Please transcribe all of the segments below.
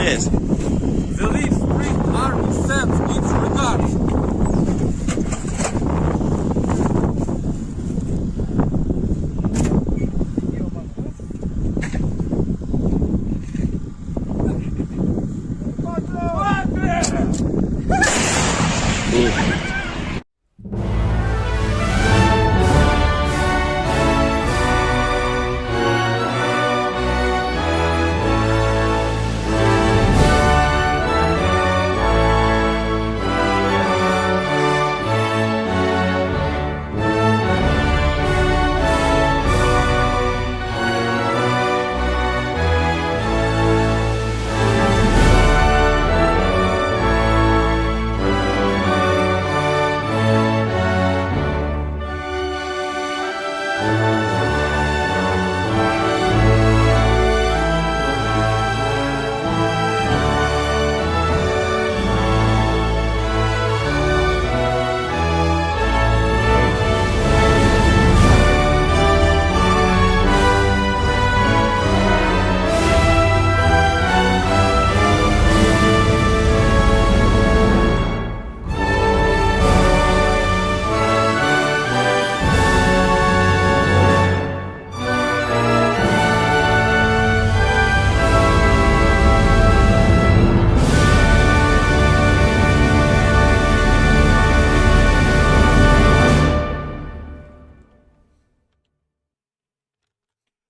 Yes. The Leaf Spring Army sends its regards.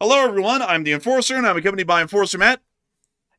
Hello, everyone. I'm the Enforcer, and I'm accompanied by Enforcer Matt.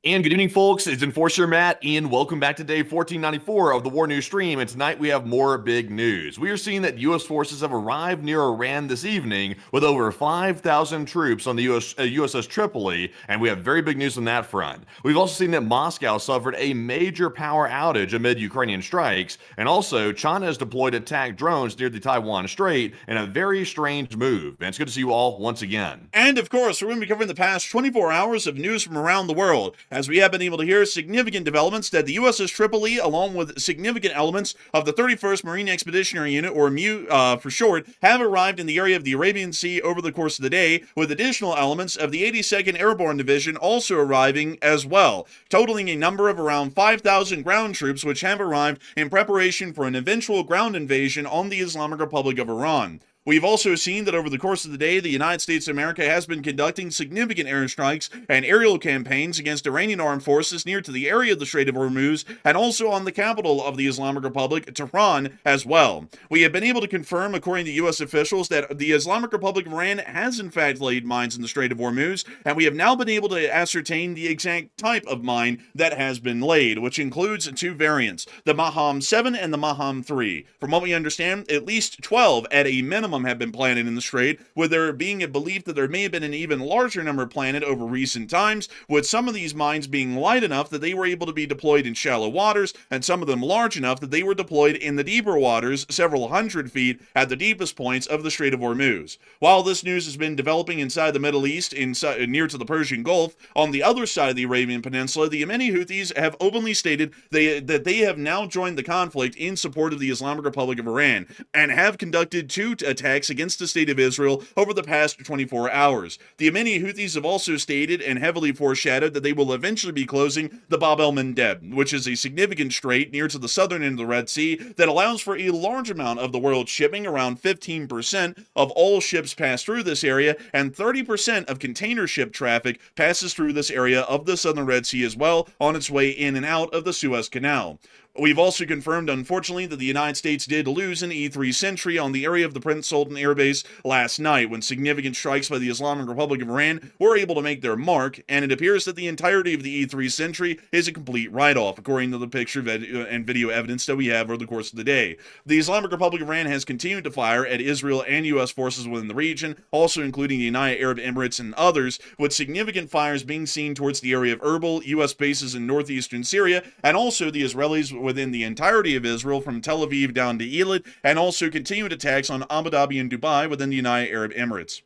And good evening, folks. It's Enforcer Matt, and welcome back to day 1494 of the War News stream. And tonight we have more big news. We are seeing that U.S. forces have arrived near Iran this evening with over 5,000 troops on the USS Tripoli, and we have very big news on that front. We've also seen that Moscow suffered a major power outage amid Ukrainian strikes, and also China has deployed attack drones near the Taiwan Strait in a very strange move. And it's good to see you all once again. And, of course, we're going to be covering the past 24 hours of news from around the world, as we have been able to hear significant developments that the USS Tripoli, along with significant elements of the 31st Marine Expeditionary Unit, or MU for short, have arrived in the area of the Arabian Sea over the course of the day, with additional elements of the 82nd Airborne Division also arriving as well, totaling a number of around 5,000 ground troops which have arrived in preparation for an eventual ground invasion on the Islamic Republic of Iran. We've also seen that over the course of the day, the United States of America has been conducting significant airstrikes and aerial campaigns against Iranian armed forces near to the area of the Strait of Hormuz, and also on the capital of the Islamic Republic, Tehran, as well. We have been able to confirm, according to U.S. officials, that the Islamic Republic of Iran has in fact laid mines in the Strait of Hormuz, and we have now been able to ascertain the exact type of mine that has been laid, which includes two variants, the Mahem 7 and the Mahem 3. From what we understand, at least 12 at a minimum have been planted in the strait, with there being a belief that there may have been an even larger number planted over recent times, with some of these mines being light enough that they were able to be deployed in shallow waters, and some of them large enough that they were deployed in the deeper waters, several hundred feet at the deepest points of the Strait of Hormuz. While this news has been developing inside the Middle East, near to the Persian Gulf, on the other side of the Arabian Peninsula, the Yemeni Houthis have openly stated that they have now joined the conflict in support of the Islamic Republic of Iran, and have conducted two attacks attacks against the state of Israel over the past 24 hours. The Yemeni Houthis have also stated and heavily foreshadowed that they will eventually be closing the Bab El-Mendeb, which is a significant strait near to the southern end of the Red Sea that allows for a large amount of the world's shipping. Around 15% of all ships pass through this area, and 30% of container ship traffic passes through this area of the southern Red Sea as well, on its way in and out of the Suez Canal. We've also confirmed, unfortunately, that the United States did lose an E-3 sentry on the area of the Prince Sultan Air Base last night when significant strikes by the Islamic Republic of Iran were able to make their mark, and it appears that the entirety of the E-3 sentry is a complete write-off, according to the picture and video evidence that we have over the course of the day. The Islamic Republic of Iran has continued to fire at Israel and U.S. forces within the region, also including the United Arab Emirates and others, with significant fires being seen towards the area of Erbil, U.S. bases in northeastern Syria, and also the Israelis within the entirety of Israel from Tel Aviv down to Eilat, and also continued attacks on Abu Dhabi and Dubai within the United Arab Emirates.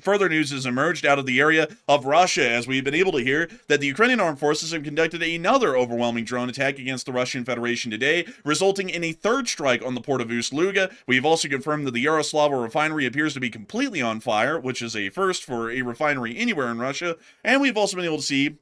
Further news has emerged out of the area of Russia as we've been able to hear that the Ukrainian armed forces have conducted another overwhelming drone attack against the Russian Federation today, resulting in a third strike on the port of Ust Luga. We've also confirmed that the Yaroslava refinery appears to be completely on fire, which is a first for a refinery anywhere in Russia, and we've also been able to see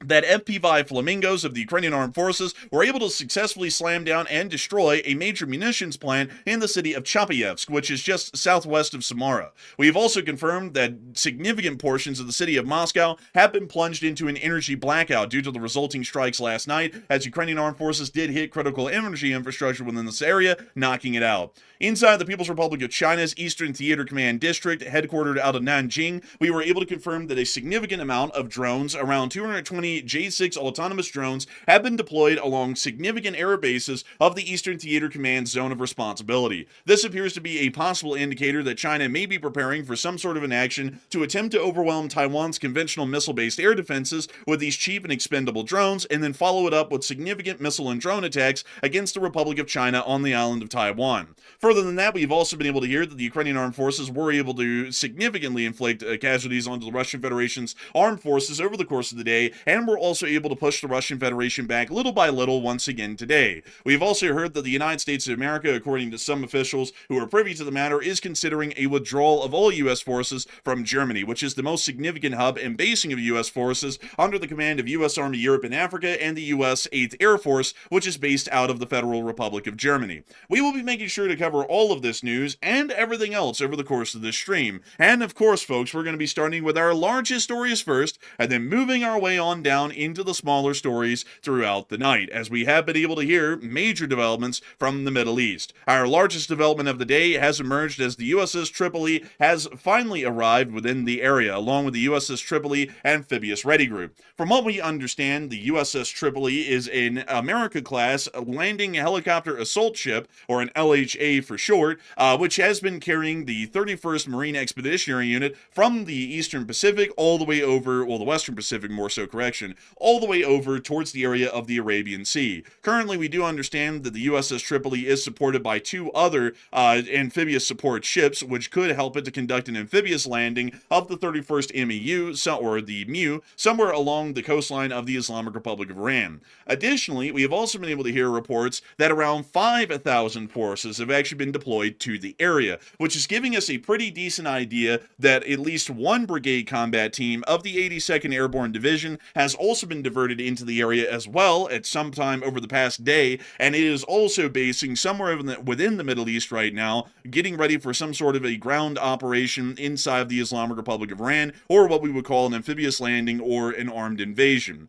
that FP-5 Flamingos of the Ukrainian Armed Forces were able to successfully slam down and destroy a major munitions plant in the city of Chapayevsk, which is just southwest of Samara. We have also confirmed that significant portions of the city of Moscow have been plunged into an energy blackout due to the resulting strikes last night, as Ukrainian Armed Forces did hit critical energy infrastructure within this area, knocking it out. Inside the People's Republic of China's Eastern Theater Command District, headquartered out of Nanjing, we were able to confirm that a significant amount of drones, around 220 J-6 autonomous drones, have been deployed along significant air bases of the Eastern Theater Command's zone of responsibility. This appears to be a possible indicator that China may be preparing for some sort of an action to attempt to overwhelm Taiwan's conventional missile-based air defenses with these cheap and expendable drones, and then follow it up with significant missile and drone attacks against the Republic of China on the island of Taiwan. Further than that, we've also been able to hear that the Ukrainian armed forces were able to significantly inflict casualties onto the Russian Federation's armed forces over the course of the day, and were also able to push the Russian Federation back little by little once again today. We've also heard that the United States of America, according to some officials who are privy to the matter, is considering a withdrawal of all U.S. forces from Germany, which is the most significant hub and basing of U.S. forces under the command of U.S. Army Europe and Africa and the U.S. 8th Air Force, which is based out of the Federal Republic of Germany. We will be making sure to cover all of this news and everything else over the course of this stream. And of course, folks, we're going to be starting with our largest stories first, and then moving our way on down into the smaller stories throughout the night, as we have been able to hear major developments from the Middle East. Our largest development of the day has emerged as the USS Tripoli has finally arrived within the area, along with the USS Tripoli Amphibious Ready Group. From what we understand, the USS Tripoli is an America-class landing helicopter assault ship, or an LHA for short, which has been carrying the 31st Marine Expeditionary Unit from the Eastern Pacific all the way over, well, the Western Pacific more so, correction, all the way over towards the area of the Arabian Sea. Currently, we do understand that the USS Tripoli is supported by two other amphibious support ships, which could help it to conduct an amphibious landing of the 31st MEU, or the MU, somewhere along the coastline of the Islamic Republic of Iran. Additionally, we have also been able to hear reports that around 5,000 forces have actually been deployed to the area, which is giving us a pretty decent idea that at least one brigade combat team of the 82nd Airborne Division has also been diverted into the area as well at some time over the past day, and it is also basing somewhere within the Middle East right now, getting ready for some sort of a ground operation inside of the Islamic Republic of Iran, or what we would call an amphibious landing or an armed invasion.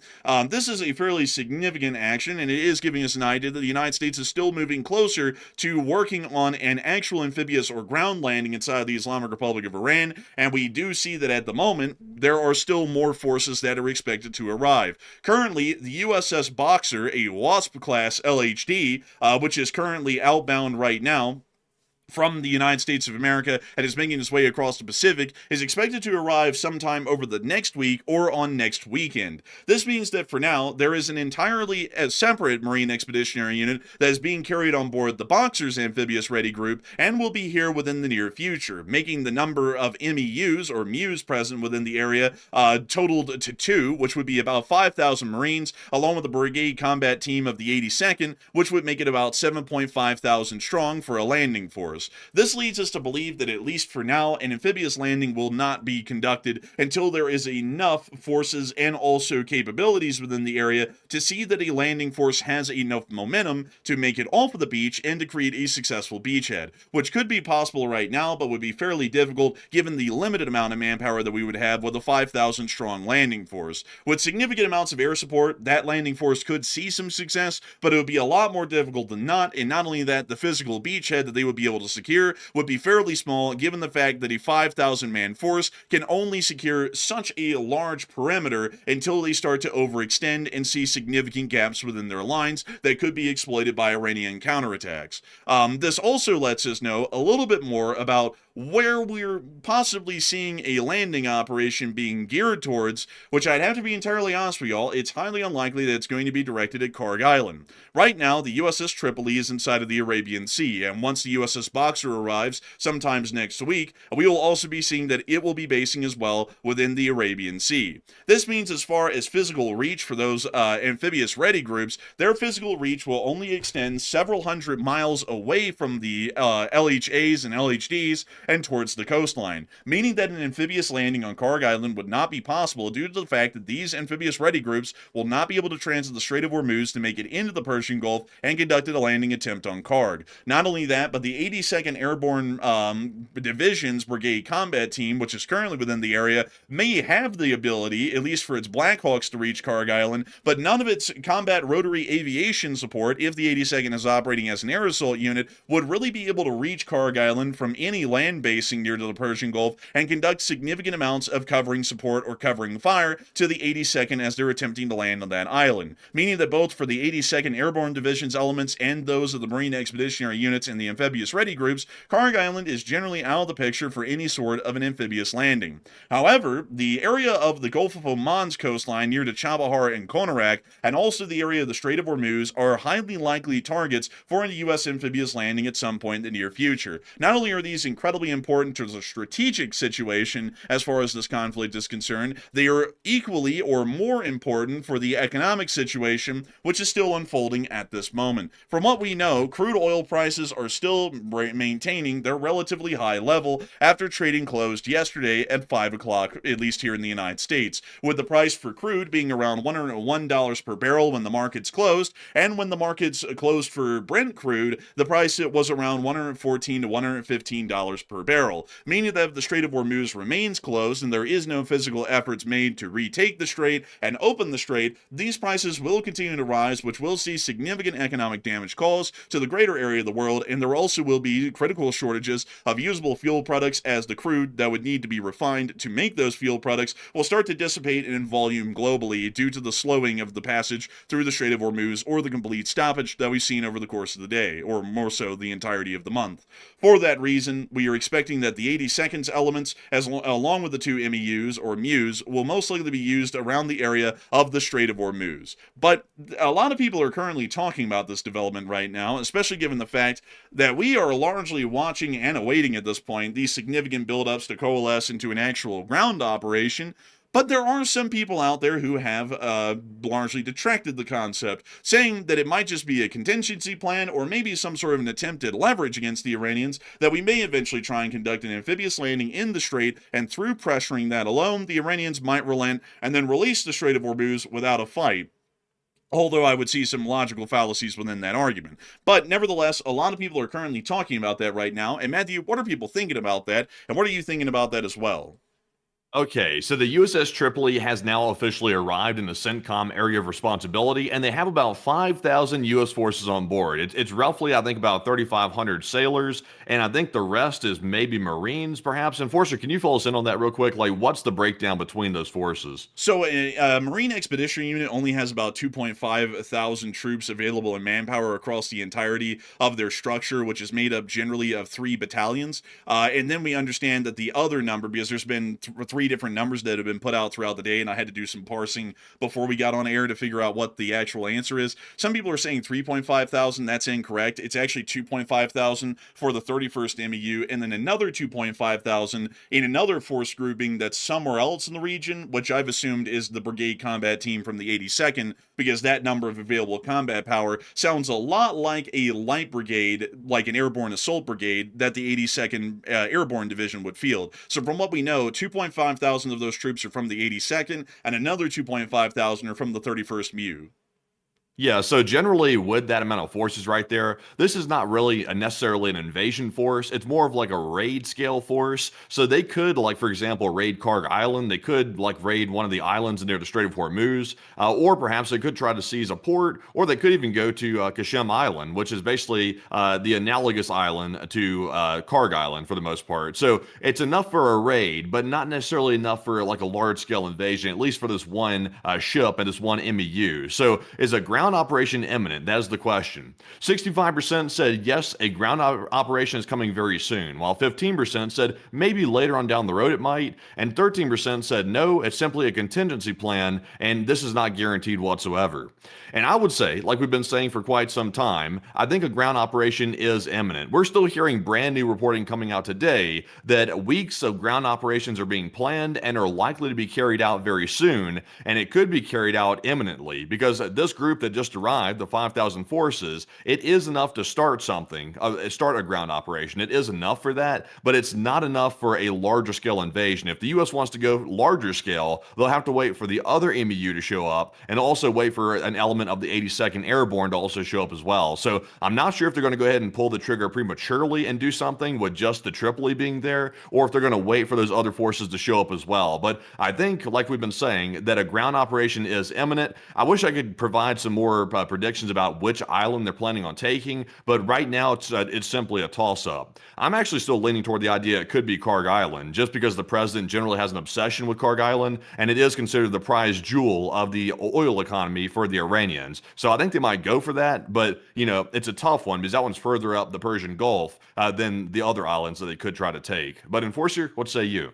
This is a fairly significant action, and it is giving us an idea that the United States is still moving closer to working on an actual amphibious or ground landing inside the Islamic Republic of Iran, and we do see that at the moment there are still more forces that are expected to arrive. Currently, the USS Boxer, a Wasp-class LHD, which is currently outbound right now from the United States of America and is making its way across the Pacific, is expected to arrive sometime over the next week or on next weekend. This means that for now, there is an entirely separate Marine Expeditionary Unit that is being carried on board the Boxer's Amphibious Ready Group and will be here within the near future, making the number of MEUs or MUs present within the area totaled to 2, which would be about 5,000 Marines, along with the brigade combat team of the 82nd, which would make it about 7,500 strong for a landing force. force. This leads us to believe that, at least for now, an amphibious landing will not be conducted until there is enough forces and also capabilities within the area to see that a landing force has enough momentum to make it off of the beach and to create a successful beachhead, which could be possible right now, but would be fairly difficult given the limited amount of manpower that we would have with a 5,000 strong landing force. With significant amounts of air support, that landing force could see some success, but it would be a lot more difficult than not, and not only that, the physical beachhead that they would be able to secure would be fairly small, given the fact that a 5,000 man force can only secure such a large perimeter until they start to overextend and see significant gaps within their lines that could be exploited by Iranian counterattacks. This also lets us know a little bit more about where we're possibly seeing a landing operation being geared towards, which I'd have to be entirely honest with y'all, it's highly unlikely that it's going to be directed at Karg Island. Right now, the USS Tripoli is inside of the Arabian Sea, and once the USS Boxer arrives, sometimes next week, we will also be seeing that it will be basing as well within the Arabian Sea. This means, as far as physical reach for those amphibious ready groups, their physical reach will only extend several hundred miles away from the LHAs and LHDs and towards the coastline, meaning that an amphibious landing on Karg Island would not be possible due to the fact that these amphibious ready groups will not be able to transit the Strait of Hormuz to make it into the Persian Gulf and conducted a landing attempt on Karg. Not only that, but the 82nd Airborne Division's Brigade Combat Team, which is currently within the area, may have the ability, at least for its Black Hawks, to reach Karg Island, but none of its combat rotary aviation support, if the 82nd is operating as an air assault unit, would really be able to reach Karg Island from any land basing near to the Persian Gulf and conduct significant amounts of covering support or covering fire to the 82nd as they're attempting to land on that island, meaning that both for the 82nd Airborne Division's elements and those of the Marine Expeditionary Units and the amphibious ready groups, Karg Island is generally out of the picture for any sort of an amphibious landing. However, the area of the Gulf of Oman's coastline near to Chabahar and Konarak, and also the area of the Strait of Hormuz, are highly likely targets for a U.S. amphibious landing at some point in the near future. Not only are these incredibly important to the strategic situation as far as this conflict is concerned, they are equally or more important for the economic situation, which is still unfolding at this moment. From what we know, crude oil prices are still maintaining their relatively high level after trading closed yesterday at 5 o'clock, at least here in the United States, with the price for crude being around $101 per barrel when the markets closed, and when the markets closed for Brent crude, the price was around $114 to $115 per barrel, meaning that if the Strait of Hormuz remains closed and there is no physical efforts made to retake the strait and open the strait, these prices will continue to rise, which will see significant economic damage caused to the greater area of the world, and there also will be critical shortages of usable fuel products as the crude that would need to be refined to make those fuel products will start to dissipate in volume globally due to the slowing of the passage through the Strait of Hormuz or the complete stoppage that we've seen over the course of the day, or more so the entirety of the month. For that reason, we are expecting that the 82nd's elements, along with the two MEUs or MUs, will most likely be used around the area of the Strait of Hormuz. But a lot of people are currently talking about this development right now, especially given the fact that we are largely watching and awaiting at this point these significant buildups to coalesce into an actual ground operation. But there are some people out there who have largely detracted the concept, saying that it might just be a contingency plan or maybe some sort of an attempted leverage against the Iranians, that we may eventually try and conduct an amphibious landing in the strait, and through pressuring that alone, the Iranians might relent and then release the Strait of Hormuz without a fight. Although I would see some logical fallacies within that argument. But nevertheless, a lot of people are currently talking about that right now. And Matthew, what are people thinking about that? And what are you thinking about that as well? Okay, so the USS Tripoli has now officially arrived in the CENTCOM area of responsibility, and they have about 5,000 U.S. forces on board. It's roughly, I think, about 3,500 sailors, and I think the rest is maybe Marines, perhaps. Enforcer, can you fill us in on that real quick? Like, what's the breakdown between those forces? So a Marine Expeditionary Unit only has about 2.5 thousand troops available in manpower across the entirety of their structure, which is made up generally of 3 battalions. And then we understand that the other number, because there's been three three different numbers that have been put out throughout the day, and I had to do some parsing before we got on air to figure out what the actual answer is. Some people are saying 3.5 thousand. That's incorrect. It's actually 2.5 thousand for the 31st MEU, and then another 2.5 thousand in another force grouping that's somewhere else in the region, which I've assumed is the brigade combat team from the 82nd, because that number of available combat power sounds a lot like a light brigade, like an airborne assault brigade that the 82nd Airborne Division would field. So from what we know, 2.5 thousand of those troops are from the 82nd, and another 2.5 thousand are from the 31st MEU. Yeah, so generally with that amount of forces right there, this is not really necessarily an invasion force. It's more of like a raid scale force. So they could, like, for example, raid Karg Island. They could, like, raid one of the islands near the Strait of Hormuz, or perhaps they could try to seize a port, or they could even go to Kashem Island, which is basically the analogous island to Karg Island for the most part. So it's enough for a raid, but not necessarily enough for, like, a large-scale invasion, at least for this one ship and this one MEU. So is a ground operation imminent? That is the question. 65% said yes, a ground operation is coming very soon, while 15% said maybe later on down the road it might, and 13% said no, it's simply a contingency plan, and this is not guaranteed whatsoever. And I would say, like we've been saying for quite some time, I think a ground operation is imminent. We're still hearing brand new reporting coming out today that weeks of ground operations are being planned and are likely to be carried out very soon, and it could be carried out imminently, because this group that just arrived, the 5,000 forces, it is enough to start something, start a ground operation. It is enough for that, but it's not enough for a larger scale invasion. If the U.S. wants to go larger scale, they'll have to wait for the other MEU to show up, and also wait for an element of the 82nd Airborne to also show up as well. So I'm not sure if they're going to go ahead and pull the trigger prematurely and do something with just the Tripoli being there, or if they're going to wait for those other forces to show up as well. But I think, like we've been saying, that a ground operation is imminent. I wish I could provide some more predictions about which island they're planning on taking, but right now it's simply a toss-up. I'm actually still leaning toward the idea it could be Karg Island, just because the president generally has an obsession with Karg Island, and it is considered the prize jewel of the oil economy for the Iranians. So I think they might go for that, but, you know, it's a tough one because that one's further up the Persian Gulf than the other islands that they could try to take. But Enforcer, what say you?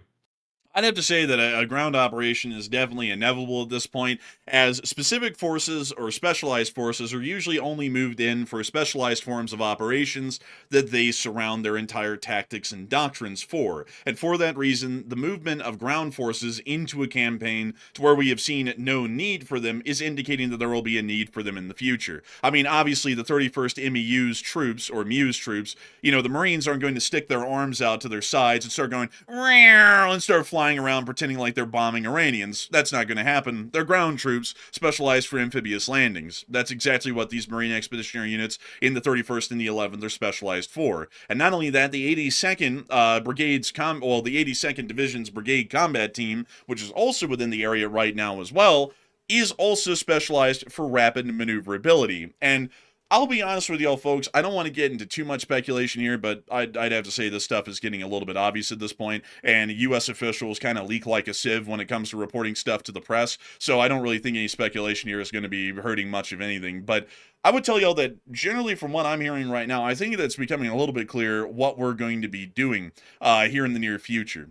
I'd have to say that a ground operation is definitely inevitable at this point, as specific forces or specialized forces are usually only moved in for specialized forms of operations that they surround their entire tactics and doctrines for. And for that reason, the movement of ground forces into a campaign to where we have seen no need for them is indicating that there will be a need for them in the future. I mean, obviously, the 31st MEU's troops, or MEU's troops, you know, the Marines aren't going to stick their arms out to their sides and start going, and start flying around pretending like they're bombing Iranians. That's not going to happen. They're ground troops specialized for amphibious landings. That's exactly what these Marine expeditionary units in the 31st and the 11th are specialized for. And not only that, the 82nd the 82nd Division's brigade combat team, which is also within the area right now as well, is also specialized for rapid maneuverability. And I'll be honest with y'all, folks, I don't want to get into too much speculation here, but I'd have to say this stuff is getting a little bit obvious at this point, and U.S. officials kind of leak like a sieve when it comes to reporting stuff to the press, so I don't really think any speculation here is going to be hurting much of anything. But I would tell y'all that generally from what I'm hearing right now, I think that's becoming a little bit clear what we're going to be doing here in the near future.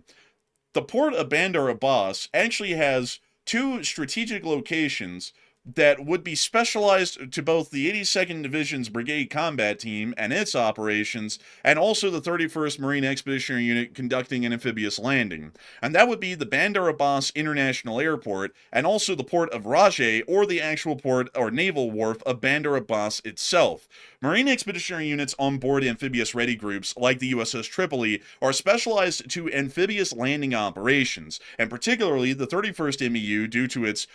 The port of Bandar Abbas actually has two strategic locations that would be specialized to both the 82nd Division's Brigade Combat Team and its operations, and also the 31st Marine Expeditionary Unit conducting an amphibious landing. And that would be the Bandar Abbas International Airport, and also the port of Rajeh, or the actual port or naval wharf of Bandar Abbas itself. Marine Expeditionary Units on board amphibious ready groups, like the USS Tripoli, are specialized to amphibious landing operations, and particularly the 31st MEU, due to its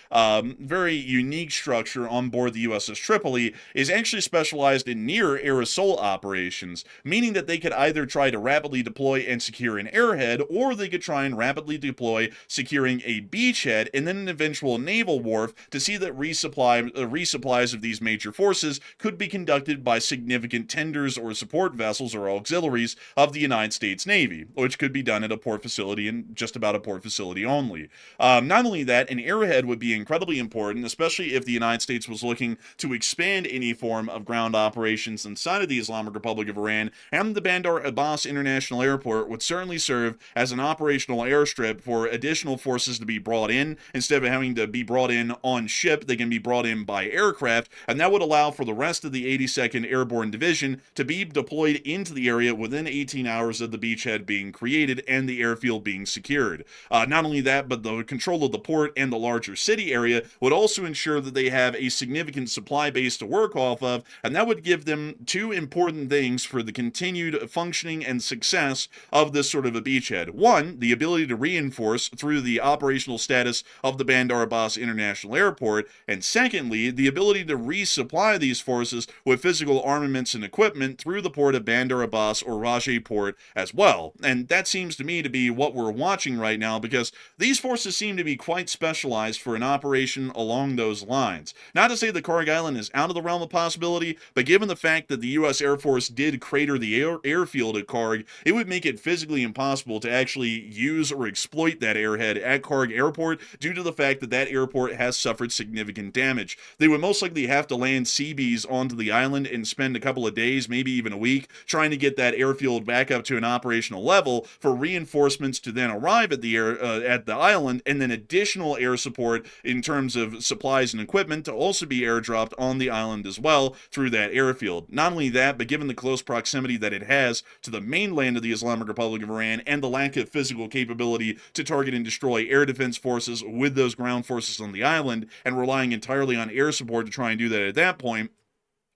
very unique structure on board the USS Tripoli, is actually specialized in near-air assault operations, meaning that they could either try to rapidly deploy and secure an airhead, or they could try and rapidly deploy securing a beachhead and then an eventual naval wharf to see that resupplies of these major forces could be conducted by by significant tenders or support vessels or auxiliaries of the United States Navy, which could be done at a port facility and just about a port facility only. Not only that, an airhead would be incredibly important, especially if the United States was looking to expand any form of ground operations inside of the Islamic Republic of Iran, and the Bandar Abbas International Airport would certainly serve as an operational airstrip for additional forces to be brought in. Instead of having to be brought in on ship, they can be brought in by aircraft, and that would allow for the rest of the 82nd Airborne Division to be deployed into the area within 18 hours of the beachhead being created and the airfield being secured. Not only that, but the control of the port and the larger city area would also ensure that they have a significant supply base to work off of, and that would give them two important things for the continued functioning and success of this sort of a beachhead. One, the ability to reinforce through the operational status of the Bandar Abbas International Airport, and secondly, the ability to resupply these forces with physical armaments and equipment through the port of Bandar Abbas or Rajeh Port as well. And that seems to me to be what we're watching right now, because these forces seem to be quite specialized for an operation along those lines. Not to say that Karg Island is out of the realm of possibility, but given the fact that the U.S. Air Force did crater the airfield at Karg, it would make it physically impossible to actually use or exploit that airhead at Karg Airport due to the fact that that airport has suffered significant damage. They would most likely have to land Seabees onto the island and spend a couple of days, maybe even a week, trying to get that airfield back up to an operational level for reinforcements to then arrive at the island, and then additional air support in terms of supplies and equipment to also be airdropped on the island as well through that airfield. Not only that, but given the close proximity that it has to the mainland of the Islamic Republic of Iran and the lack of physical capability to target and destroy air defense forces with those ground forces on the island, and relying entirely on air support to try and do that at that point,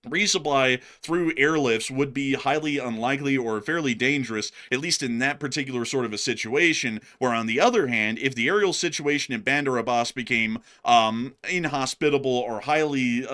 resupply through airlifts would be highly unlikely or fairly dangerous, at least in that particular sort of a situation, where on the other hand, if the aerial situation in Bandar Abbas became inhospitable or highly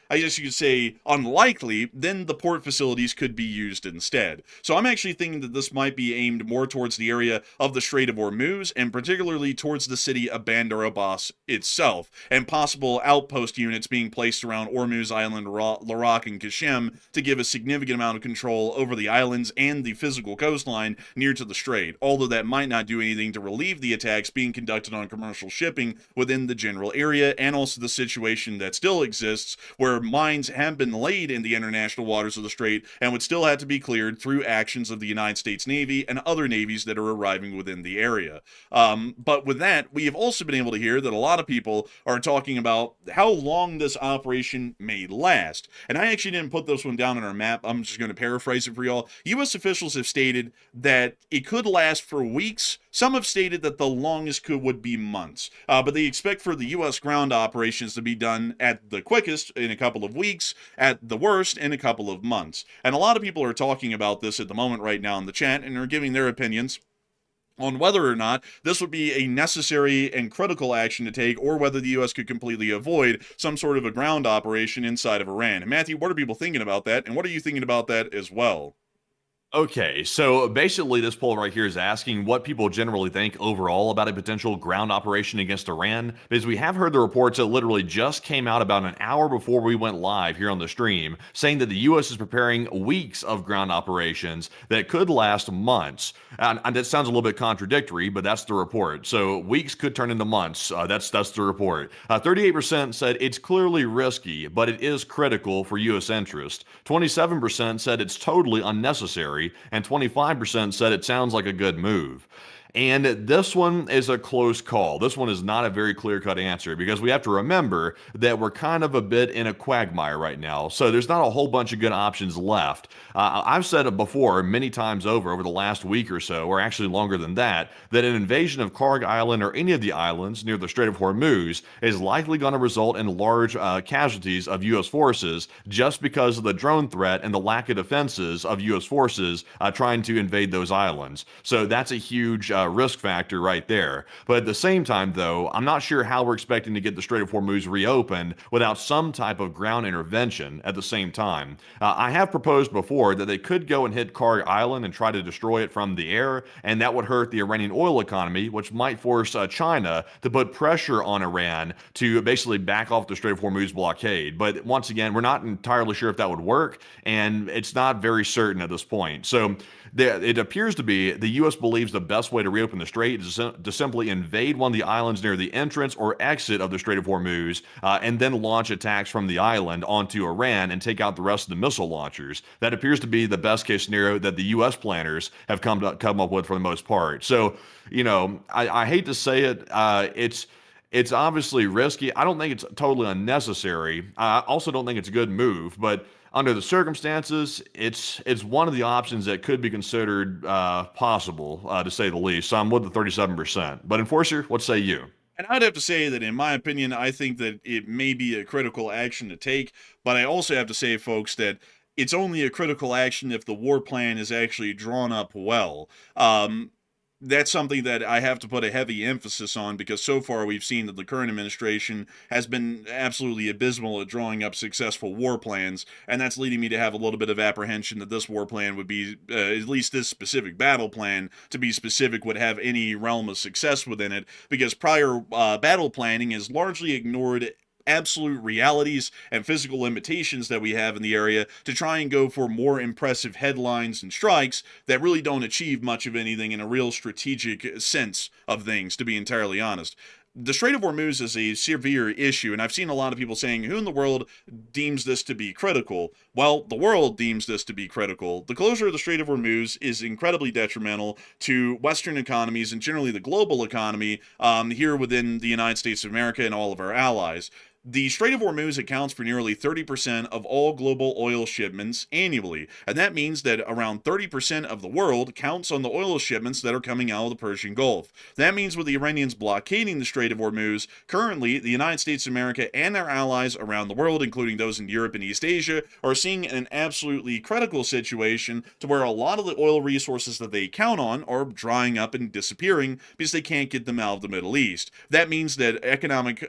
I guess you could say unlikely, then the port facilities could be used instead. So I'm actually thinking that this might be aimed more towards the area of the Strait of Hormuz, and particularly towards the city of Bandar Abbas itself, and possible outpost units being placed around Hormuz Island, Larak, and Kashem to give a significant amount of control over the islands and the physical coastline near to the strait, although that might not do anything to relieve the attacks being conducted on commercial shipping within the general area, and also the situation that still exists where mines have been laid in the international waters of the strait and would still have to be cleared through actions of the United States Navy and other navies that are arriving within the area. But with that, we have also been able to hear that a lot of people are talking about how long this operation may last. And I actually didn't put this one down on our map. I'm just going to paraphrase it for y'all. U.S. officials have stated that it could last for weeks. Some have stated that the longest would be months, but they expect for the U.S. ground operations to be done at the quickest in a couple of weeks, at the worst in a couple of months. And a lot of people are talking about this at the moment right now in the chat and are giving their opinions on whether or not this would be a necessary and critical action to take, or whether the U.S. could completely avoid some sort of a ground operation inside of Iran. And Matthew, what are people thinking about that, and what are you thinking about that as well? Okay, so basically this poll right here is asking what people generally think overall about a potential ground operation against Iran, because we have heard the reports that literally just came out about an hour before we went live here on the stream, saying that the U.S. is preparing weeks of ground operations that could last months. And that sounds a little bit contradictory, but that's the report. So weeks could turn into months. That's the report. 38% said it's clearly risky, but it is critical for U.S. interest. 27% said it's totally unnecessary, and 25% said it sounds like a good move. And this one is a close call. This one is not a very clear-cut answer, because we have to remember that we're kind of a bit in a quagmire right now. So there's not a whole bunch of good options left. I've said it before many times over the last week or so, or actually longer than that an invasion of Karg Island or any of the islands near the Strait of Hormuz is likely going to result in large casualties of U.S. forces, just because of the drone threat and the lack of defenses of U.S. forces trying to invade those islands. So that's a huge risk factor right there. But at the same time, though, I'm not sure how we're expecting to get the Strait of Hormuz reopened without some type of ground intervention at the same time. I have proposed before that they could go and hit Karg Island and try to destroy it from the air, and that would hurt the Iranian oil economy, which might force China to put pressure on Iran to basically back off the Strait of Hormuz blockade. But once again, we're not entirely sure if that would work, and it's not very certain at this point. So it appears to be the U.S. believes the best way to reopen the strait is to simply invade one of the islands near the entrance or exit of the Strait of Hormuz, and then launch attacks from the island onto Iran and take out the rest of the missile launchers. That appears to be the best case scenario that the U.S. planners have come up with for the most part. So, I hate to say it, it's obviously risky. I don't think it's totally unnecessary. I also don't think it's a good move, but under the circumstances, it's one of the options that could be considered possible, to say the least. So I'm with the 37%. But Enforcer, what say you? And I'd have to say that, in my opinion, I think that it may be a critical action to take, but I also have to say, folks, that it's only a critical action if the war plan is actually drawn up well. That's something that I have to put a heavy emphasis on, because so far we've seen that the current administration has been absolutely abysmal at drawing up successful war plans, and that's leading me to have a little bit of apprehension that this war plan would be, at least this specific battle plan, to be specific, would have any realm of success within it, because prior battle planning has largely ignored absolute realities and physical limitations that we have in the area to try and go for more impressive headlines and strikes that really don't achieve much of anything in a real strategic sense of things, to be entirely honest. The Strait of Hormuz is a severe issue, and I've seen a lot of people saying, who in the world deems this to be critical? Well, the world deems this to be critical. The closure of the Strait of Hormuz is incredibly detrimental to Western economies and generally the global economy here within the United States of America and all of our allies. The Strait of Hormuz accounts for nearly 30% of all global oil shipments annually, and that means that around 30% of the world counts on the oil shipments that are coming out of the Persian Gulf. That means with the Iranians blockading the Strait of Hormuz, currently the United States of America and their allies around the world, including those in Europe and East Asia, are seeing an absolutely critical situation to where a lot of the oil resources that they count on are drying up and disappearing because they can't get them out of the Middle East. That means that economic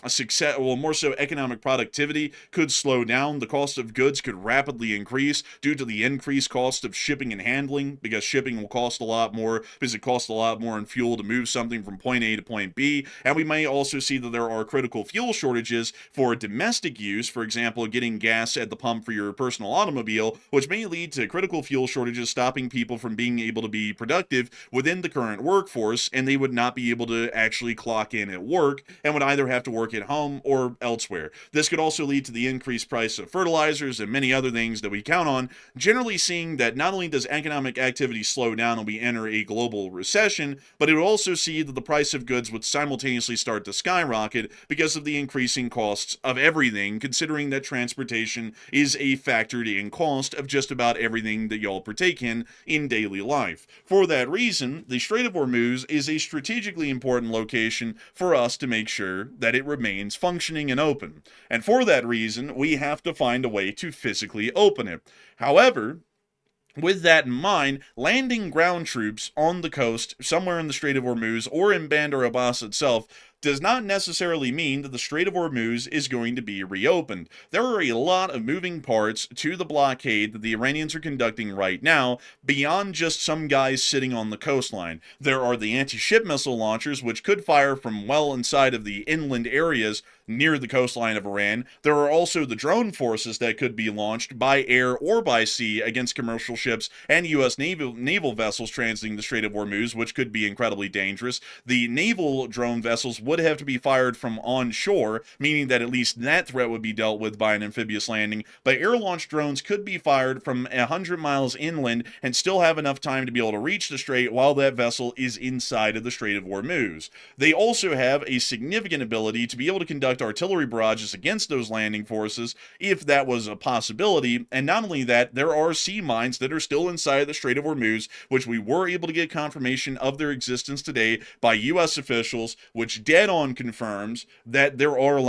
success, more so economic productivity, could slow down. The cost of goods could rapidly increase due to the increased cost of shipping and handling, because shipping will cost a lot more, because it costs a lot more in fuel to move something from point A to point B. And we may also see that there are critical fuel shortages for domestic use, for example, getting gas at the pump for your personal automobile, which may lead to critical fuel shortages, stopping people from being able to be productive within the current workforce, and they would not be able to actually clock in at work and would either have to work at home or elsewhere. This could also lead to the increased price of fertilizers and many other things that we count on, generally seeing that not only does economic activity slow down and we enter a global recession, but it would also see that the price of goods would simultaneously start to skyrocket because of the increasing costs of everything, considering that transportation is a factored in cost of just about everything that y'all partake in daily life. For that reason, the Strait of Hormuz is a strategically important location for us to make sure that it remains functioning and open. And for that reason, we have to find a way to physically open it. However, with that in mind, landing ground troops on the coast, somewhere in the Strait of Hormuz or in Bandar Abbas itself, does not necessarily mean that the Strait of Hormuz is going to be reopened. There are a lot of moving parts to the blockade that the Iranians are conducting right now, beyond just some guys sitting on the coastline. There are the anti-ship missile launchers, which could fire from well inside of the inland areas near the coastline of Iran. There are also the drone forces that could be launched by air or by sea against commercial ships and U.S. naval vessels transiting the Strait of Hormuz, which could be incredibly dangerous. The naval drone vessels would have to be fired from onshore, meaning that at least that threat would be dealt with by an amphibious landing, but air-launched drones could be fired from 100 miles inland and still have enough time to be able to reach the strait while that vessel is inside of the Strait of Hormuz. They also have a significant ability to be able to conduct artillery barrages against those landing forces if that was a possibility, and not only that, there are sea mines that are still inside the Strait of Hormuz, which we were able to get confirmation of their existence today by U.S. officials, which dead-on confirms that there are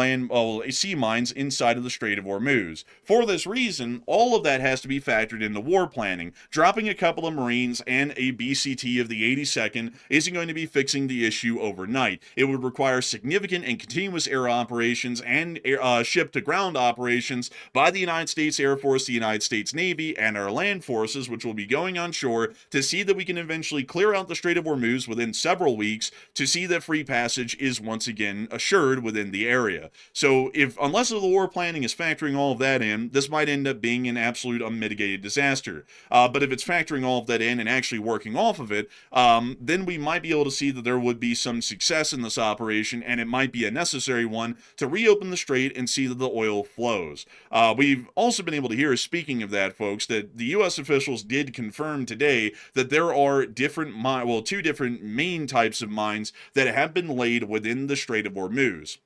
sea mines inside of the Strait of Hormuz. For this reason, all of that has to be factored into war planning. Dropping a couple of Marines and a BCT of the 82nd isn't going to be fixing the issue overnight. It would require significant and continuous air operations and ship-to-ground operations by the United States Air Force, the United States Navy, and our land forces, which will be going on shore to see that we can eventually clear out the Strait of Hormuz within several weeks to see that free passage is once again assured within the area. So unless the war planning is factoring all of that in, this might end up being an absolute unmitigated disaster. But if it's factoring all of that in and actually working off of it, then we might be able to see that there would be some success in this operation, and it might be a necessary one to reopen the strait and see that the oil flows. We've also been able to hear, speaking of that, folks, that the U.S. officials did confirm today that there are two different main types of mines that have been laid within the Strait of Hormuz.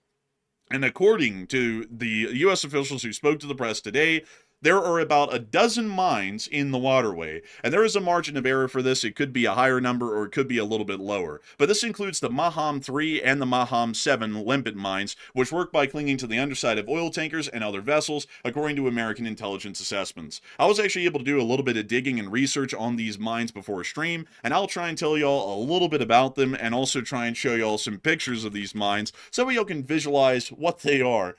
And according to the U.S. officials who spoke to the press today, there are about a dozen mines in the waterway, and there is a margin of error for this. It could be a higher number or it could be a little bit lower. But this includes the Mahem 3 and the Mahem 7 limpet mines, which work by clinging to the underside of oil tankers and other vessels, according to American intelligence assessments. I was actually able to do a little bit of digging and research on these mines before stream, and I'll try and tell y'all a little bit about them and also try and show y'all some pictures of these mines so y'all can visualize what they are.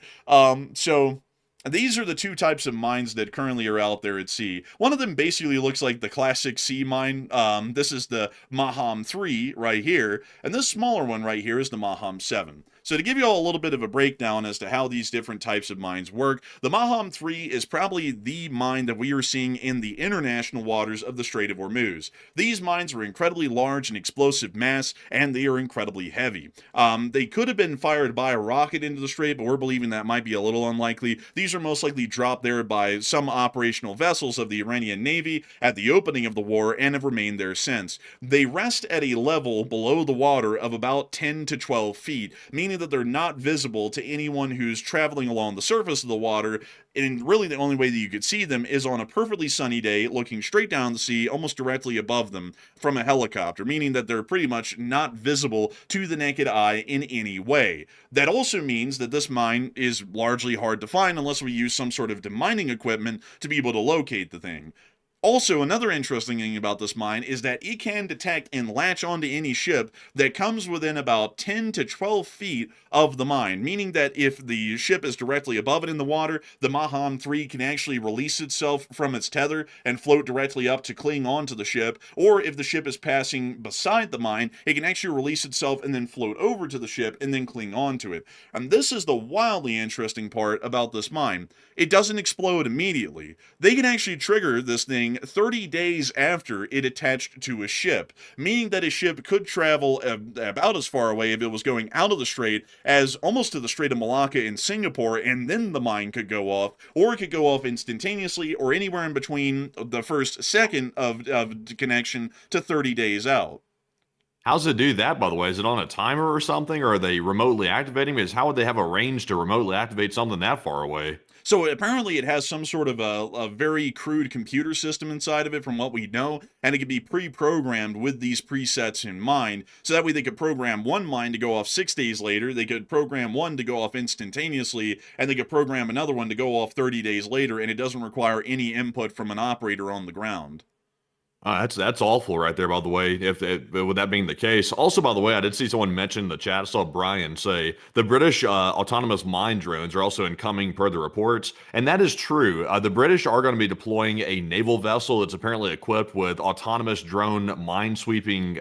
These are the two types of mines that currently are out there at sea. One of them basically looks like the classic sea mine. This is the Mahem 3 right here, and this smaller one right here is the Mahem 7. So to give you all a little bit of a breakdown as to how these different types of mines work, the Mahem 3 is probably the mine that we are seeing in the international waters of the Strait of Hormuz. These mines are incredibly large and explosive mass, and they are incredibly heavy. They could have been fired by a rocket into the strait, but we're believing that might be a little unlikely. These are most likely dropped there by some operational vessels of the Iranian Navy at the opening of the war and have remained there since. They rest at a level below the water of about 10 to 12 feet, meaning that they're not visible to anyone who's traveling along the surface of the water, and really the only way that you could see them is on a perfectly sunny day looking straight down the sea almost directly above them from a helicopter, meaning that they're pretty much not visible to the naked eye in any way. That also means that this mine is largely hard to find unless we use some sort of demining equipment to be able to locate the thing. Also, another interesting thing about this mine is that it can detect and latch onto any ship that comes within about 10 to 12 feet of the mine, meaning that if the ship is directly above it in the water, the Mahem 3 can actually release itself from its tether and float directly up to cling onto the ship, or if the ship is passing beside the mine, it can actually release itself and then float over to the ship and then cling onto it. And this is the wildly interesting part about this mine. It doesn't explode immediately. They can actually trigger this thing 30 days after it attached to a ship, meaning that a ship could travel about as far away if it was going out of the strait as almost to the Strait of Malacca in Singapore, and then the mine could go off, or it could go off instantaneously, or anywhere in between the first second of connection to 30 days out. How's it do that, by the way? Is it on a timer or something, or are they remotely activating? Because how would they have a range to remotely activate something that far away? So apparently it has some sort of a very crude computer system inside of it from what we know, and it can be pre-programmed with these presets in mind, so that way they could program one mine to go off 6 days later, they could program one to go off instantaneously, and they could program another one to go off 30 days later, and it doesn't require any input from an operator on the ground. That's awful right there, by the way, if with that being the case. Also, by the way, I did see someone mention in the chat, I saw Brian say, the British autonomous mine drones are also incoming per the reports, and that is true. The British are going to be deploying a naval vessel that's apparently equipped with autonomous drone mine-sweeping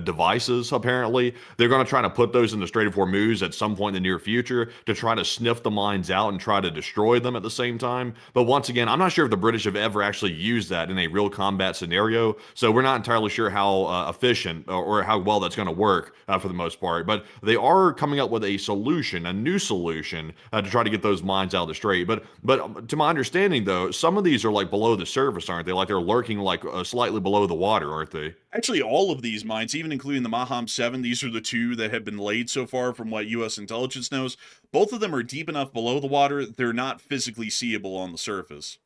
devices, apparently. They're going to try to put those in the Strait of Hormuz at some point in the near future to try to sniff the mines out and try to destroy them at the same time. But once again, I'm not sure if the British have ever actually used that in a real combat scenario. So we're not entirely sure how efficient or how well that's going to work for the most part. But they are coming up with a solution, a new solution to try to get those mines out of the strait. But to my understanding, though, some of these are like below the surface, aren't they? Like they're lurking like slightly below the water, aren't they? Actually, all of these mines, even including the Mahem 7, these are the two that have been laid so far from what U.S. intelligence knows. Both of them are deep enough below the water, they're not physically seeable on the surface.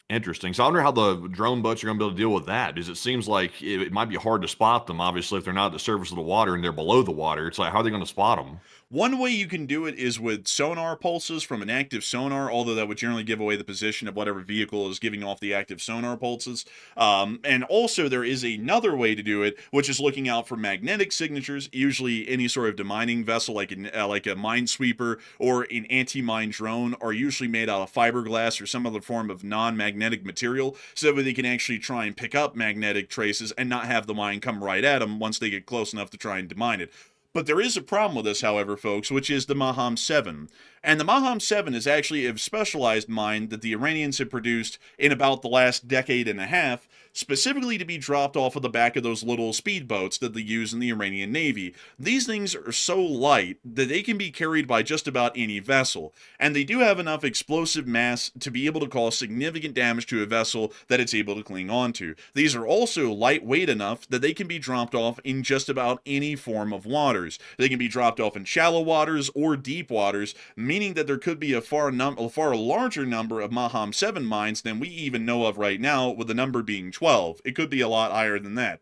Interesting. So I wonder how the drone boats are going to be able to deal with that, because it seems like it might be hard to spot them. Obviously, if they're not at the surface of the water and they're below the water, it's like, how are they going to spot them? One way you can do it is with sonar pulses from an active sonar, although that would generally give away the position of whatever vehicle is giving off the active sonar pulses. And also, there is another way to do it, which is looking out for magnetic signatures. Usually, any sort of demining vessel, like a minesweeper or an anti-mine drone, are usually made out of fiberglass or some other form of non-magnetic material, so that they can actually try and pick up magnetic traces and not have the mine come right at them once they get close enough to try and demine it. But there is a problem with this, however, folks, which is the Mahem 7. And the Mahem 7 is actually a specialized mine that the Iranians have produced in about the last decade and a half, specifically to be dropped off of the back of those little speedboats that they use in the Iranian Navy. These things are so light that they can be carried by just about any vessel, and they do have enough explosive mass to be able to cause significant damage to a vessel that it's able to cling onto. These are also lightweight enough that they can be dropped off in just about any form of waters. They can be dropped off in shallow waters or deep waters, meaning that there could be a far larger number of Mahem 7 mines than we even know of right now, with the number being 12. It could be a lot higher than that.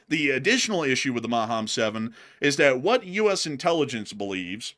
The additional issue with the Mahem 7 is that what U.S. intelligence believes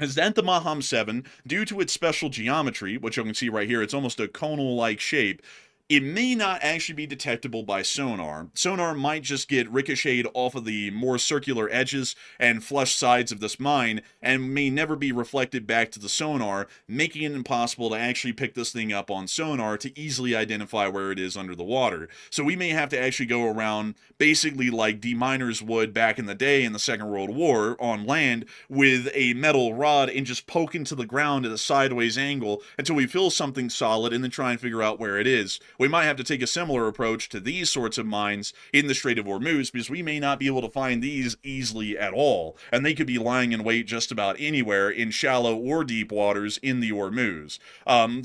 is that the Mahem 7, due to its special geometry, which you can see right here, it's almost a conal-like shape, it may not actually be detectable by sonar. Sonar might just get ricocheted off of the more circular edges and flush sides of this mine, and may never be reflected back to the sonar, making it impossible to actually pick this thing up on sonar to easily identify where it is under the water. So we may have to actually go around basically like deminers would back in the day in the Second World War on land, with a metal rod and just poke into the ground at a sideways angle until we feel something solid and then try and figure out where it is. We might have to take a similar approach to these sorts of mines in the Strait of Hormuz, because we may not be able to find these easily at all, and they could be lying in wait just about anywhere in shallow or deep waters in the Hormuz.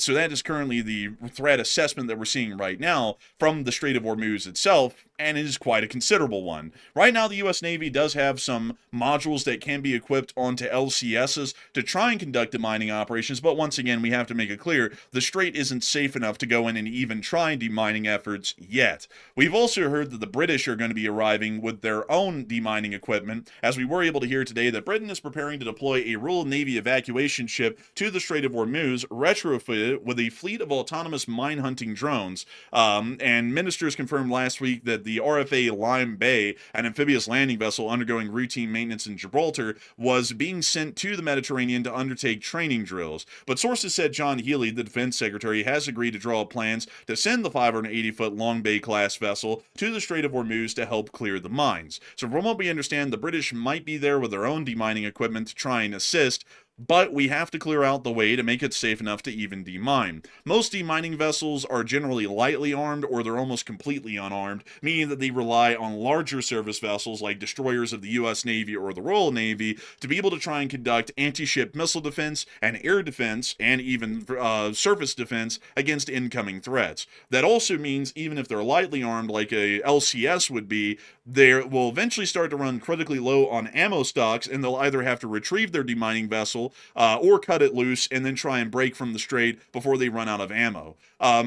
So that is currently the threat assessment that we're seeing right now from the Strait of Hormuz itself, and it is quite a considerable one. Right now, the U.S. Navy does have some modules that can be equipped onto LCSs to try and conduct demining operations, but once again, we have to make it clear, the strait isn't safe enough to go in and even try demining efforts yet. We've also heard that the British are going to be arriving with their own demining equipment, as we were able to hear today that Britain is preparing to deploy a Royal Navy evacuation ship to the Strait of Hormuz, retrofitted with a fleet of autonomous mine-hunting drones, and ministers confirmed last week that the RFA Lime Bay, an amphibious landing vessel undergoing routine maintenance in Gibraltar, was being sent to the Mediterranean to undertake training drills. But sources said John Healey, the defense secretary, has agreed to draw up plans to send the 580-foot Long Bay-class vessel to the Strait of Hormuz to help clear the mines. So from what we understand, the British might be there with their own demining equipment to try and assist, but we have to clear out the way to make it safe enough to even demine. Most demining vessels are generally lightly armed, or they're almost completely unarmed, meaning that they rely on larger service vessels like destroyers of the U.S. Navy or the Royal Navy to be able to try and conduct anti-ship missile defense and air defense, and even surface defense against incoming threats. That also means even if they're lightly armed like a LCS would be, they will eventually start to run critically low on ammo stocks, and they'll either have to retrieve their demining vessel or cut it loose and then try and break from the strait before they run out of ammo.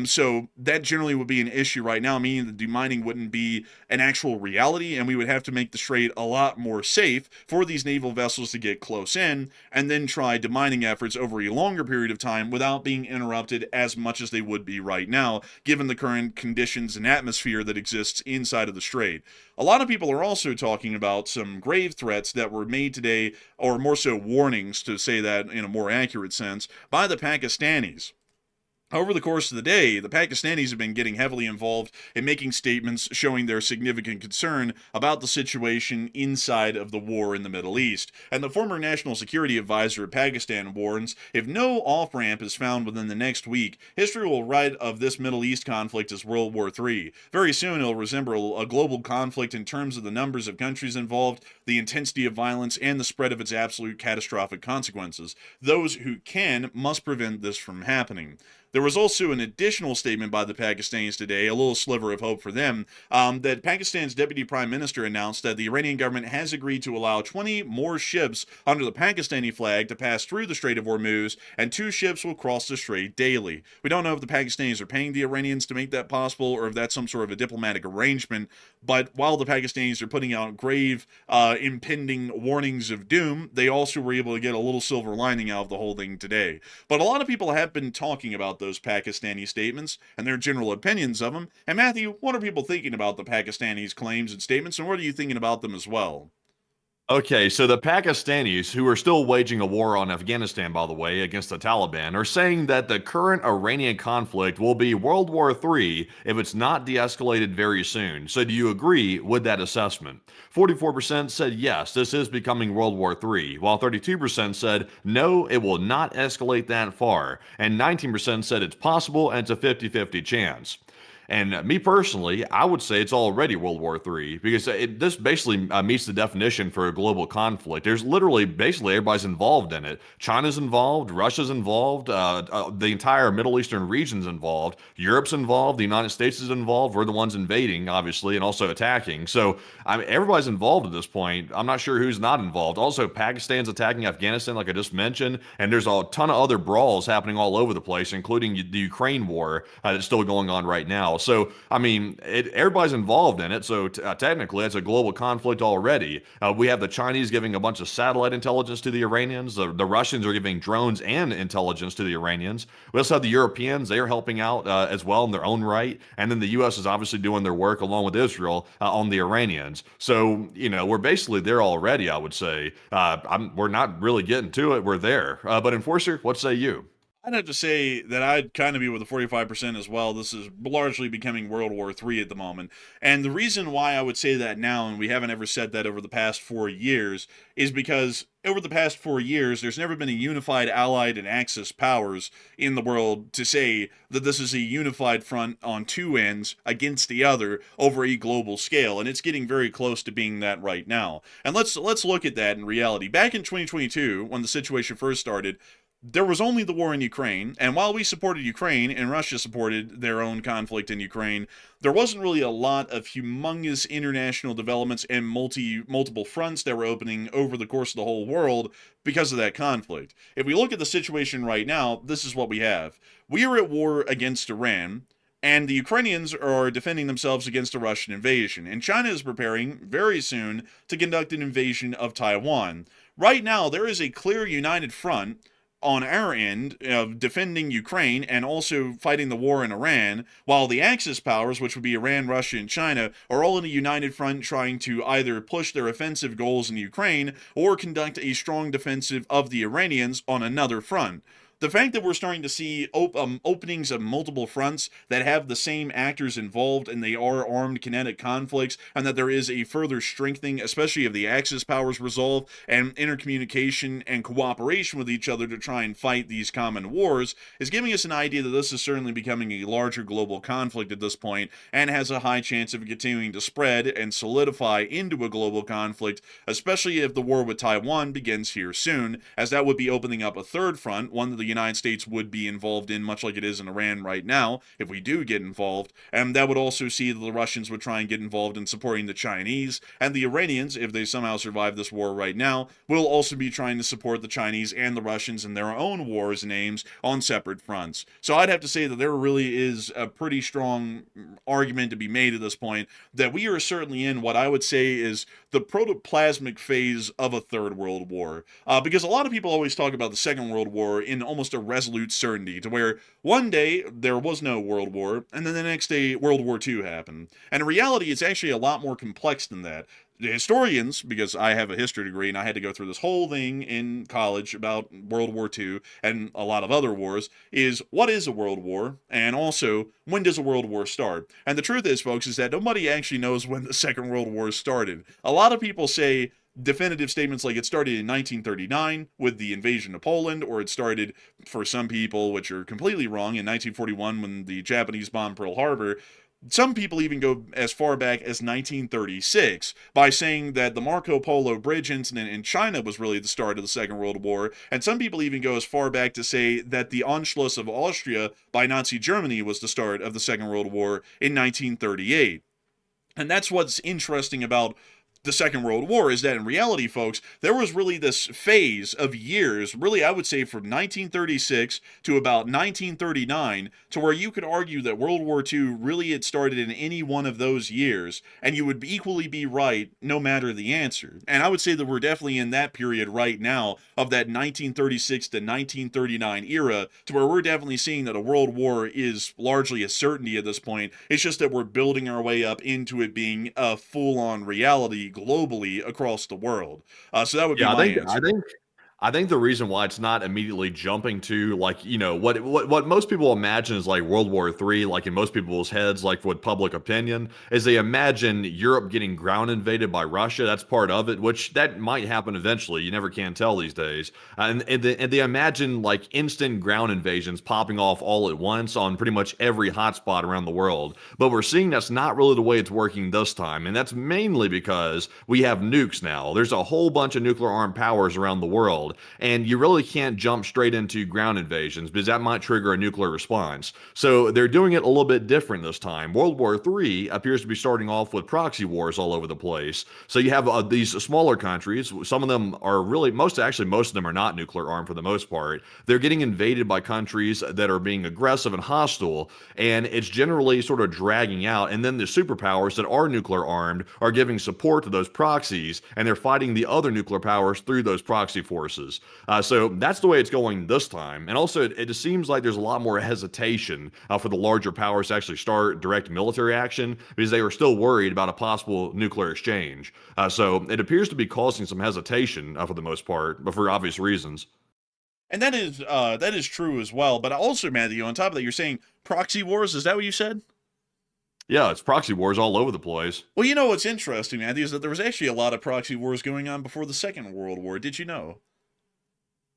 So that generally would be an issue right now, meaning that demining wouldn't be an actual reality, and we would have to make the strait a lot more safe for these naval vessels to get close in and then try demining efforts over a longer period of time without being interrupted as much as they would be right now, given the current conditions and atmosphere that exists inside of the strait. A lot of people are also talking about some grave threats that were made today, or more so warnings, to say that in a more accurate sense, by the Pakistanis. Over the course of the day, the Pakistanis have been getting heavily involved in making statements showing their significant concern about the situation inside of the war in the Middle East. And the former National Security Advisor of Pakistan warns, if no off-ramp is found within the next week, history will write of this Middle East conflict as World War III. Very soon it'll resemble a global conflict in terms of the numbers of countries involved, the intensity of violence, and the spread of its absolute catastrophic consequences. Those who can must prevent this from happening. There was also an additional statement by the Pakistanis today, a little sliver of hope for them, that Pakistan's deputy prime minister announced that the Iranian government has agreed to allow 20 more ships under the Pakistani flag to pass through the Strait of Hormuz, and 2 ships will cross the strait daily. We don't know if the Pakistanis are paying the Iranians to make that possible, or if that's some sort of a diplomatic arrangement, but while the Pakistanis are putting out grave, impending warnings of doom, they also were able to get a little silver lining out of the whole thing today. But a lot of people have been talking about those Pakistani statements and their general opinions of them. And Matthew, what are people thinking about the Pakistanis' claims and statements, and what are you thinking about them as well? Okay, so the Pakistanis, who are still waging a war on Afghanistan, by the way, against the Taliban, are saying that the current Iranian conflict will be World War III if it's not de-escalated very soon. So do you agree with that assessment? 44% said yes, this is becoming World War III, while 32% said no, it will not escalate that far, and 19% said it's possible and it's a 50-50 chance. And me personally, I would say it's already World War III because this basically meets the definition for a global conflict. There's literally, basically, everybody's involved in it. China's involved, Russia's involved, the entire Middle Eastern region's involved, Europe's involved, the United States is involved. We're the ones invading, obviously, and also attacking. So I mean, everybody's involved at this point. I'm not sure who's not involved. Also, Pakistan's attacking Afghanistan, like I just mentioned, and there's a ton of other brawls happening all over the place, including the Ukraine war that's still going on right now. So, I mean, everybody's involved in it. So, technically, it's a global conflict already. We have the Chinese giving a bunch of satellite intelligence to the Iranians. The Russians are giving drones and intelligence to the Iranians. We also have the Europeans. They are helping out as well in their own right. And then the U.S. is obviously doing their work along with Israel on the Iranians. So, you know, we're basically there already, I would say. We're not really getting to it. We're there. But Enforcer, what say you? I'd have to say that I'd kind of be with the 45% as well. This is largely becoming World War III at the moment. And the reason why I would say that now, and we haven't ever said that over the past 4 years, is because over the past 4 years, there's never been a unified allied and axis powers in the world to say that this is a unified front on two ends against the other over a global scale. And it's getting very close to being that right now. And let's look at that in reality. Back in 2022, when the situation first started, there was only the war in Ukraine, and while we supported Ukraine and Russia supported their own conflict in Ukraine, there wasn't really a lot of humongous international developments and multiple fronts that were opening over the course of the whole world because of that conflict. If we look at the situation right now, this is what we have. We are at war against Iran, and the Ukrainians are defending themselves against a Russian invasion, and China is preparing very soon to conduct an invasion of Taiwan. Right now, there is a clear united front on our end of defending Ukraine and also fighting the war in Iran, while the Axis powers, which would be Iran, Russia, and China, are all in a united front trying to either push their offensive goals in Ukraine or conduct a strong defensive of the Iranians on another front. The fact that we're starting to see openings of multiple fronts that have the same actors involved and they are armed kinetic conflicts, and that there is a further strengthening, especially of the Axis powers resolve and intercommunication and cooperation with each other to try and fight these common wars, is giving us an idea that this is certainly becoming a larger global conflict at this point and has a high chance of continuing to spread and solidify into a global conflict, especially if the war with Taiwan begins here soon, as that would be opening up a third front, one that the United States would be involved in, much like it is in Iran right now, if we do get involved. And that would also see that the Russians would try and get involved in supporting the Chinese, and the Iranians, if they somehow survive this war right now, will also be trying to support the Chinese and the Russians in their own wars and aims on separate fronts. So I'd have to say that there really is a pretty strong argument to be made at this point that we are certainly in what I would say is the protoplasmic phase of a third world war. Because a lot of people always talk about the Second World War in almost a resolute certainty, to where one day there was no World War, and then the next day World War II happened. And in reality, it's actually a lot more complex than that. The historians, because I have a history degree and I had to go through this whole thing in college about World War II and a lot of other wars, is what is a world war, and also when does a world war start? And the truth is, folks, is that nobody actually knows when the Second World War started. A lot of people say definitive statements like it started in 1939 with the invasion of Poland, or it started, for some people, which are completely wrong, in 1941 when the Japanese bombed Pearl Harbor. Some people even go as far back as 1936 by saying that the Marco Polo Bridge incident in China was really the start of the Second World War, and some people even go as far back to say that the Anschluss of Austria by Nazi Germany was the start of the Second World War in 1938. And that's what's interesting about the Second World War, is that in reality, folks, there was really this phase of years, really I would say from 1936 to about 1939, to where you could argue that World War II really had started in any one of those years, and you would equally be right no matter the answer. And I would say that we're definitely in that period right now of that 1936 to 1939 era, to where we're definitely seeing that a world war is largely a certainty at this point. It's just that we're building our way up into it being a full-on reality globally across the world. So that would be my answer. I think the reason why it's not immediately jumping to, like, you know, what most people imagine is like World War III, like in most people's heads, like with public opinion, is they imagine Europe getting ground invaded by Russia. That's part of it, which that might happen eventually. You never can tell these days. And they imagine like instant ground invasions popping off all at once on pretty much every hotspot around the world. But we're seeing that's not really the way it's working this time. And that's mainly because we have nukes now. There's a whole bunch of nuclear armed powers around the world. And you really can't jump straight into ground invasions because that might trigger a nuclear response. So they're doing it a little bit different this time. World War III appears to be starting off with proxy wars all over the place. So you have these smaller countries. Some of them are really, most of them are not nuclear armed for the most part. They're getting invaded by countries that are being aggressive and hostile. And it's generally sort of dragging out. And then the superpowers that are nuclear armed are giving support to those proxies. And they're fighting the other nuclear powers through those proxy forces. So that's the way it's going this time. And also, it just seems like there's a lot more hesitation for the larger powers to actually start direct military action because they were still worried about a possible nuclear exchange. So it appears to be causing some hesitation for the most part, but for obvious reasons. And that is true as well. But also, Matthew, on top of that, you're saying proxy wars. Is that what you said? Yeah, it's proxy wars all over the place. Well, you know what's interesting, Matthew, is that there was actually a lot of proxy wars going on before the Second World War. Did you know?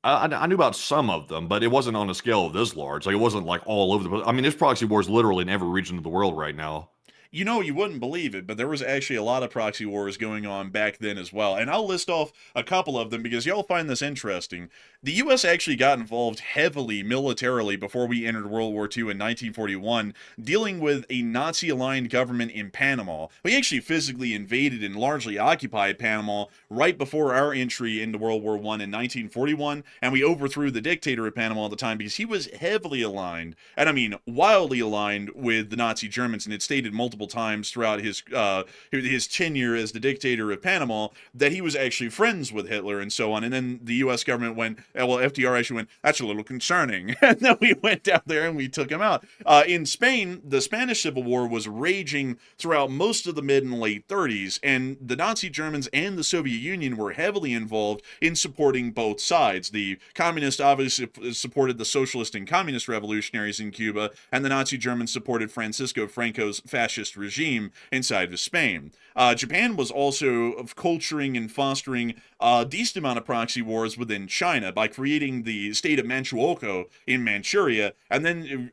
I knew about some of them, but it wasn't on a scale of this large. Like, it wasn't like all over the place. I mean, there's proxy wars literally in every region of the world right now. You know, you wouldn't believe it, but there was actually a lot of proxy wars going on back then as well. And I'll list off a couple of them because y'all find this interesting. The U.S. actually got involved heavily militarily before we entered World War II in 1941, dealing with a Nazi-aligned government in Panama. We actually physically invaded and largely occupied Panama right before our entry into World War I in 1941, and we overthrew the dictator of Panama at the time because he was heavily aligned, and I mean wildly aligned with the Nazi Germans, and it stated multiple times throughout his tenure as the dictator of Panama that he was actually friends with Hitler and so on. And then the U.S. government went, well, FDR actually went, that's a little concerning. And then we went down there and we took him out. In Spain, the Spanish Civil War was raging throughout most of the mid and late 30s, and the Nazi Germans and the Soviet Union were heavily involved in supporting both sides. The communists obviously supported the socialist and communist revolutionaries in Cuba, and the Nazi Germans supported Francisco Franco's fascist regime inside of Spain. Japan was also culturing and fostering a decent amount of proxy wars within China by creating the state of Manchukuo in Manchuria, and then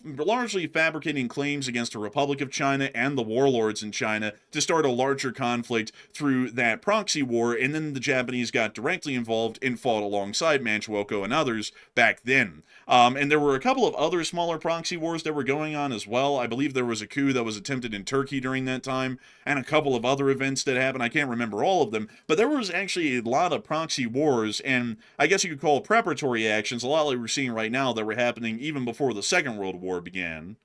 largely fabricating claims against the Republic of China and the warlords in China to start a larger conflict through that proxy war. And then the Japanese got directly involved and fought alongside Manchukuo and others back then. And there were a couple of other smaller proxy wars that were going on as well. I believe there was a coup that was attempted in Turkey during that time, and a couple of other events that happened. I can't remember all of them, but there was actually a lot of proxy wars, and I guess you could call preparatory actions, a lot like we're seeing right now, that were happening even before the Second World War began.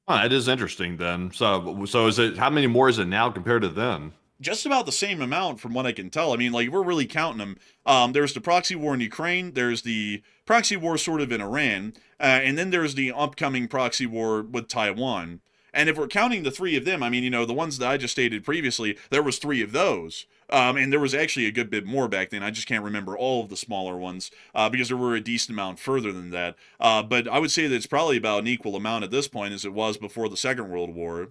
It is interesting then. So is it, how many more is it now compared to then? Just about the same amount from what I can tell. I mean, like, we're really counting them. There's the proxy war in Ukraine, there's the proxy war sort of in Iran, and then there's the upcoming proxy war with Taiwan. And if we're counting the three of them, I mean, you know, the ones that I just stated previously, there was three of those. And there was actually a good bit more back then. I just can't remember all of the smaller ones because there were a decent amount further than that. But I would say that it's probably about an equal amount at this point as it was before the Second World War.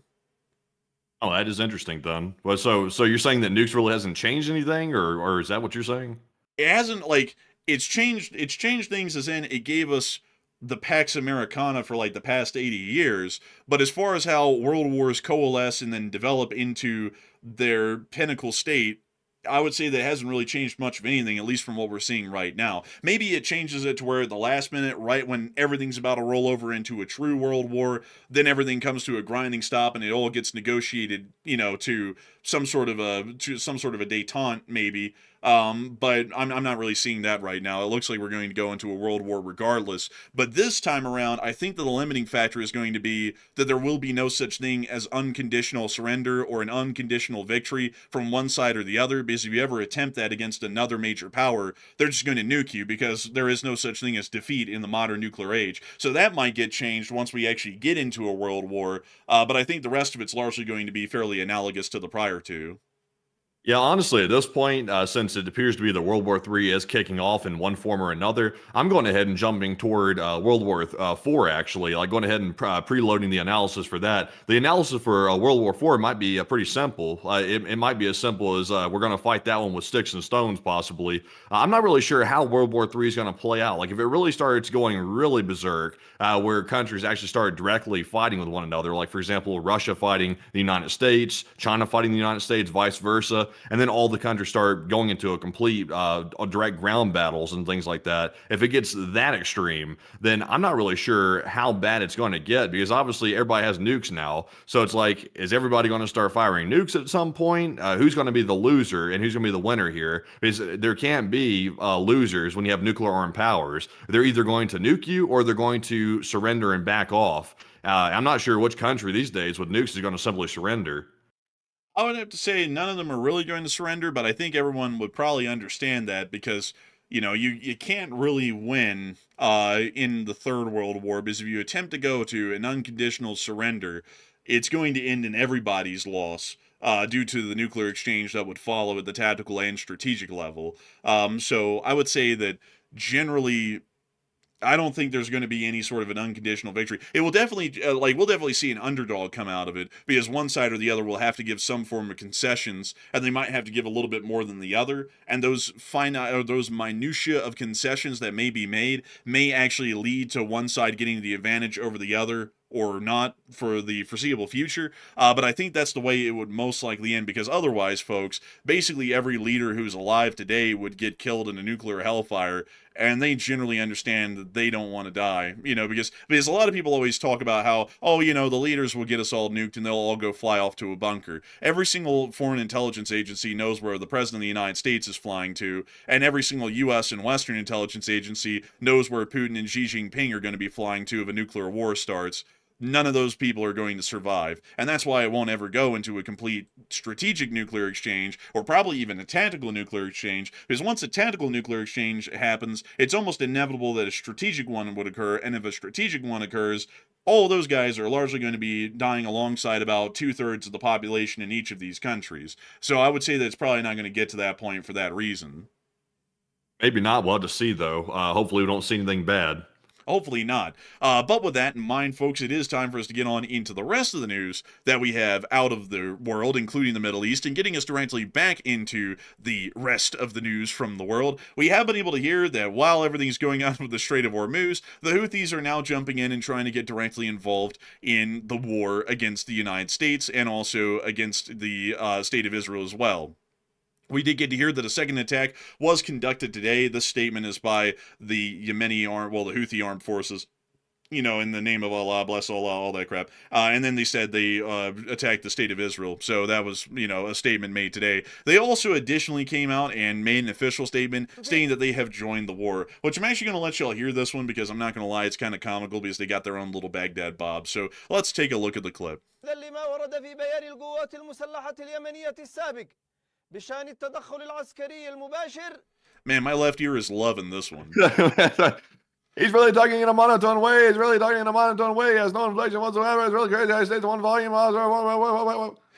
Oh, that is interesting then. Well, so you're saying that nukes really hasn't changed anything, or is that what you're saying? It hasn't, like, it's changed things as in it gave us the Pax Americana for like the past 80 years. But as far as how world wars coalesce and then develop into their pinnacle state, I would say that it hasn't really changed much of anything, at least from what we're seeing right now. Maybe it changes it to where at the last minute, right when everything's about to roll over into a true world war, then everything comes to a grinding stop and it all gets negotiated, to some sort of a détente, maybe. But I'm not really seeing that right now. It looks like we're going to go into a world war regardless. But this time around, I think that the limiting factor is going to be that there will be no such thing as unconditional surrender or an unconditional victory from one side or the other, because if you ever attempt that against another major power, they're just going to nuke you, because there is no such thing as defeat in the modern nuclear age. So that might get changed once we actually get into a world war, but I think the rest of it's largely going to be fairly analogous to the prior two. Yeah, honestly, at this point, since it appears to be that World War III is kicking off in one form or another, I'm going ahead and jumping toward World War IV, actually, like going ahead and preloading the analysis for that. The analysis for World War IV might be pretty simple. It might be as simple as we're going to fight that one with sticks and stones, possibly. I'm not really sure how World War III is going to play out. Like, if it really starts going really berserk, where countries actually start directly fighting with one another, like, for example, Russia fighting the United States, China fighting the United States, vice versa, and then all the countries start going into a complete direct ground battles and things like that. If it gets that extreme, then I'm not really sure how bad it's going to get, because obviously everybody has nukes now. So it's like, is everybody going to start firing nukes at some point? Who's going to be the loser and who's going to be the winner here? Because there can't be losers when you have nuclear armed powers. They're either going to nuke you or they're going to surrender and back off. I'm not sure which country these days with nukes is going to simply surrender. I would have to say none of them are really going to surrender, but I think everyone would probably understand that, because you can't really win in the Third World War, because if you attempt to go to an unconditional surrender, it's going to end in everybody's loss. Due to the nuclear exchange that would follow at the tactical and strategic level. So I would say that generally, I don't think there's going to be any sort of an unconditional victory. It will definitely, we'll definitely see an underdog come out of it, because one side or the other will have to give some form of concessions, and they might have to give a little bit more than the other. And those those minutia of concessions that may be made may actually lead to one side getting the advantage over the other, or not, for the foreseeable future. But I think that's the way it would most likely end, because otherwise, folks, basically every leader who's alive today would get killed in a nuclear hellfire, and they generally understand that they don't want to die, because a lot of people always talk about how, the leaders will get us all nuked and they'll all go fly off to a bunker. Every single foreign intelligence agency knows where the President of the United States is flying to, and every single U.S. and Western intelligence agency knows where Putin and Xi Jinping are going to be flying to if a nuclear war starts. None of those people are going to survive. And that's why it won't ever go into a complete strategic nuclear exchange, or probably even a tactical nuclear exchange, because once a tactical nuclear exchange happens, it's almost inevitable that a strategic one would occur, and if a strategic one occurs, all of those guys are largely going to be dying alongside about 2/3 of the population in each of these countries. So I would say that it's probably not going to get to that point for that reason. Maybe not. We'll have to see, though. Hopefully we don't see anything bad. Hopefully not. But with that in mind, folks, it is time for us to get on into the rest of the news that we have out of the world, including the Middle East, and getting us directly back into the rest of the news from the world. We have been able to hear that while everything's going on with the Strait of Hormuz, the Houthis are now jumping in and trying to get directly involved in the war against the United States, and also against the State of Israel as well. We did get to hear that a second attack was conducted today. This statement is by the Yemeni the Houthi armed forces, in the name of Allah, bless Allah, all that crap. And then they said they attacked the State of Israel. So that was, a statement made today. They also additionally came out and made an official statement stating that they have joined the war, which I'm actually going to let y'all hear this one, because I'm not going to lie, it's kind of comical, because they got their own little Baghdad Bob. So let's take a look at the clip. بشأن التدخل العسكري المباشر. Man, my left ear is loving this one. He's really talking in a monotone way. He has no inflection whatsoever. It's really crazy. I stayed to one volume.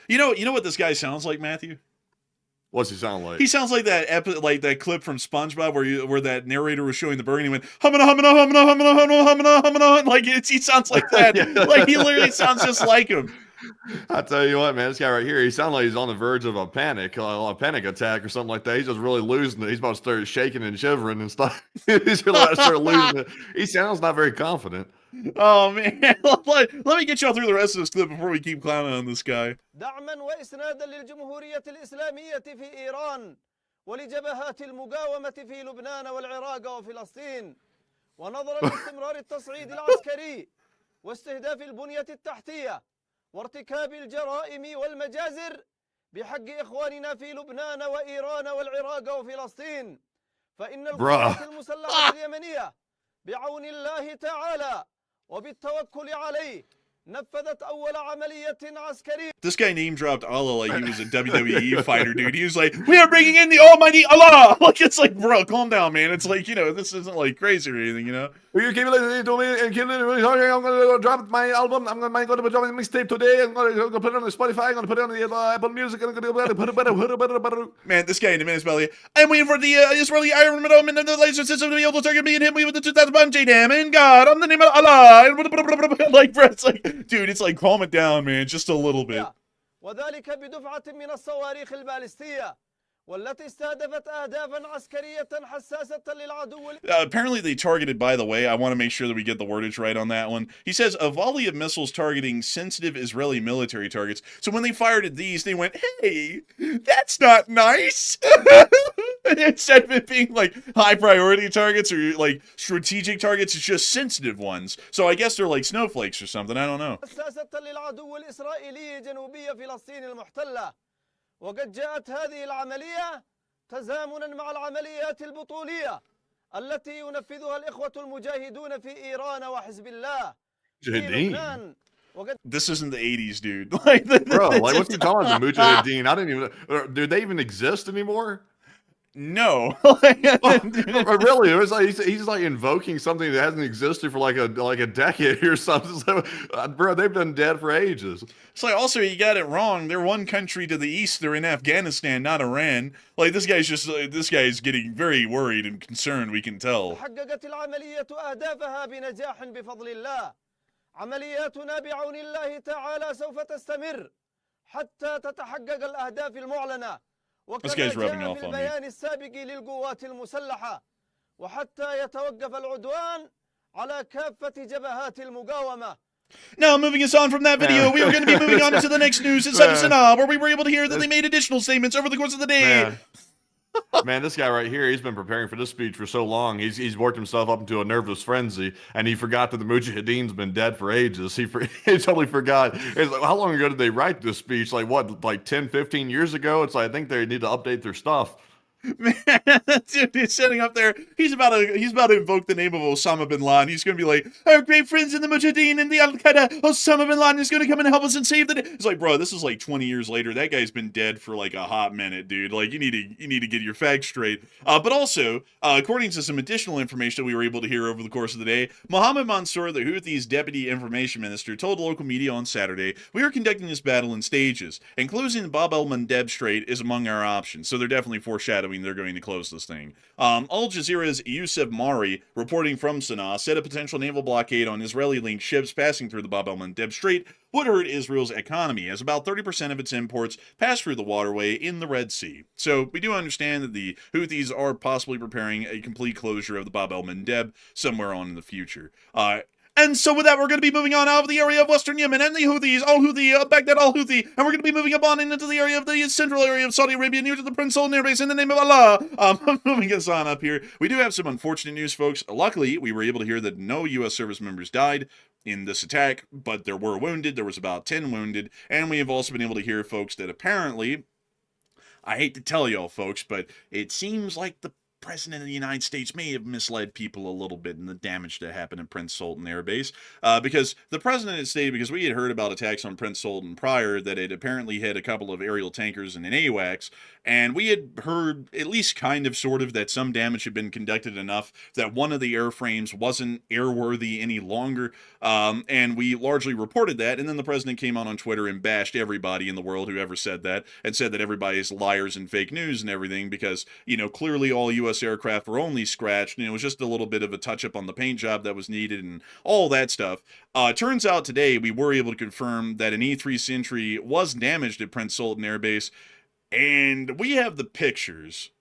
You know what this guy sounds like, Matthew? What's he sound like? He sounds like that clip from SpongeBob where that narrator was showing the bird and he went humana humana humana humana humana humana humana. Like he sounds like that. Like he literally sounds just like him. I tell you what, man, this guy right here, he sounds like he's on the verge of a panic attack or something like that. He's just really losing it. He's about to start shaking and shivering and stuff. He's really about to start losing it. He sounds not very confident. Oh man, let me get y'all through the rest of this clip before we keep clowning on this guy. دعما وإسنادا للجمهورية الإسلامية في إيران ولجبهات المقاومة في لبنان والعراق وفلسطين ونظرا لاستمرار التصعيد العسكري واستهداف البنية التحتية وارتكاب الجرائم والمجازر بحق إخواننا في لبنان وإيران والعراق وفلسطين فإن القوات المسلحة اليمنية بعون الله تعالى وبالتوكل عليه نفذت أول عملية عسكرية. This guy name dropped Allah like he was a WWE fighter, dude. He was like, "We are bringing in the Almighty Allah." Like it's like, bro, calm down, man. It's like, this isn't like crazy or anything, You keep listening to me and keep listening. I'm going to drop my album. I'm going to drop my mixtape today. I'm going to put it on the Spotify. I'm going to put it on the Apple Music. I'm going to put it. Man, this guy in a minute's belly. I'm waiting for the Israeli Iron Dome and the laser system to be able to target me and hit me with the 2000 bungee dam. And God, on the name of Allah. Like, bro, it's like, dude, it's like, calm it down, man, just a little bit. وذلك بدفعة من الصواريخ البالستية والتي استهدفت أهدافا عسكرية حساسة للعدو. Apparently they targeted, by the way, I want to make sure that we get the wordage right on that one. He says a volley of missiles targeting sensitive Israeli military targets. So when they fired at these, they went, hey, that's not nice. Instead of it being like high priority targets or like strategic targets, it's just sensitive ones. So I guess they're like snowflakes or something. I don't know. حساسة للعدو الإسرائيلي جنوبي فلسطين المحتلة. وقد جاءت هذه العملية تزامنا مع العمليات البطولية التي ينفذها الإخوة المجاهدون في إيران وحزب الله في لبنان. This isn't the 80s, dude. Bro, like what's he talking about? The Mujahideen? I didn't even. Do they even exist anymore? No. Really, it was like he's like invoking something that hasn't existed for like a decade or something. So, bro, they've been dead for ages. It's like, also, you got it wrong. They're one country to the east. They're in Afghanistan, not Iran. Like, this guy's getting very worried and concerned, we can tell. حققت العملية أهدافها بنجاح بفضل الله. عملياتنا بعون الله تعالى سوف تستمر حتى تتحقق الأهداف المعلنة. This guy's rubbing off on me. البيان السابق للقوات المسلحة وحتى يتوقف العدوان على كافة جبهات المقاومة. Now, moving us on from that video, we are going to be moving on to the next news in Sanaa, where we were able to hear that they made additional statements over the course of the day. Man, this guy right here, he's been preparing for this speech for so long. He's worked himself up into a nervous frenzy, and he forgot that the Mujahideen's been dead for ages. He totally forgot. It's like, how long ago did they write this speech? Like, what, like 10, 15 years ago? It's like, I think they need to update their stuff. Man, dude, he's sitting up there. He's about to invoke the name of Osama bin Laden. He's going to be like, our great friends in the Mujahideen and the Al-Qaeda, Osama bin Laden is going to come and help us and save the day. It's like, bro, this is like 20 years later. That guy's been dead for like a hot minute, dude. Like, you need to get your facts straight. But also, according to some additional information that we were able to hear over the course of the day, Mohammed Mansour, the Houthis' deputy information minister, told local media on Saturday, we are conducting this battle in stages, and closing the Bab El-Mendeb Strait is among our options. So they're definitely foreshadowing they're going to close this thing. Al Jazeera's Youssef Mari, reporting from Sanaa, said a potential naval blockade on Israeli-linked ships passing through the Bab el-Mendeb Strait would hurt Israel's economy, as about 30% of its imports pass through the waterway in the Red Sea. So we do understand that the Houthis are possibly preparing a complete closure of the Bab el-Mendeb somewhere on in the future. And so with that, we're going to be moving on out of the area of Western Yemen and the Houthis, al-Houthi, Baghdad al-Houthi, and we're going to be moving up on into the area of the central area of Saudi Arabia, near to the Prince Sultan Air Base, in the name of Allah. Moving us on up here, we do have some unfortunate news, folks. Luckily, we were able to hear that no U.S. service members died in this attack, but there were wounded. There was about 10 wounded, and we have also been able to hear, folks, that apparently, I hate to tell y'all, folks, but it seems like the President of the United States may have misled people a little bit in the damage that happened in Prince Sultan Air Base, because the President had stated, because we had heard about attacks on Prince Sultan prior, that it apparently had a couple of aerial tankers and an AWACS, and we had heard, at least kind of, sort of, that some damage had been conducted enough that one of the airframes wasn't airworthy any longer, and we largely reported that, and then the President came on Twitter and bashed everybody in the world who ever said that, and said that everybody's liars and fake news and everything, because, clearly all U.S. U.S. aircraft were only scratched, and it was just a little bit of a touch-up on the paint job that was needed and all that stuff. Turns out today we were able to confirm that an E-3 Sentry was damaged at Prince Sultan Air Base, and we have the pictures.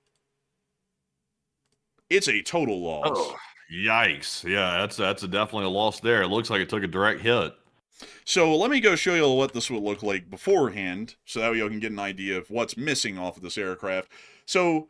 It's a total loss. Oh, yikes. Yeah, that's definitely a loss there. It looks like it took a direct hit. So let me go show you what this would look like beforehand, so that way you can get an idea of what's missing off of this aircraft. So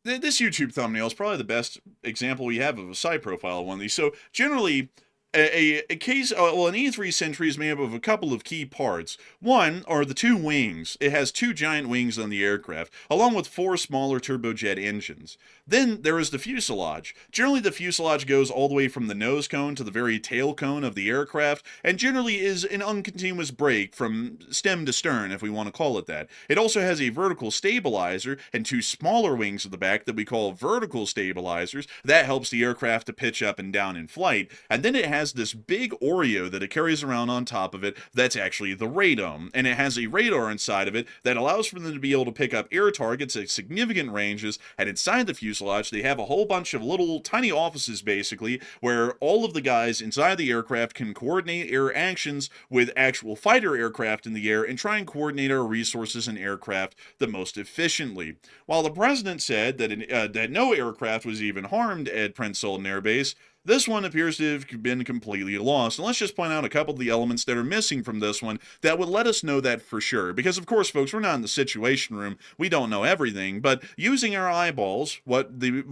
this YouTube thumbnail is probably the best example we have of a side profile of one of these. So generally, an E-3 Sentry is made up of a couple of key parts. One are the two wings. It has two giant wings on the aircraft, along with four smaller turbojet engines. Then there is the fuselage. Generally, the fuselage goes all the way from the nose cone to the very tail cone of the aircraft, and generally is an uncontinuous break from stem to stern, if we want to call it that. It also has a vertical stabilizer and two smaller wings at the back that we call vertical stabilizers. That helps the aircraft to pitch up and down in flight. And then it has this big Oreo that it carries around on top of it that's actually the radome, and it has a radar inside of it that allows for them to be able to pick up air targets at significant ranges. And inside the fuselage they have a whole bunch of little tiny offices basically where all of the guys inside the aircraft can coordinate air actions with actual fighter aircraft in the air and try and coordinate our resources and aircraft the most efficiently. While the president said that no aircraft was even harmed at Prince Sultan Air Base, this one appears to have been completely lost. And let's just point out a couple of the elements that are missing from this one that would let us know that for sure. Because, of course, folks, we're not in the Situation Room. We don't know everything. But using our eyeballs, what the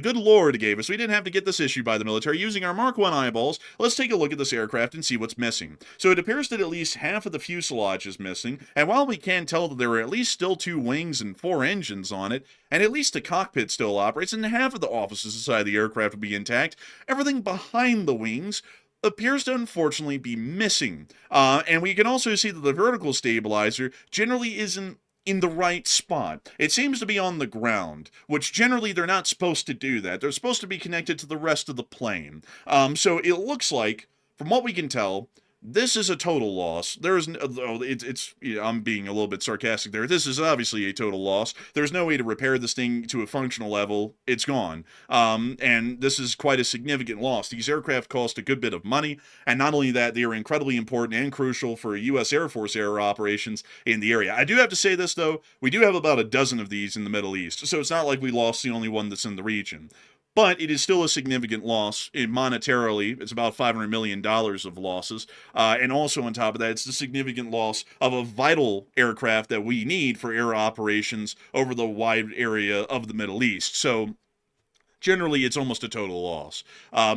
good Lord gave us, we didn't have to get this issued by the military. Using our Mark 1 eyeballs, let's take a look at this aircraft and see what's missing. So it appears that at least half of the fuselage is missing. And while we can tell that there are at least still two wings and four engines on it, and at least the cockpit still operates, and half of the offices inside the aircraft will be intact, everything behind the wings appears to unfortunately be missing. And we can also see that the vertical stabilizer generally isn't in the right spot. It seems to be on the ground, which generally they're not supposed to do that. They're supposed to be connected to the rest of the plane. So it looks like, from what we can tell, this is a total loss. I'm being a little bit sarcastic there. This is obviously a total loss. There's no way to repair this thing to a functional level. It's gone. And this is quite a significant loss. These aircraft cost a good bit of money, and not only that, they are incredibly important and crucial for U.S. Air Force air operations in the area. I do have to say this, though. We do have about a dozen of these in the Middle East, so it's not like we lost the only one that's in the region. But it is still a significant loss monetarily. It's about $500 million of losses. And also on top of that, it's the significant loss of a vital aircraft that we need for air operations over the wide area of the Middle East. So generally, it's almost a total loss.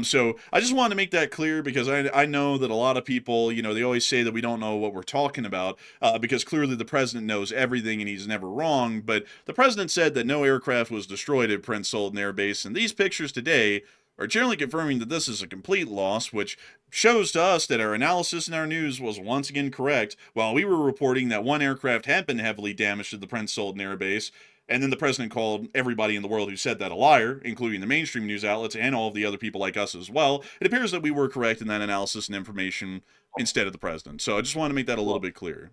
So I just wanted to make that clear because I know that a lot of people, they always say that we don't know what we're talking about because clearly the president knows everything and he's never wrong. But the president said that no aircraft was destroyed at Prince Sultan Air Base. And these pictures today are generally confirming that this is a complete loss, which shows to us that our analysis and our news was once again correct. While we were reporting that one aircraft had been heavily damaged at the Prince Sultan Air Base, and then the president called everybody in the world who said that a liar, including the mainstream news outlets and all of the other people like us as well. It appears that we were correct in that analysis and information instead of the president. So I just want to make that a little bit clear.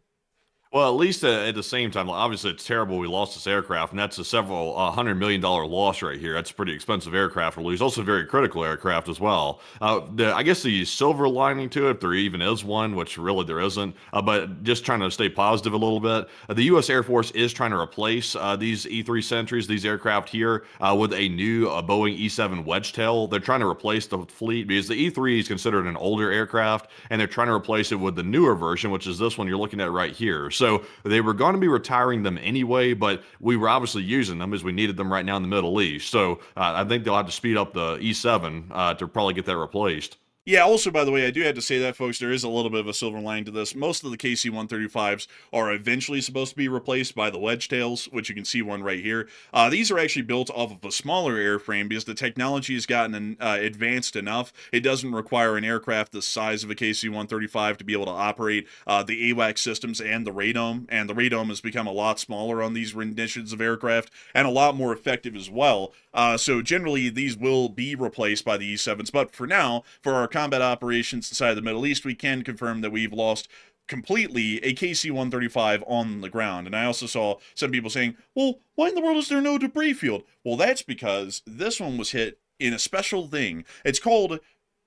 Well, at least at the same time, obviously it's terrible we lost this aircraft, and that's a several $100 million loss right here. That's a pretty expensive aircraft to lose. Also a very critical aircraft as well. I guess the silver lining to it, if there even is one, which really there isn't, but just trying to stay positive a little bit, the U.S. Air Force is trying to replace these E-3 Sentries, these aircraft here, with a new Boeing E-7 Wedgetail. They're trying to replace the fleet because the E-3 is considered an older aircraft, and they're trying to replace it with the newer version, which is this one you're looking at right here. So they were going to be retiring them anyway, but we were obviously using them as we needed them right now in the Middle East. So I think they'll have to speed up the E7 to probably get that replaced. Yeah, also, by the way, I do have to say that, folks, there is a little bit of a silver lining to this. Most of the KC-135s are eventually supposed to be replaced by the Wedgetails, which you can see one right here. These are actually built off of a smaller airframe because the technology has gotten advanced enough. It doesn't require an aircraft the size of a KC-135 to be able to operate the AWACS systems and the radome, and the radome has become a lot smaller on these renditions of aircraft and a lot more effective as well. So generally, these will be replaced by the E-7s, but for now, for our combat operations inside the Middle East, we can confirm that we've lost completely a KC-135 on the ground. And I also saw some people saying, well, why in the world is there no debris field? Well, that's because this one was hit in a special thing. It's called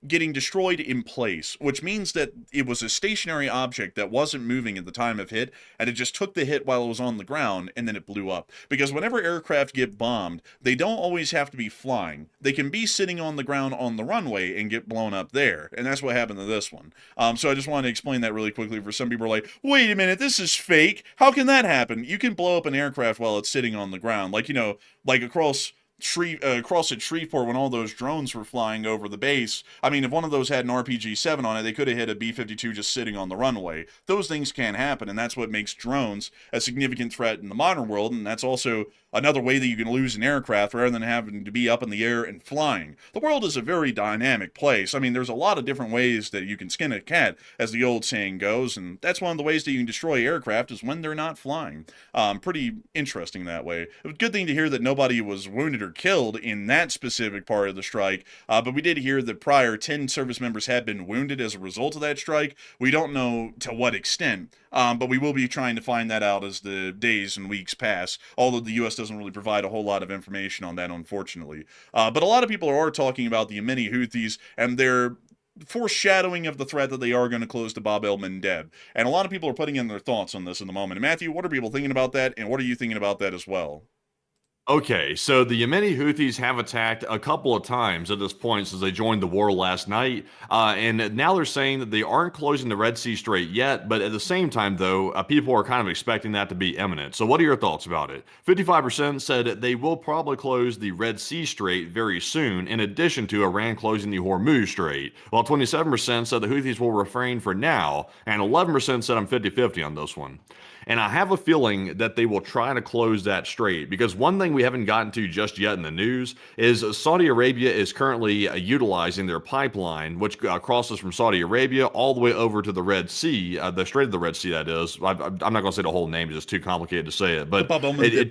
getting destroyed in place, which means that it was a stationary object that wasn't moving at the time of hit, and it just took the hit while it was on the ground, and then it blew up. Because whenever aircraft get bombed, they don't always have to be flying. They can be sitting on the ground on the runway and get blown up there, and that's what happened to this one. So I just wanted to explain that really quickly for some people are like, wait a minute, this is fake. How can that happen? You can blow up an aircraft while it's sitting on the ground, like, like across at Shreveport when all those drones were flying over the base. I mean, if one of those had an RPG-7 on it, they could have hit a B-52 just sitting on the runway. Those things can happen, and that's what makes drones a significant threat in the modern world, and that's also another way that you can lose an aircraft rather than having to be up in the air and flying. The world is a very dynamic place. I mean, there's a lot of different ways that you can skin a cat, as the old saying goes, and that's one of the ways that you can destroy aircraft is when they're not flying. Pretty interesting that way. It was a good thing to hear that nobody was wounded or killed in that specific part of the strike, but we did hear that prior 10 service members had been wounded as a result of that strike. We don't know to what extent, but we will be trying to find that out as the days and weeks pass, although the U.S. doesn't really provide a whole lot of information on that, unfortunately. But a lot of people are talking about the Yemeni Houthis and their foreshadowing of the threat that they are going to close to Bab El-Mendeb. And a lot of people are putting in their thoughts on this in the moment. And Matthew, what are people thinking about that, and what are you thinking about that as well? Okay, so the Yemeni Houthis have attacked a couple of times at this point since they joined the war last night, and now they're saying that they aren't closing the Red Sea Strait yet, but at the same time, though, people are kind of expecting that to be imminent. So what are your thoughts about it? 55% said they will probably close the Red Sea Strait very soon, in addition to Iran closing the Hormuz Strait, while 27% said the Houthis will refrain for now, and 11% said I'm 50-50 on this one. And I have a feeling that they will try to close that strait, because one thing we haven't gotten to just yet in the news is Saudi Arabia is currently utilizing their pipeline, which crosses from Saudi Arabia all the way over to the Red Sea, the Strait of the Red Sea, that is. I'm not going to say the whole name, it's just too complicated to say it. But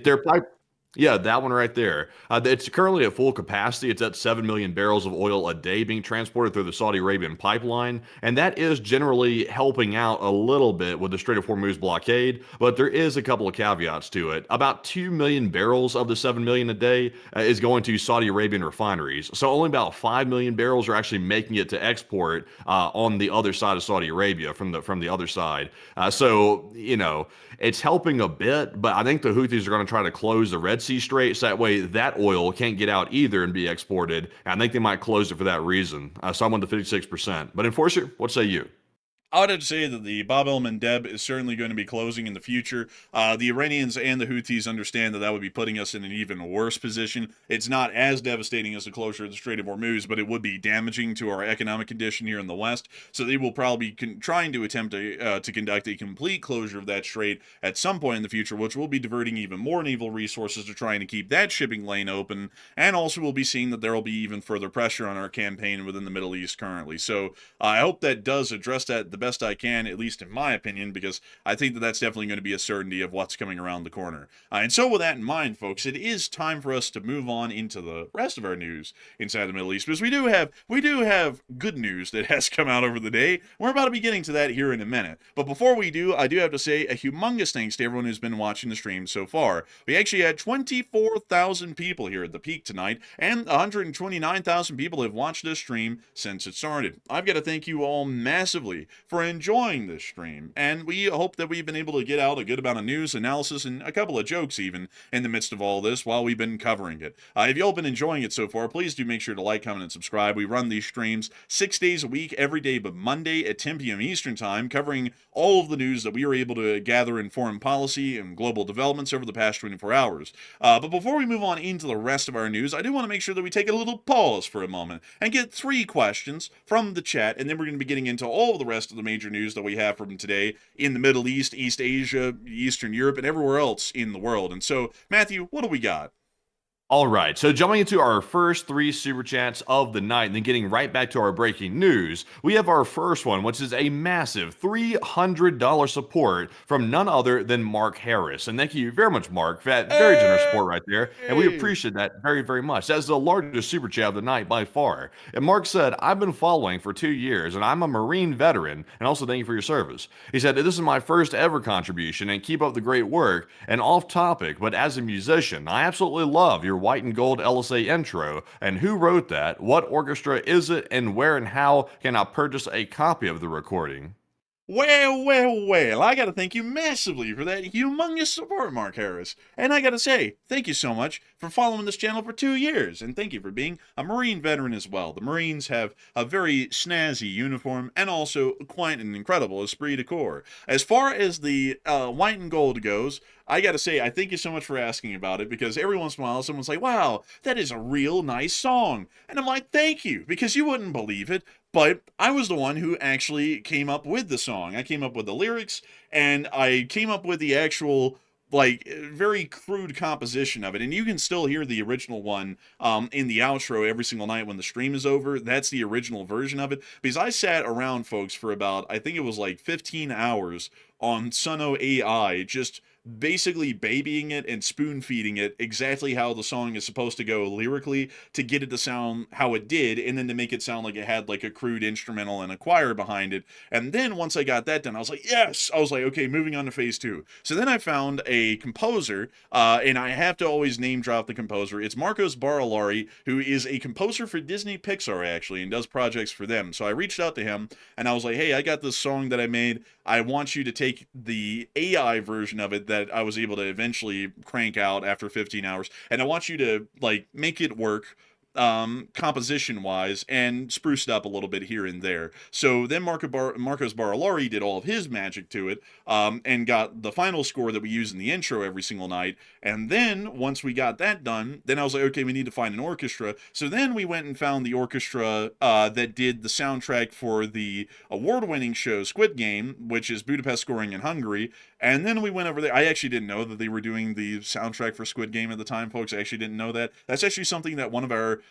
their pipe. Yeah, that one right there. It's currently at full capacity. It's at 7 million barrels of oil a day being transported through the Saudi Arabian pipeline. And that is generally helping out a little bit with the Strait of Hormuz blockade. But there is a couple of caveats to it. About 2 million barrels of the 7 million a day is going to Saudi Arabian refineries. So only about 5 million barrels are actually making it to export on the other side of Saudi Arabia from the other side. So, it's helping a bit. But I think the Houthis are going to try to close the Red Sea Strait, so that way that oil can't get out either and be exported. And I think they might close it for that reason. So I'm on the 56%. But Enforcer, what say you? I would have to say that the Bab El-Mendeb is certainly going to be closing in the future. The Iranians and the Houthis understand that would be putting us in an even worse position. It's not as devastating as the closure of the Strait of Hormuz, but it would be damaging to our economic condition here in the West. So they will probably be trying to attempt to conduct a complete closure of that strait at some point in the future, which will be diverting even more naval resources to trying to keep that shipping lane open. And also we'll be seeing that there will be even further pressure on our campaign within the Middle East currently. So I hope that does address that the best I can, at least in my opinion, because I think that that's definitely going to be a certainty of what's coming around the corner. And so with that in mind, folks, it is time for us to move on into the rest of our news inside the Middle East, because we do have good news that has come out over the day. We're about to be getting to that here in a minute. But before we do, I do have to say a humongous thanks to everyone who's been watching the stream so far. We actually had 24,000 people here at the peak tonight, and 129,000 people have watched this stream since it started. I've got to thank you all massively for enjoying this stream, and we hope that we've been able to get out a good amount of news, analysis, and a couple of jokes even in the midst of all this while we've been covering it. If you've all been enjoying it so far, please do make sure to like, comment, and subscribe. We run these streams 6 days a week, every day but Monday at 10 p.m. Eastern Time, covering all of the news that we were able to gather in foreign policy and global developments over the past 24 hours. But before we move on into the rest of our news, I do want to make sure that we take a little pause for a moment and get 3 questions from the chat, and then we're going to be getting into all of the rest of the major news that we have from today in the Middle East, East Asia, Eastern Europe, and everywhere else in the world. And so, Matthew, what do we got? All right, so jumping into our first 3 super chats of the night and then getting right back to our breaking news, we have our first one, which is a massive $300 support from none other than Mark Harris. And thank you very much, Mark, for that very generous support right there. And we appreciate that very, very much. That's the largest super chat of the night by far. And Mark said, I've been following for 2 years and I'm a Marine veteran, and also thank you for your service. He said, this is my first ever contribution and keep up the great work. And off topic, but as a musician, I absolutely love your white and gold LSA intro. And who wrote that? What orchestra is it? And where and how can I purchase a copy of the recording? Well, I gotta thank you massively for that humongous support, Mark Harris. And I gotta say, thank you so much for following this channel for 2 years, and thank you for being a Marine veteran as well. The Marines have a very snazzy uniform, and also quite an incredible esprit de corps. As far as the white and gold goes, I gotta say, I thank you so much for asking about it, because every once in a while someone's like, wow, that is a real nice song. And I'm like, thank you, because you wouldn't believe it, but I was the one who actually came up with the song. I came up with the lyrics, and I came up with the actual, like, very crude composition of it. And you can still hear the original one in the outro every single night when the stream is over. That's the original version of it. Because I sat around, folks, for about, I think it was like 15 hours on Suno AI, just basically babying it and spoon feeding it exactly how the song is supposed to go lyrically, to get it to sound how it did, and then to make it sound like it had like a crude instrumental and a choir behind it. And then once I got that done, I was like, yes! I was like, okay, moving on to phase 2. So then I found a composer, and I have to always name drop the composer. It's Marcos Barilari, who is a composer for Disney Pixar, actually, and does projects for them. So I reached out to him, and I was like, hey, I got this song that I made. I want you to take the AI version of it that I was able to eventually crank out after 15 hours, and I want you to, like, make it work composition wise and spruced up a little bit here and there. So then Marcos Barilari did all of his magic to it, and got the final score that we use in the intro every single night. And then once we got that done, then I was like, okay, we need to find an orchestra. So then we went and found the orchestra that did the soundtrack for the award-winning show Squid Game, which is Budapest Scoring in Hungary. And then we went over there. I actually didn't know that they were doing the soundtrack for Squid Game at the time, folks. I actually didn't know that. That's actually something that one of our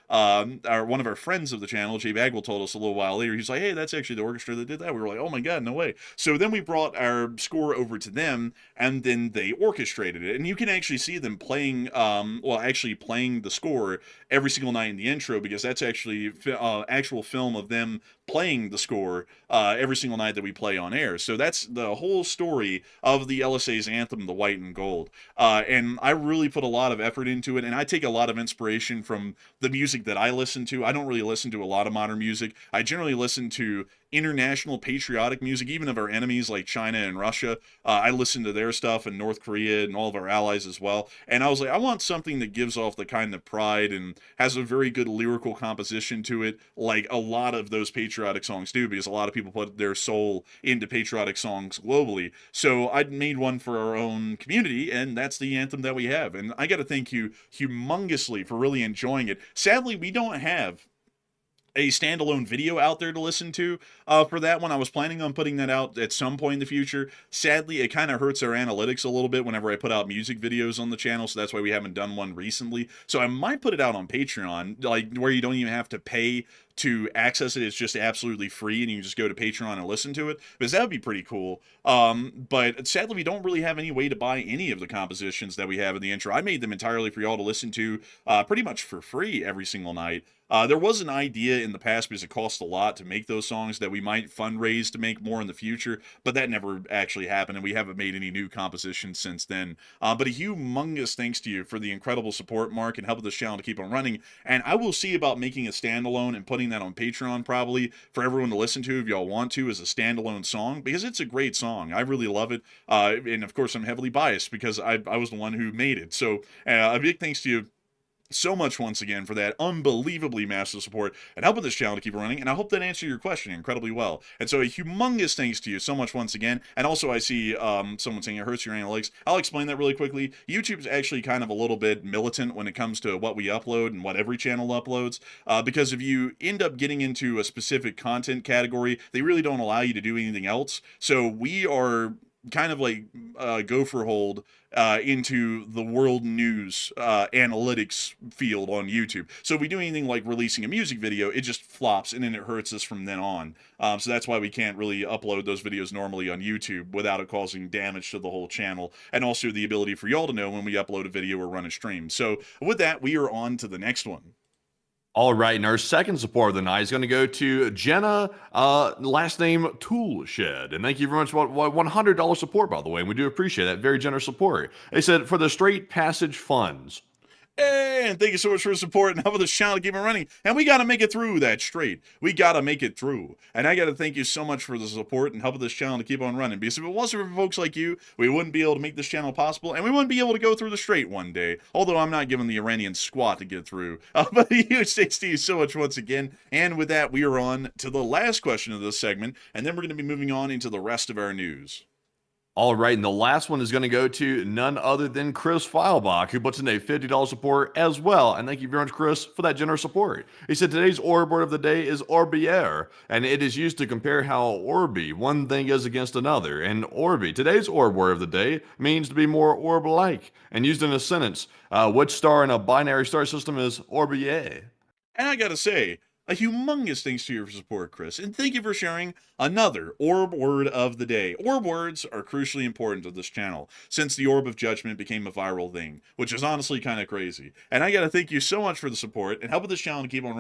friends of the channel, Jay Bagwell, told us a little while later. He's like, hey, that's actually the orchestra that did that. We were like, oh my god, no way. So then we brought our score over to them, and then they orchestrated it. And you can actually see them playing, actually playing the score every single night in the intro, because that's actually actual film of them playing the score every single night that we play on air. So that's the whole story of the LSA's anthem, The White and Gold. And I really put a lot of effort into it, and I take a lot of inspiration from the music that I listen to. I don't really listen to a lot of modern music. I generally listen to international patriotic music, even of our enemies like China and Russia. I listen to their stuff, and North Korea and all of our allies as well. And I was like, I want something that gives off the kind of pride and has a very good lyrical composition to it, like a lot of those patriotic songs do, because a lot of people put their soul into patriotic songs globally. So I made one for our own community, and that's the anthem that we have. And I got to thank you humongously for really enjoying it. Sadly, we don't have a standalone video out there to listen to for that one. I was planning on putting that out at some point in the future. Sadly, it kind of hurts our analytics a little bit whenever I put out music videos on the channel, so that's why we haven't done one recently. So I might put it out on Patreon, like where you don't even have to pay to access it. It's just absolutely free, and you can just go to Patreon and listen to it, because that would be pretty cool. But sadly, we don't really have any way to buy any of the compositions that we have in the intro. I made them entirely for y'all to listen to pretty much for free every single night. There was an idea in the past, because it cost a lot to make those songs, that we might fundraise to make more in the future, but that never actually happened, and we haven't made any new compositions since then. But a humongous thanks to you for the incredible support, Mark, and helping this channel to keep on running. And I will see about making a standalone and putting that on Patreon probably for everyone to listen to if y'all want to, as a standalone song, because it's a great song. I really love it. And of course, I'm heavily biased because I was the one who made it. So a big thanks to you so much once again for that unbelievably massive support and helping this channel to keep running. And I hope that answered your question incredibly well. And so a humongous thanks to you so much once again. And also I see someone saying it hurts your analytics. I'll explain that really quickly. YouTube's actually kind of a little bit militant when it comes to what we upload and what every channel uploads, because if you end up getting into a specific content category, they really don't allow you to do anything else. So we are kind of like gopher hold into the world news analytics field on YouTube. So if we do anything like releasing a music video, it just flops and then it hurts us from then on. So that's why we can't really upload those videos normally on YouTube without it causing damage to the whole channel, and also the ability for y'all to know when we upload a video or run a stream. So with that, we are on to the next one. All right, and our second support of the night is going to go to Jenna, last name Toolshed. And thank you very much for $100 support, by the way. And we do appreciate that. Very generous support. They said, for the straight passage funds. And thank you so much for the support and helping the channel keep it running. And we got to make it through that straight. We got to make it through. And I got to thank you so much for the support and helping this channel to keep on running. Because if it wasn't for folks like you, we wouldn't be able to make this channel possible. And we wouldn't be able to go through the straight one day. Although I'm not giving the Iranian squat to get through. But huge thanks to you so much once again. And with that, we are on to the last question of this segment. And then we're going to be moving on into the rest of our news. All right, and the last one is going to go to none other than Chris Feilbach, who puts in a $50 support as well. And thank you very much, Chris, for that generous support. He said today's orb word of the day is orbiere, and it is used to compare how orby one thing is against another. And orby, today's orb word of the day, means to be more orb-like, and used in a sentence. Which star in a binary star system is orbier? And I got to say, a humongous thanks to your support, Chris, and thank you for sharing another orb word of the day. Orb words are crucially important to this channel, since the Orb of Judgment became a viral thing, which is honestly kind of crazy. And I gotta thank you so much for the support, and helping this channel to keep on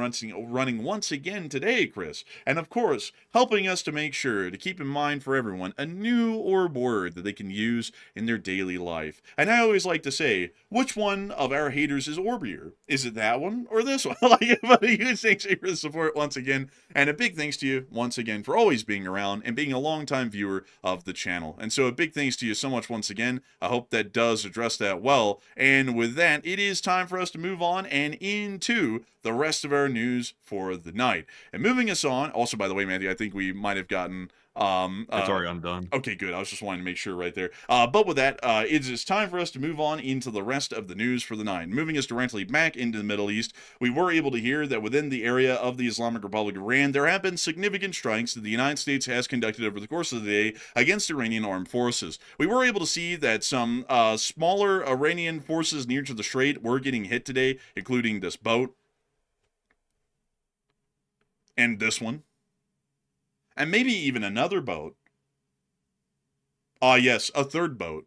running once again today, Chris. And of course, helping us to make sure to keep in mind for everyone a new orb word that they can use in their daily life. And I always like to say, which one of our haters is orbier? Is it that one or this one? Like, but a huge thanks to your support once again, and a big thanks to you once again for always being around and being a longtime viewer of the channel. And so a big thanks to you so much once again. I hope that does address that well. And with that, it is time for us to move on and into the rest of our news for the night. And moving us on, also by the way, Matthew, I think we might have gotten it's already undone. Okay, good. I was just wanting to make sure right there. But with that, it is time for us to move on into the rest of the news for the night. Moving us directly back into the Middle East, we were able to hear that within the area of the Islamic Republic of Iran, there have been significant strikes that the United States has conducted over the course of the day against Iranian armed forces. We were able to see that some smaller Iranian forces near to the strait were getting hit today, including this boat and this one. And maybe even another boat. Yes, a third boat.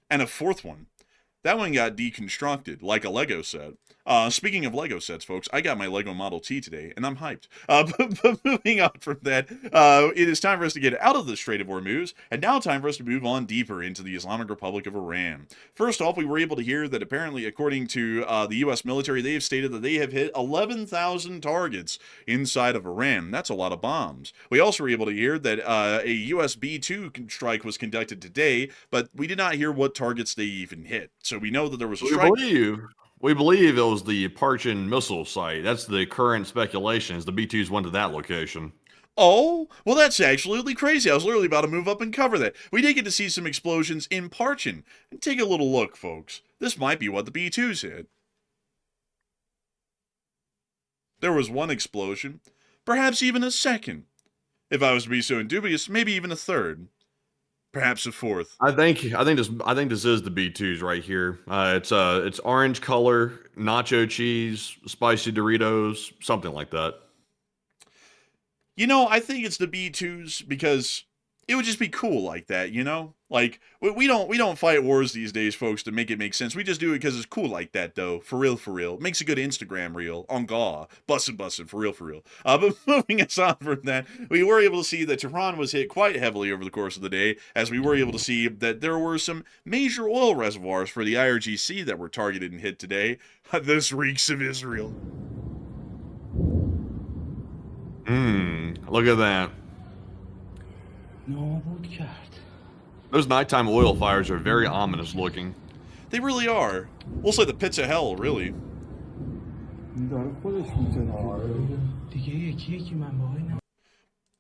And a fourth one. That one got deconstructed, like a Lego set. Speaking of Lego sets, folks, I got my Lego Model T today, and I'm hyped. But moving on from that, it is time for us to get out of the Strait of Hormuz, and now time for us to move on deeper into the Islamic Republic of Iran. First off, we were able to hear that apparently, according to the U.S. military, they have stated that they have hit 11,000 targets inside of Iran. That's a lot of bombs. We also were able to hear that a U.S. B-2 strike was conducted today, but we did not hear what targets they even hit. So we know that there was a strike. We believe it was the Parchin missile site. That's the current speculation, as the B-2s went to that location. Oh, well, that's absolutely crazy. I was literally about to move up and cover that. We did get to see some explosions in Parchin. And take a little look, folks. This might be what the B-2s hit. There was one explosion, perhaps even a second. If I was to be so dubious, maybe even a third. Perhaps a fourth. I think this is the B2s right here. It's orange color, nacho cheese, spicy Doritos, something like that. You know, I think it's the B2s because it would just be cool like that, you know? Like, we don't fight wars these days, folks, to make it make sense. We just do it because it's cool like that, though. For real, for real. Makes a good Instagram reel. On gaw. Bussin', for real, for real. But moving us on from that, we were able to see that Tehran was hit quite heavily over the course of the day, as we were able to see that there were some major oil reservoirs for the IRGC that were targeted and hit today. This reeks of Israel. Look at that. Those nighttime oil fires are very ominous looking. They really are. Almost like the pits of hell, really.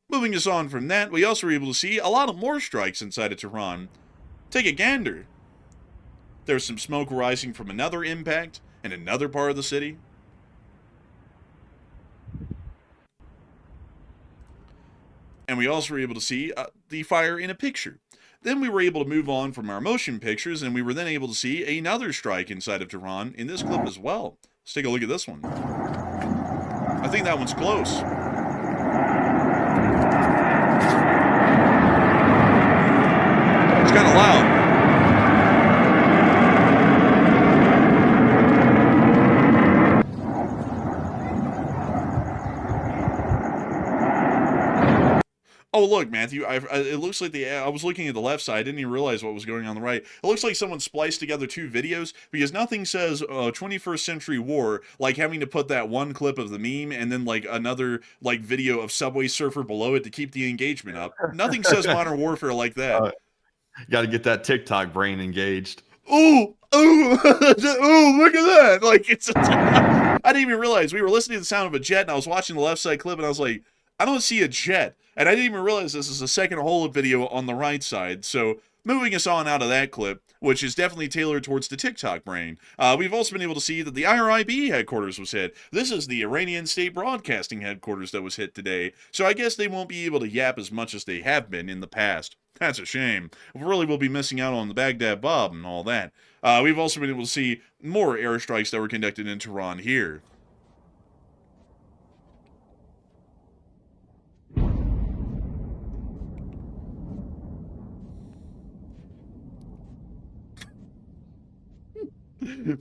Moving us on from that, we also were able to see a lot of more strikes inside of Tehran. Take a gander. There's some smoke rising from another impact in another part of the city. and we also were able to see the fire in a picture. Then we were able to move on from our motion pictures, and we were then able to see another strike inside of Tehran in this clip as well. Let's take a look at this one. I think that one's close. It's kind of loud. Oh, look, Matthew, it looks like I was looking at the left side. I didn't even realize what was going on the right. It looks like someone spliced together two videos because nothing says 21st century war like having to put that one clip of the meme and then like another like video of Subway Surfer below it to keep the engagement up. Nothing says modern warfare like that. Got to get that TikTok brain engaged. Ooh, ooh, ooh, look at that. Like I didn't even realize we were listening to the sound of a jet and I was watching the left side clip and I was like, I don't see a jet. And I didn't even realize this is a second whole video on the right side. So moving us on out of that clip, which is definitely tailored towards the TikTok brain, we've also been able to see that the IRIB headquarters was hit. This is the Iranian state broadcasting headquarters that was hit today. So I guess they won't be able to yap as much as they have been in the past. That's a shame. We really will be missing out on the Baghdad Bob and all that. We've also been able to see more airstrikes that were conducted in Tehran here.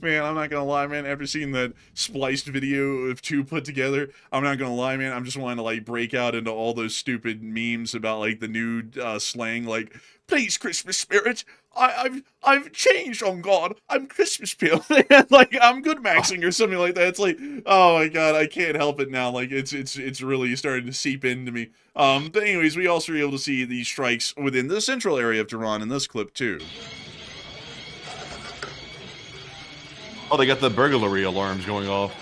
Man, I'm not gonna lie, man. After seeing that spliced video of two put together, I'm not gonna lie, man. I'm just wanting to like break out into all those stupid memes about like the new slang, like "Please, Christmas spirit, I've changed on God. I'm Christmas peel." Like I'm good maxing or something like that. It's like, oh my god, I can't help it now. Like it's really starting to seep into me. But anyways, we also were able to see these strikes within the central area of Tehran in this clip too. Oh, they got the burglary alarms going off.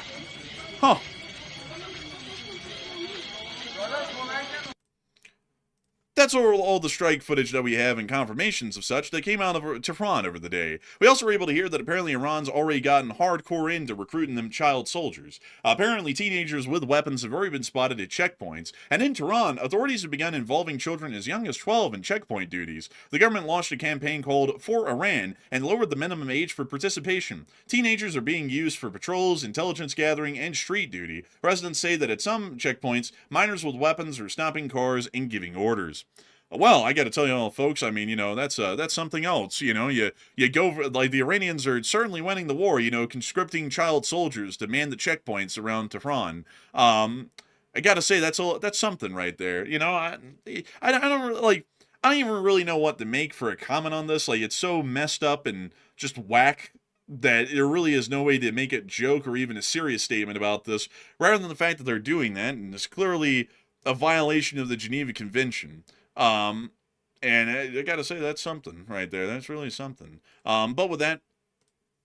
Huh. That's all the strike footage that we have and confirmations of such that came out of Tehran over the day. We also were able to hear that apparently Iran's already gotten hardcore into recruiting them child soldiers. Apparently teenagers with weapons have already been spotted at checkpoints, and in Tehran, authorities have begun involving children as young as 12 in checkpoint duties. The government launched a campaign called For Iran and lowered the minimum age for participation. Teenagers are being used for patrols, intelligence gathering, and street duty. Residents say that at some checkpoints, minors with weapons are stopping cars and giving orders. Well, I got to tell you all, folks, I mean, that's something else. You go for, like, the Iranians are certainly winning the war, conscripting child soldiers to man the checkpoints around Tehran. I got to say, that's something right there. I don't even really know what to make for a comment on this. Like, it's so messed up and just whack that there really is no way to make a joke or even a serious statement about this, rather than the fact that they're doing that, and it's clearly a violation of the Geneva Convention. And I gotta say, that's something right there. That's really something. But with that,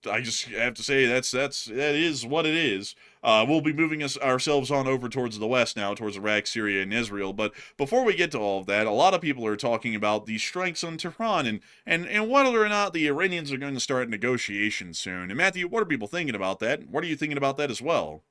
I just have to say that is what it is. We'll be moving ourselves on over towards the west now, towards Iraq, Syria, and Israel. But before we get to all of that, a lot of people are talking about the strikes on Tehran and whether or not the Iranians are going to start negotiations soon. And Matthew, what are people thinking about that? What are you thinking about that as well?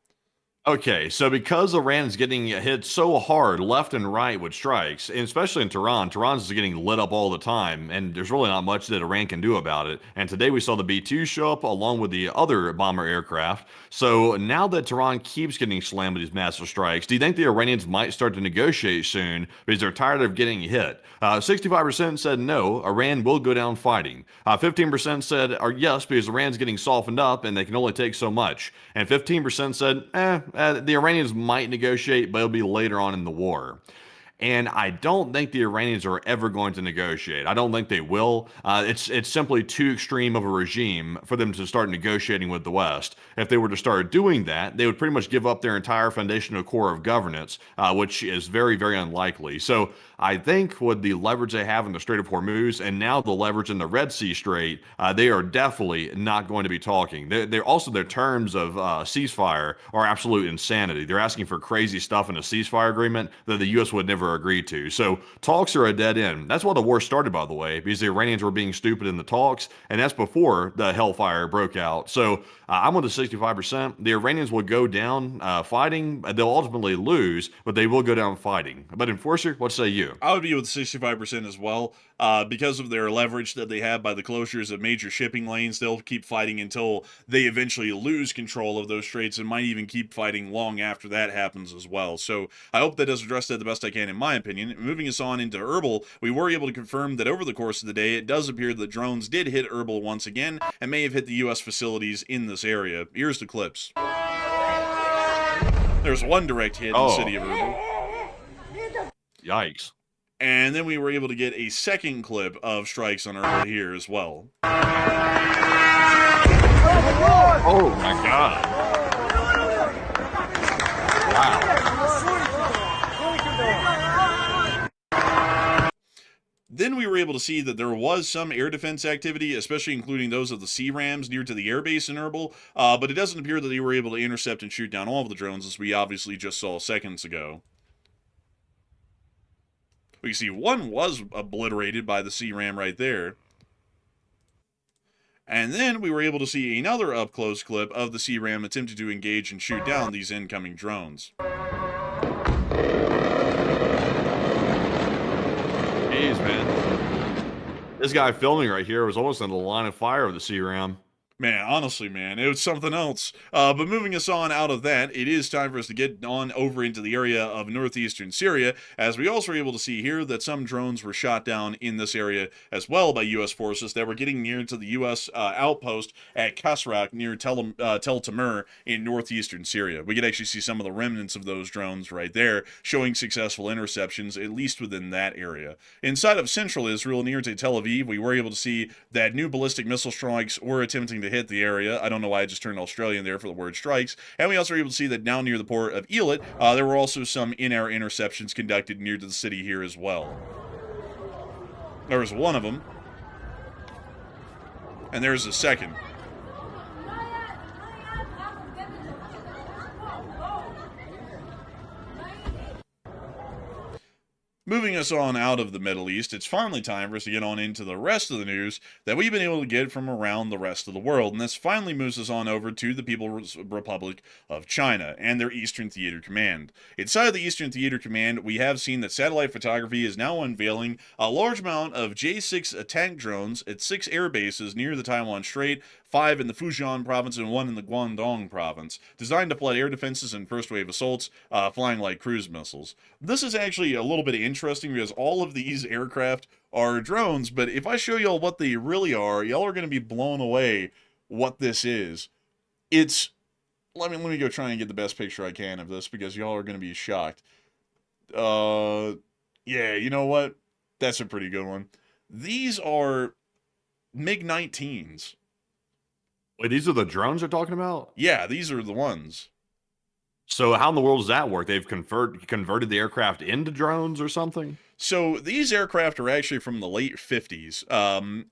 Okay, so because Iran is getting hit so hard left and right with strikes, and especially in Tehran, Tehran's getting lit up all the time, and there's really not much that Iran can do about it. And today we saw the B-2 show up along with the other bomber aircraft. So now that Tehran keeps getting slammed with these massive strikes, do you think the Iranians might start to negotiate soon because they're tired of getting hit? 65% said no, Iran will go down fighting. 15% said yes, because Iran's getting softened up and they can only take so much. And 15% said, the Iranians might negotiate, but it'll be later on in the war. And I don't think the Iranians are ever going to negotiate. I don't think they will. It's simply too extreme of a regime for them to start negotiating with the West. If they were to start doing that, they would pretty much give up their entire foundational core of governance, which is very, very unlikely. So I think with the leverage they have in the Strait of Hormuz and now the leverage in the Red Sea Strait, they are definitely not going to be talking. They're also, their terms of ceasefire are absolute insanity. They're asking for crazy stuff in a ceasefire agreement that the U.S. would never agree to. So talks are a dead end. That's why the war started, by the way, because the Iranians were being stupid in the talks, and that's before the hellfire broke out. So I'm with the 65%. The Iranians will go down fighting. They'll ultimately lose, but they will go down fighting. But Enforcer, what say you? I would be with 65% as well. Because of their leverage that they have by the closures of major shipping lanes, they'll keep fighting until they eventually lose control of those straits, and might even keep fighting long after that happens as well. So I hope that does address that the best I can, in my opinion. Moving us on into Erbil, we were able to confirm that over the course of the day, it does appear that drones did hit Erbil once again, and may have hit the U.S. facilities in this area. Here's the clips. There's one direct hit in the city of Erbil. Yikes. And then we were able to get a second clip of strikes on Erbil here as well. Oh my God. Wow. Then we were able to see that there was some air defense activity, especially including those of the C-Rams near to the airbase in Erbil, but it doesn't appear that they were able to intercept and shoot down all of the drones, as we obviously just saw seconds ago. We can see one was obliterated by the C-Ram right there. And then we were able to see another up-close clip of the C-Ram attempting to engage and shoot down these incoming drones. Jeez, man. This guy filming right here was almost in the line of fire of the C-Ram. Man, honestly, man, it was something else. But moving us on out of that, it is time for us to get on over into the area of northeastern Syria, as we also were able to see here that some drones were shot down in this area as well by U.S. forces that were getting near to the U.S. Outpost at Kasrak near Tel Tamur in northeastern Syria. We could actually see some of the remnants of those drones right there, showing successful interceptions, at least within that area. Inside of central Israel, near to Tel Aviv, we were able to see that new ballistic missile strikes were attempting to hit the area. I don't know why I just turned Australian there for the word strikes. And we also were able to see that down near the port of Eilat, there were also some in-air interceptions conducted near to the city here as well. There was one of them. And there's a second. Moving us on out of the Middle East, it's finally time for us to get on into the rest of the news that we've been able to get from around the rest of the world. And this finally moves us on over to the People's Republic of China and their Eastern Theater Command. Inside of the Eastern Theater Command, we have seen that satellite photography is now unveiling a large amount of J-6 attack drones at 6 air bases near the Taiwan Strait, 5 in the Fujian province and 1 in the Guangdong province, designed to flood air defenses and first wave assaults, flying like cruise missiles. This is actually a little bit interesting because all of these aircraft are drones, but if I show y'all what they really are, y'all are going to be blown away what this is. It's, let me go try and get the best picture I can of this because y'all are going to be shocked. Yeah, you know what? That's a pretty good one. These are MiG-19s. Wait, these are the drones they're talking about? Yeah, these are the ones. So how in the world does that work? They've converted the aircraft into drones or something? So these aircraft are actually from the late 50s,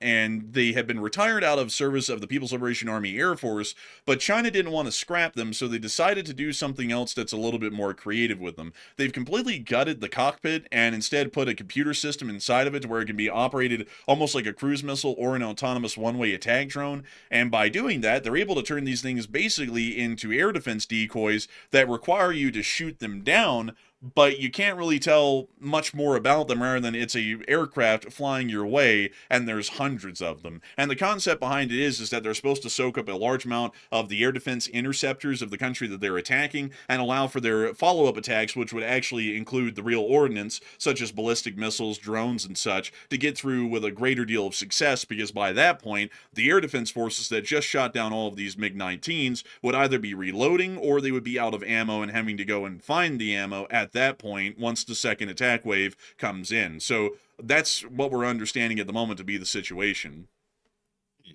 and they had been retired out of service of the People's Liberation Army Air Force, but China didn't want to scrap them, so they decided to do something else that's a little bit more creative with them. They've completely gutted the cockpit and instead put a computer system inside of it where it can be operated almost like a cruise missile or an autonomous one-way attack drone, and by doing that, they're able to turn these things basically into air defense decoys that require you to shoot them down, but you can't really tell much more about them rather than it's a aircraft flying your way and there's hundreds of them. And the concept behind it is that they're supposed to soak up a large amount of the air defense interceptors of the country that they're attacking and allow for their follow-up attacks, which would actually include the real ordnance, such as ballistic missiles, drones, and such, to get through with a greater deal of success, because by that point, the air defense forces that just shot down all of these MiG-19s would either be reloading or they would be out of ammo and having to go and find the ammo at that point once the second attack wave comes in. So that's what we're understanding at the moment to be the situation.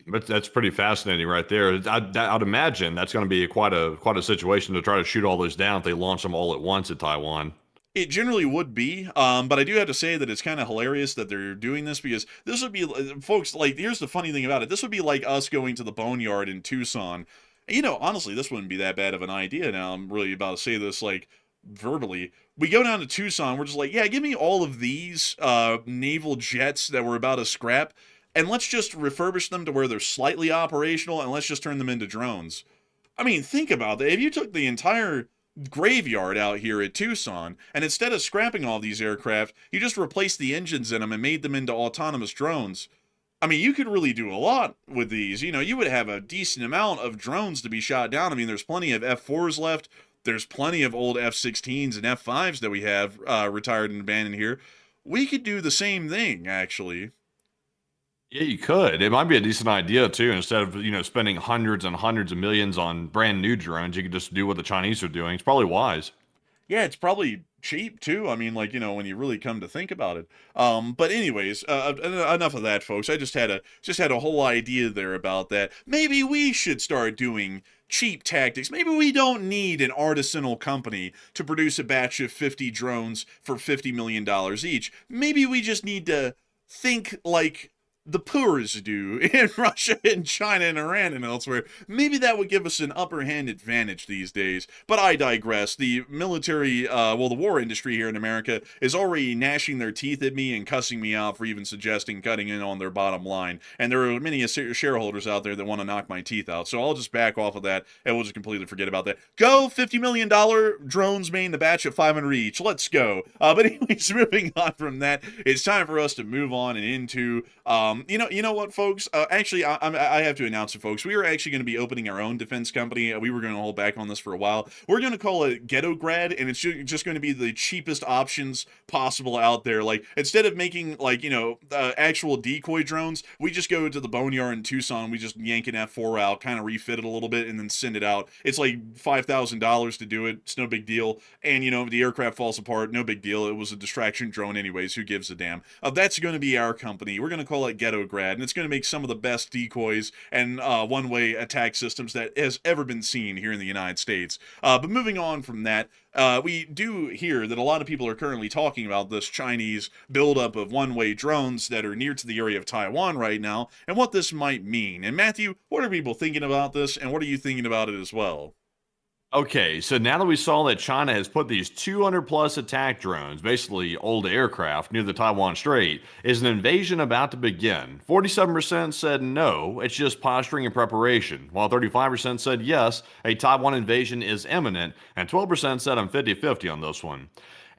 But that's pretty fascinating right there. I'd imagine that's going to be quite a situation to try to shoot all those down if they launch them all at once at Taiwan. It generally would be, but I do have to say that it's kind of hilarious that they're doing this because this would be, folks, like, here's the funny thing about it. This would be like us going to the boneyard in Tucson. You know, honestly, this wouldn't be that bad of an idea now. I'm really about to say this, like, verbally. We go down to Tucson, we're just like, yeah, give me all of these naval jets that we're about to scrap, and let's just refurbish them to where they're slightly operational, and let's just turn them into drones. I mean, think about that. If you took the entire graveyard out here at Tucson, and instead of scrapping all these aircraft, you just replaced the engines in them and made them into autonomous drones. I mean, you could really do a lot with these. You know, you would have a decent amount of drones to be shot down. I mean, there's plenty of F-4s left. There's plenty of old F-16s and F-5s that we have retired and abandoned here. We could do the same thing, actually. Yeah, you could. It might be a decent idea too. Instead of, spending hundreds and hundreds of millions on brand new drones, you could just do what the Chinese are doing. It's probably wise. Yeah, it's probably cheap too. I mean, like, when you really come to think about it. But anyways, enough of that, folks. I just had a whole idea there about that. Maybe we should start doing cheap tactics. Maybe we don't need an artisanal company to produce a batch of 50 drones for $50 million each. Maybe we just need to think like the poors do in Russia and China and Iran and elsewhere. Maybe that would give us an upper hand advantage these days. But I digress. The military, the war industry here in America is already gnashing their teeth at me and cussing me out for even suggesting cutting in on their bottom line. And there are many shareholders out there that want to knock my teeth out. So I'll just back off of that and we'll just completely forget about that. Go $50 million drones made in a batch of 500 each. Let's go. But anyways, moving on from that, it's time for us to move on and into you know what, folks? Actually, I have to announce it, folks. We are actually going to be opening our own defense company. We were going to hold back on this for a while. We're going to call it Ghetto Grad, and it's just going to be the cheapest options possible out there. Like, instead of making, like, actual decoy drones, we just go to the boneyard in Tucson. We just yank an F4 out, kind of refit it a little bit, and then send it out. It's like $5,000 to do it. It's no big deal. And, the aircraft falls apart. No big deal. It was a distraction drone anyways. Who gives a damn? That's going to be our company. We're going to call it Ghetto Grad, and it's going to make some of the best decoys and one-way attack systems that has ever been seen here in the United States. But moving on from that, we do hear that a lot of people are currently talking about this Chinese buildup of one-way drones that are near to the area of Taiwan right now, and what this might mean. And Matthew, what are people thinking about this, and what are you thinking about it as well? Okay, so now that we saw that China has put these 200 plus attack drones, basically old aircraft, near the Taiwan Strait, is an invasion about to begin? 47% said no, it's just posturing and preparation, while 35% said yes, a Taiwan invasion is imminent, and 12% said I'm 50-50 on this one.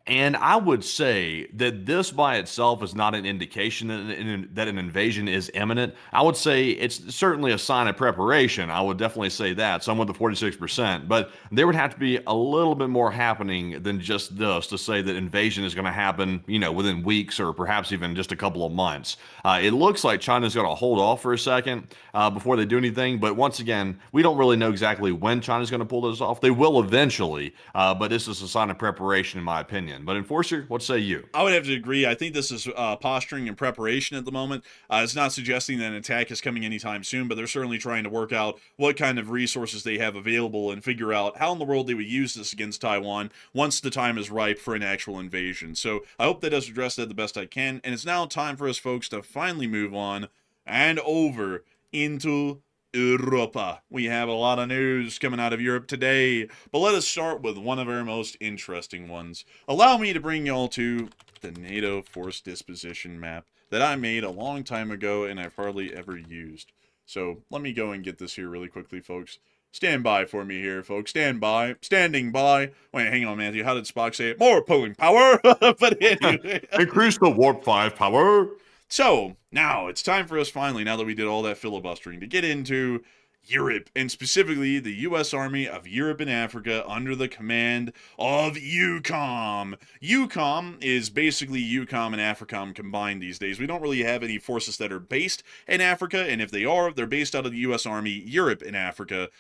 And I would say that this by itself is not an indication that an invasion is imminent. I would say it's certainly a sign of preparation. I would definitely say that. So I'm with the 46%. But there would have to be a little bit more happening than just this to say that invasion is going to happen, within weeks or perhaps even just a couple of months. It looks like China's going to hold off for a second before they do anything. But once again, we don't really know exactly when China's going to pull this off. They will eventually, but this is a sign of preparation, in my opinion. But Enforcer, what say you? I would have to agree. I think this is posturing and preparation at the moment. It's not suggesting that an attack is coming anytime soon, but they're certainly trying to work out what kind of resources they have available and figure out how in the world they would use this against Taiwan once the time is ripe for an actual invasion. So I hope that does address that the best I can. And it's now time for us folks to finally move on and over into Europa. We have a lot of news coming out of Europe today, but let us start with one of our most interesting ones. Allow me to bring y'all to the NATO force disposition map that I made a long time ago and I've hardly ever used. So let me go and get this here really quickly, folks. Stand by for me here, folks. Stand by. Standing by. Wait, hang on, Matthew. How did Spock say it? More pulling power. But anyway. Increase the warp 5 power. So, now it's time for us finally, now that we did all that filibustering, to get into Europe, and specifically the U.S. Army of Europe and Africa under the command of EUCOM. EUCOM is basically EUCOM and AFRICOM combined these days. We don't really have any forces that are based in Africa, and if they are, they're based out of the U.S. Army Europe and Africa,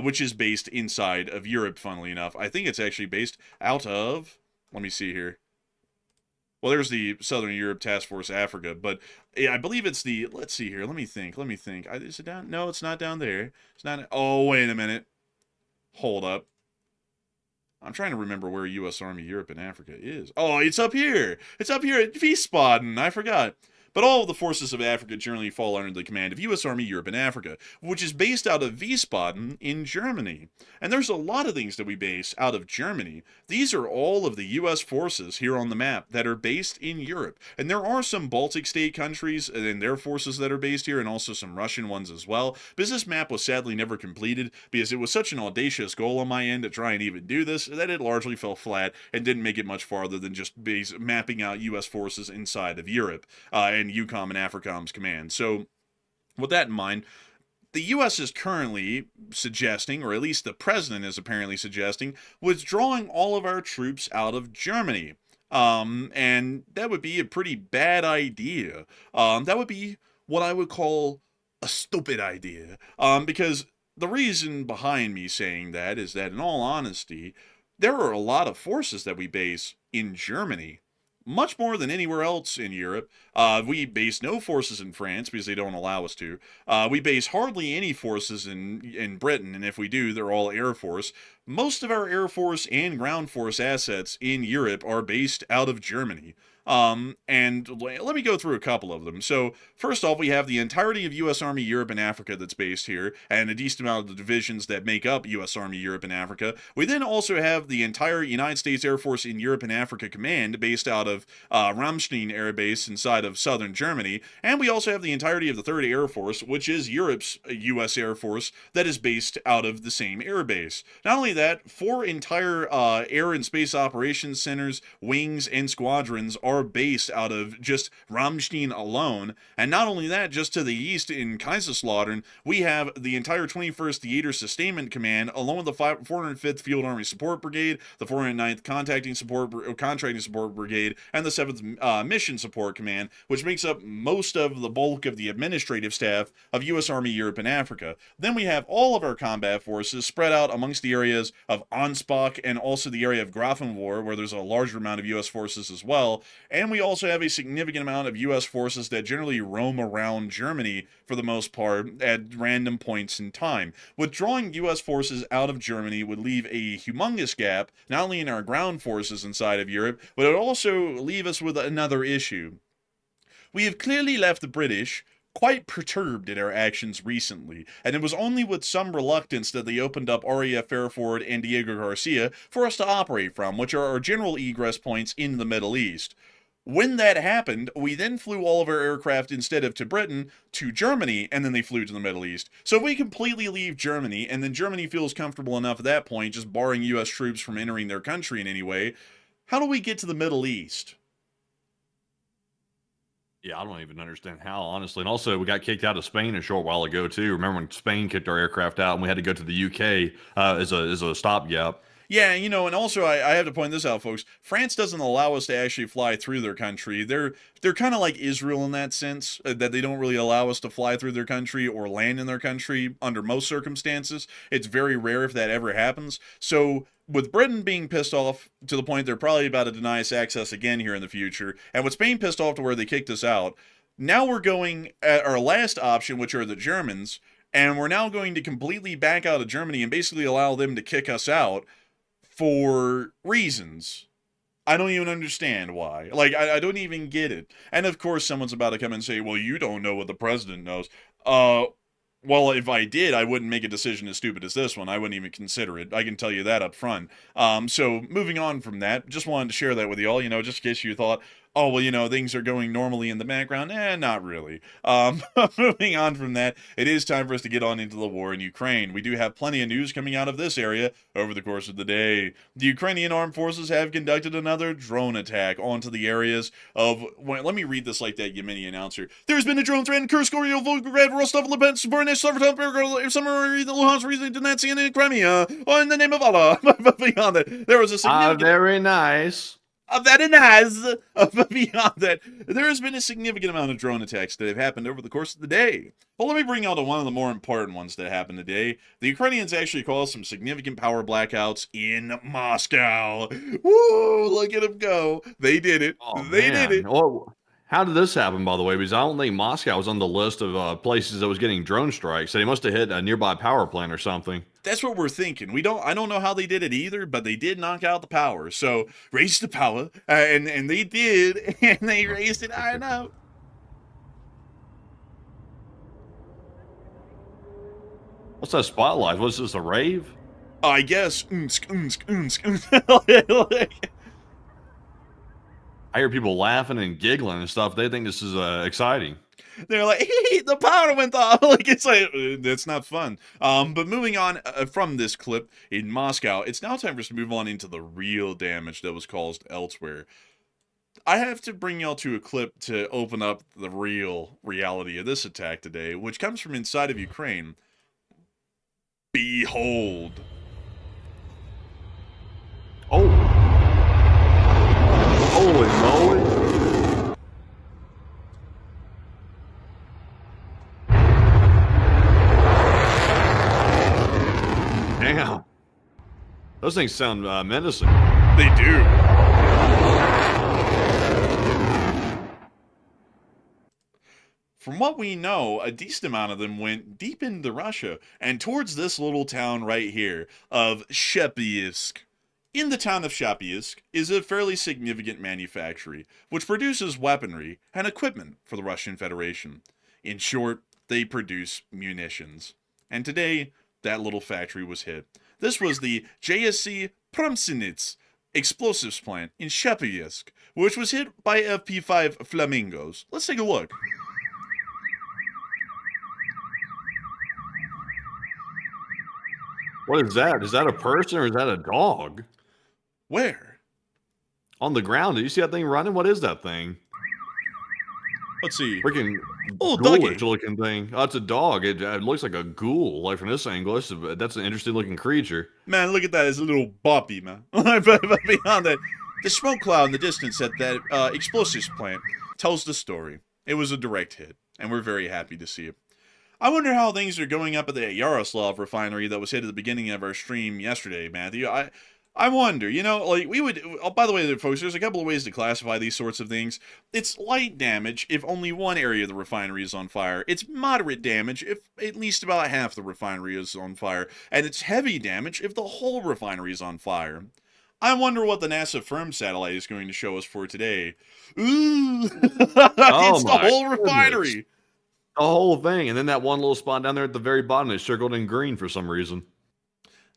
which is based inside of Europe, funnily enough. I think it's actually based out of, let me see here. Well, there's the Southern Europe Task Force Africa, but yeah, I believe it's the, let's see here, let me think. Is it down? No, it's not down there. It's not, oh, wait a minute. Hold up. I'm trying to remember where U.S. Army Europe and Africa is. Oh, it's up here. It's up here at Wiesbaden. I forgot. But all of the forces of Africa generally fall under the command of U.S. Army Europe and Africa, which is based out of Wiesbaden in Germany. And there's a lot of things that we base out of Germany. These are all of the U.S. forces here on the map that are based in Europe. And there are some Baltic state countries and their forces that are based here, and also some Russian ones as well. But this map was sadly never completed because it was such an audacious goal on my end to try and even do this that it largely fell flat and didn't make it much farther than just mapping out U.S. forces inside of Europe. And EUCOM and AFRICOM's command. So, with that in mind, the U.S. is currently suggesting, or at least the president is apparently suggesting, withdrawing all of our troops out of Germany. And that would be a pretty bad idea. That would be what I would call a stupid idea. Because the reason behind me saying that is that, in all honesty, there are a lot of forces that we base in Germany. Much more than anywhere else in Europe. We base no forces in France because they don't allow us to. We base hardly any forces in Britain, and if we do, they're all Air Force. Most of our Air Force and Ground Force assets in Europe are based out of Germany. And let me go through a couple of them. So, first off, we have the entirety of U.S. Army Europe and Africa that's based here, and a decent amount of the divisions that make up U.S. Army Europe and Africa. We then also have the entire United States Air Force in Europe and Africa Command, based out of Ramstein Air Base inside of southern Germany. And we also have the entirety of the 3rd Air Force, which is Europe's U.S. Air Force, that is based out of the same air base. Not only that, 4 entire air and space operations centers, wings, and squadrons are based out of just Ramstein alone. And not only that, just to the east in Kaiserslautern, we have the entire 21st Theater Sustainment Command, along with the 405th Field Army Support Brigade, the 409th Contracting Support Brigade, and the 7th Mission Support Command, which makes up most of the bulk of the administrative staff of U.S. Army Europe and Africa. Then we have all of our combat forces spread out amongst the areas of Ansbach and also the area of Grafenwohr, where there's a larger amount of U.S. forces as well. And we also have a significant amount of U.S. forces that generally roam around Germany for the most part at random points in time. Withdrawing U.S. forces out of Germany would leave a humongous gap, not only in our ground forces inside of Europe, but it would also leave us with another issue. We have clearly left the British quite perturbed in our actions recently, and it was only with some reluctance that they opened up RAF Fairford and Diego Garcia for us to operate from, which are our general egress points in the Middle East. When that happened, we then flew all of our aircraft, instead of to Britain, to Germany, and then they flew to the Middle East. So if we completely leave Germany, and then Germany feels comfortable enough at that point, just barring U.S. troops from entering their country in any way, how do we get to the Middle East? Yeah, I don't even understand how, honestly. And also, we got kicked out of Spain a short while ago, too. Remember when Spain kicked our aircraft out and we had to go to the UK as a stopgap? Yeah, and also I have to point this out, folks. France doesn't allow us to actually fly through their country. They're kind of like Israel in that sense, that they don't really allow us to fly through their country or land in their country under most circumstances. It's very rare if that ever happens. So, with Britain being pissed off to the point they're probably about to deny us access again here in the future, and with Spain pissed off to where they kicked us out, now we're going at our last option, which are the Germans, and we're now going to completely back out of Germany and basically allow them to kick us out for reasons. I don't even understand why. Like, I don't even get it. And of course, someone's about to come and say, well, you don't know what the president knows. Well, if I did, I wouldn't make a decision as stupid as this one. I wouldn't even consider it. I can tell you that up front. So moving on from that, just wanted to share that with you all, just in case you thought, oh, well, things are going normally in the background. Not really. Moving on from that, it is time for us to get on into the war in Ukraine. We do have plenty of news coming out of this area over the course of the day. The Ukrainian armed forces have conducted another drone attack onto the areas of, well, let me read this like that Yemeni announcer. There's been a drone threat in Kursk, Oriel, Volgograd, Rostov, Luhansk, Voronezh, Saratov, Summary, the Luhansk region, Donetsk, and Crimea. Oh, in the name of Allah. But beyond that, there was a significant... very nice. Very nice. But beyond that, there has been a significant amount of drone attacks that have happened over the course of the day. Well, let me bring out one of the more important ones that happened today. The Ukrainians actually caused some significant power blackouts in Moscow. Woo! Look at them go. They did it. Oh, they did it. Well, How did this happen, by the way? Because I don't think Moscow was on the list of places that was getting drone strikes. So they must have hit a nearby power plant or something. That's what we're thinking. I don't know how they did it either, but they did knock out the power. So raise the power, and they did, and they raised it high enough. What's that spotlight? What's this, a rave? I guess. I hear people laughing and giggling and stuff. They think this is exciting. They're like, hey, the power went off. Like, it's like, that's not fun. But moving on from this clip in Moscow, it's now time for us to move on into the real damage that was caused elsewhere. I have to bring y'all to a clip to open up the real reality of this attack today, which comes from inside of Ukraine. Behold. Oh. Holy moly. Damn. Those things sound menacing. They do. From what we know, a decent amount of them went deep into Russia and towards this little town right here of Shepysk. In the town of Shepysk is a fairly significant manufactory which produces weaponry and equipment for the Russian Federation. In short, they produce munitions. And today, that little factory was hit. This was the JSC Promsinits explosives plant in Shepysk, which was hit by FP-5 Flamingos. Let's take a look. What is that? Is that a person or is that a dog? Where? On the ground. Did you see that thing running? What is that thing? Let's see. Freaking Oh, ghoulish doggy. looking thing. Oh, it's a dog. It looks like a ghoul. Like from this angle, that's an interesting looking creature. Man, look at that. It's a little boppy, man. But beyond that, the smoke cloud in the distance at that explosives plant tells the story. It was a direct hit, and we're very happy to see it. I wonder how things are going up at the Yaroslav refinery that was hit at the beginning of our stream yesterday, Matthew. I wonder, you know, like we would, oh, by the way, folks, there's a couple of ways to classify these sorts of things. It's light damage if only one area of the refinery is on fire. It's moderate damage if at least about half the refinery is on fire. And it's heavy damage if the whole refinery is on fire. I wonder what the NASA Firm satellite is going to show us for today. Ooh, it's the whole refinery. Goodness. The whole thing. And then that one little spot down there at the very bottom is circled in green for some reason.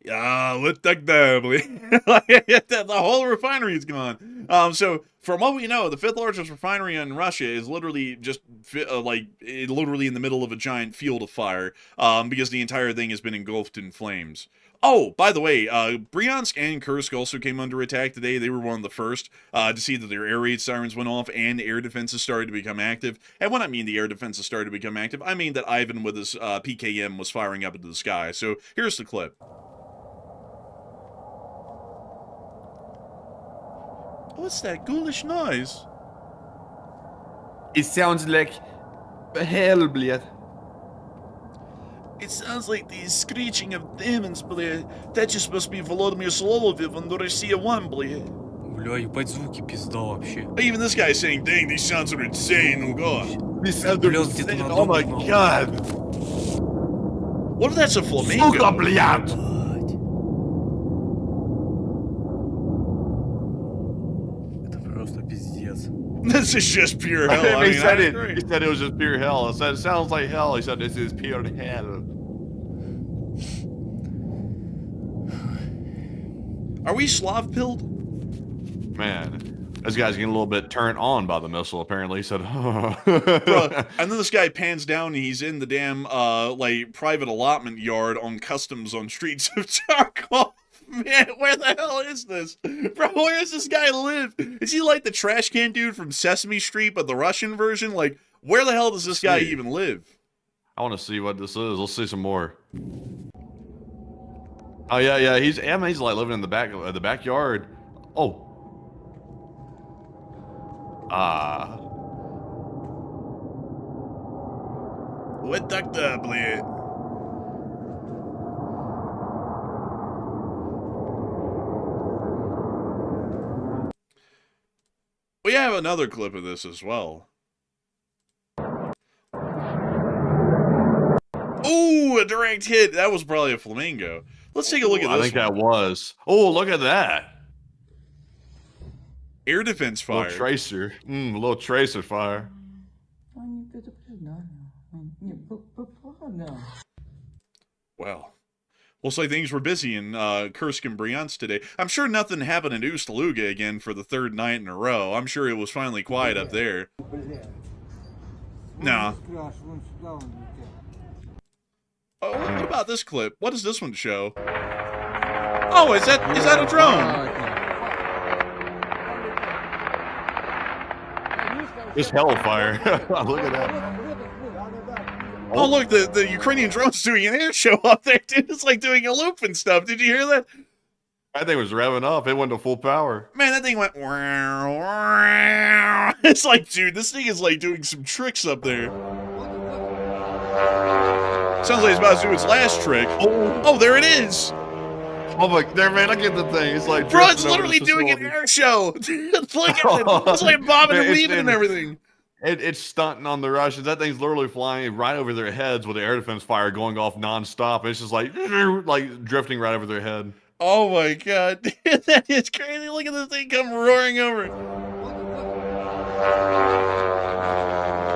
Yeah, let that the whole refinery is gone. So from what we know, the fifth largest refinery in Russia is literally just literally in the middle of a giant field of fire, because the entire thing has been engulfed in flames. Oh, by the way, Bryansk and Kursk also came under attack today. They were one of the first to see that their air raid sirens went off and air defenses started to become active. And when I mean the air defenses started to become active, I mean that Ivan with his PKM was firing up into the sky. So here's the clip. What's that ghoulish noise? It sounds like hell, блядь. It sounds like the screeching of demons, блядь. That just must be Volodymyr Solovyov on the Russia 1, блядь. Бля, ебать звуки пизда вообще. Even this guy is saying, dang, these sounds are insane, oh god. This sounds Блядь, где-то на Oh my доме, god. What if that's a flamingo? Сука, блядь! Это просто пиздец. This is just pure hell. I he mean, said I it. agree. He said it was just pure hell. I said it sounds like hell. He said this is pure hell. Are we Slav pilled? Man, this guy's getting a little bit turned on by the missile. Apparently, he said, Bruh. And then this guy pans down and he's in the damn private allotment yard on customs on streets of Charkov. Man, where the hell is this? Bro, where does this guy live? Is he like the trash can dude from Sesame Street, but the Russian version? Like, where the hell does this guy even live? I want to see what this is. Let's see some more. Oh yeah. He's like living in the backyard. Oh. What doctor, блядь? We have another clip of this as well. Ooh, a direct hit. That was probably a Flamingo. Let's take a look at this. I think that was. Oh, look at that. Air defense fire. Little tracer. A little tracer fire. Well, looks like things were busy in Kursk and Bryansk today. I'm sure nothing happened in Ust Luga again for the third night in a row. I'm sure it was finally quiet up there. Nah. Oh, what about this clip? What does this one show? Oh, is that a drone? Just hellfire. Look at that. Oh, look, the Ukrainian drone's doing an air show up there, dude. It's like doing a loop and stuff. Did you hear that? That thing was revving up. It went to full power. Man, that thing went... It's like, dude, this thing is like doing some tricks up there. Sounds like it's about to do its last trick. Oh, there it is. Oh my, there, man, look at the thing. It's like... Bro, it's literally doing an air show. Look at it. It's like bobbing and weaving and everything. It's stunting on the Russians. That thing's literally flying right over their heads with the air defense fire going off nonstop. It's just like drifting right over their head. Oh my god. That is crazy. Look at this thing come roaring over.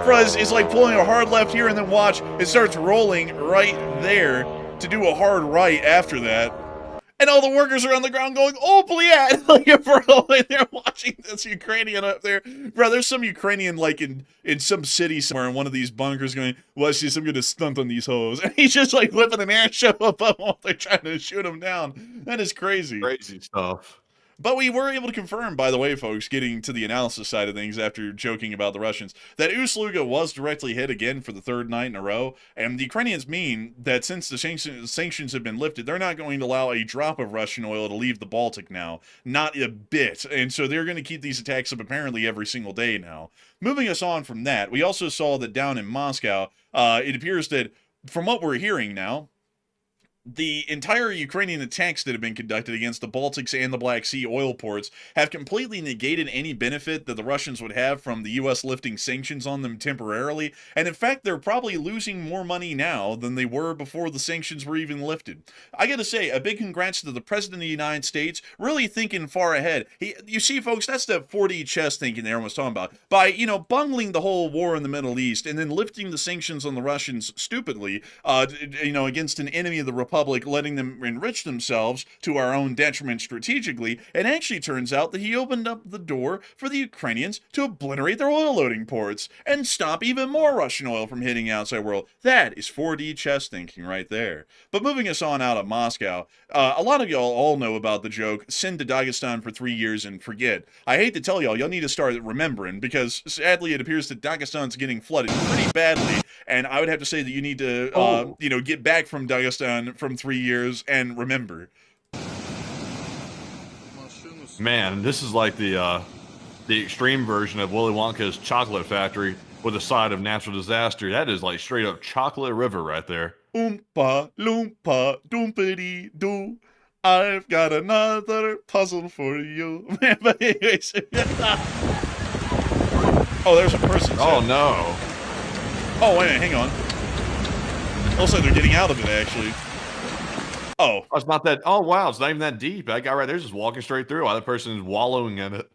Bro, it's like pulling a hard left here and then watch, it starts rolling right there to do a hard right after that. And all the workers are on the ground going, oh, yeah. Like, bro, and they're watching this Ukrainian up there. Bro, there's some Ukrainian, like, in some city somewhere in one of these bunkers going, watch this, I'm going to stunt on these hoes. And he's just, like, whipping an air show above while they're trying to shoot him down. That is crazy. Crazy stuff. But we were able to confirm, by the way, folks, getting to the analysis side of things after joking about the Russians, that Ust Luga was directly hit again for the third night in a row. And the Ukrainians mean that since the sanctions have been lifted, they're not going to allow a drop of Russian oil to leave the Baltic now. Not a bit. And so they're going to keep these attacks up apparently every single day now. Moving us on from that, we also saw that down in Moscow, it appears that, from what we're hearing now, the entire Ukrainian attacks that have been conducted against the Baltics and the Black Sea oil ports have completely negated any benefit that the Russians would have from the U.S. lifting sanctions on them temporarily, and in fact, they're probably losing more money now than they were before the sanctions were even lifted. I gotta say, a big congrats to the President of the United States, really thinking far ahead. You see, folks, that's the 4D chess thinking that everyone's talking about. By, bungling the whole war in the Middle East and then lifting the sanctions on the Russians stupidly, against an enemy of the Republic, letting them enrich themselves to our own detriment strategically, it actually turns out that he opened up the door for the Ukrainians to obliterate their oil loading ports and stop even more Russian oil from hitting the outside world. That is 4D chess thinking right there. But moving us on out of Moscow, a lot of y'all all know about the joke, send to Dagestan for 3 years and forget. I hate to tell y'all need to start remembering, because sadly it appears that Dagestan's getting flooded pretty badly, and I would have to say that you need to, get back from Dagestan from 3 years and remember. Man, this is like the extreme version of Willy Wonka's chocolate factory with a side of natural disaster. That is like straight up chocolate river right there. Oompa loompa doompity doo. I've got another puzzle for you. But anyways, oh, there's a person. Oh no. Oh wait, hang on. Looks like they're getting out of it actually. Oh, it's not that. Oh wow, it's not even that deep. That guy right there's just walking straight through while the person is wallowing in it.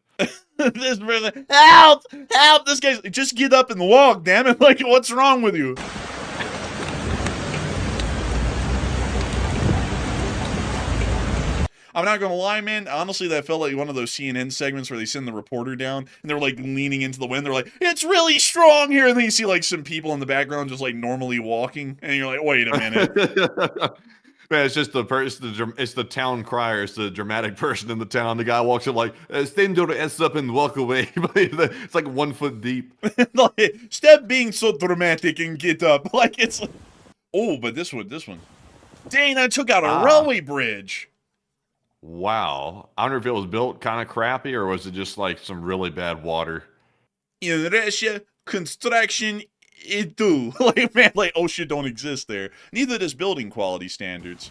This person, help! This guy's just get up and walk. Damn it! Like, what's wrong with you? I'm not gonna lie, man. Honestly, that felt like one of those CNN segments where they send the reporter down and they're like leaning into the wind. They're like, "It's really strong here," and then you see like some people in the background just like normally walking, and you're like, "Wait a minute." Man, it's just the person. It's the town crier. It's the dramatic person in the town. The guy walks up like, "Stand your ass up and walk away." It's like 1 foot deep. Like, stop being so dramatic and get up. Like it's. Like... Oh, but this one. Dang, that took out a railway bridge. Wow. I wonder if it was built kind of crappy or was it just like some really bad water? In Russia, construction it do. Like, man, like, oh shit don't exist there. Neither does building quality standards.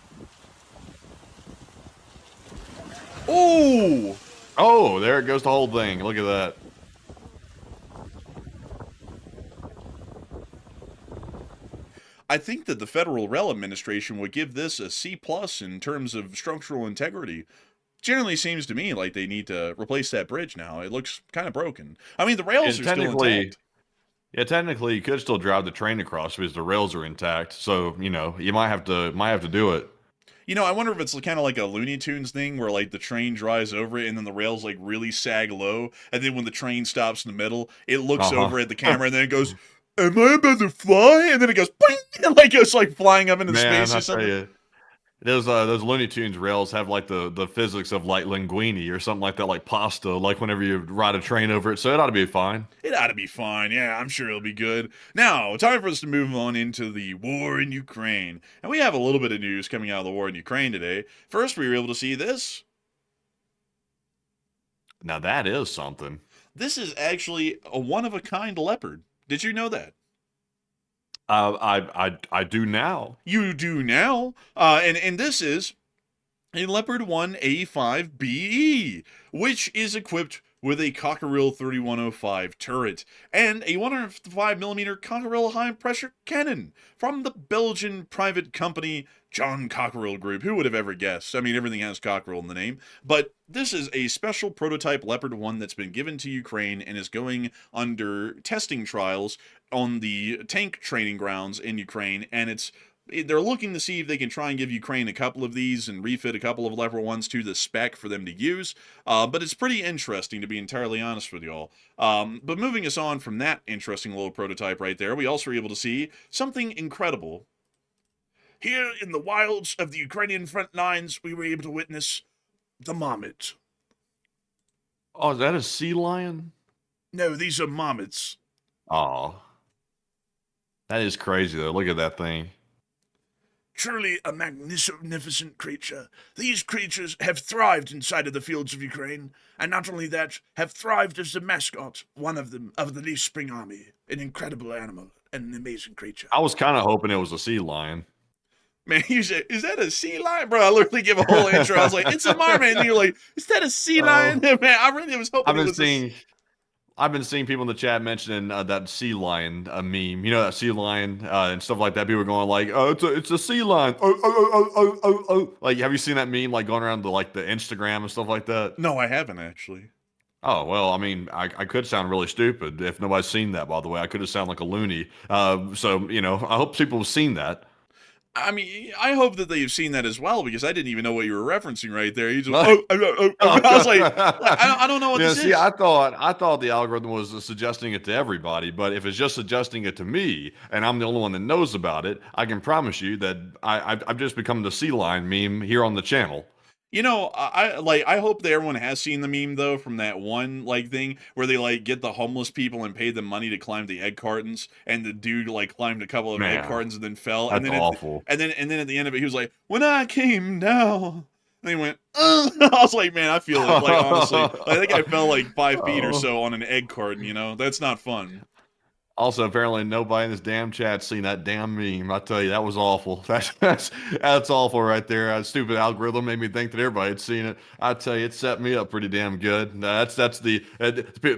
Oh! Oh, there it goes the whole thing. Look at that. I think that the Federal Rail Administration would give this a C+ in terms of structural integrity. Generally seems to me like they need to replace that bridge now. It looks kind of broken. I mean, the rails are still intact. Yeah, technically, you could still drive the train across because the rails are intact. So, you know, you might have to do it. You know, I wonder if it's kind of like a Looney Tunes thing where, like, the train drives over it and then the rails, like, really sag low. And then when the train stops in the middle, it looks over at the camera and then it goes, am I about to fly? And then it goes, boing, and, like, it's, like, flying up into space or something. Those Looney Tunes rails have like the physics of like linguine or something like that, like pasta, like whenever you ride a train over it. So it ought to be fine. It ought to be fine. Yeah, I'm sure it'll be good. Now, time for us to move on into the war in Ukraine. And we have a little bit of news coming out of the war in Ukraine today. First, we were able to see this. Now that is something. This is actually a one-of-a-kind leopard. Did you know that? I do now. You do now. And this is a Leopard 1 A5BE, which is equipped with a Cockerill 3105 turret and a 105mm Cockerill high-pressure cannon from the Belgian private company John Cockerill Group. Who would have ever guessed? I mean, everything has Cockerill in the name. But this is a special prototype Leopard 1 that's been given to Ukraine and is going under testing trials on the tank training grounds in Ukraine, and they're looking to see if they can try and give Ukraine a couple of these and refit a couple of Leopard 1s to the spec for them to use. But it's pretty interesting, to be entirely honest with y'all. But moving us on from that interesting little prototype right there, we also were able to see something incredible. Here in the wilds of the Ukrainian front lines, we were able to witness the marmot. Oh, is that a sea lion? No, these are marmots. Oh. That is crazy, though. Look at that thing. Truly a magnificent creature. These creatures have thrived inside of the fields of Ukraine, and not only that, have thrived as the mascot, one of them, of the Leaf Spring Army. An incredible animal and an amazing creature. I was kind of hoping it was a sea lion. Man, you said, is that a sea lion? Bro, I literally give a whole intro. I was like, it's a marmot. And you're like, is that a sea lion? Man, I really was hoping I've been seeing people in the chat mentioning that sea lion meme. You know, that sea lion and stuff like that. People are going like, "Oh, it's a sea lion." Oh. Like, have you seen that meme like going around the Instagram and stuff like that? No, I haven't actually. Oh well, I mean, I could sound really stupid if nobody's seen that. By the way, I could have sounded like a loony. So you know, I hope people have seen that. I mean, I hope that they've seen that as well, because I didn't even know what you were referencing right there. You just, I was like, I don't know what this is. I thought the algorithm was suggesting it to everybody, but if it's just suggesting it to me, and I'm the only one that knows about it, I can promise you that I've just become the sea lion meme here on the channel. You know, I hope that everyone has seen the meme though from that one thing where they get the homeless people and pay them money to climb the egg cartons, and the dude climbed a couple of egg cartons and then fell. That's awful. And then at the end of it, he was like, "When I came down," and he went, I was like, man, I feel it. Honestly, I think I fell 5 feet or so on an egg carton. You know, that's not fun. Also, apparently nobody in this damn chat's seen that damn meme. I tell you, that was awful. That's awful right there. That stupid algorithm made me think that everybody had seen it. I tell you, it set me up pretty damn good.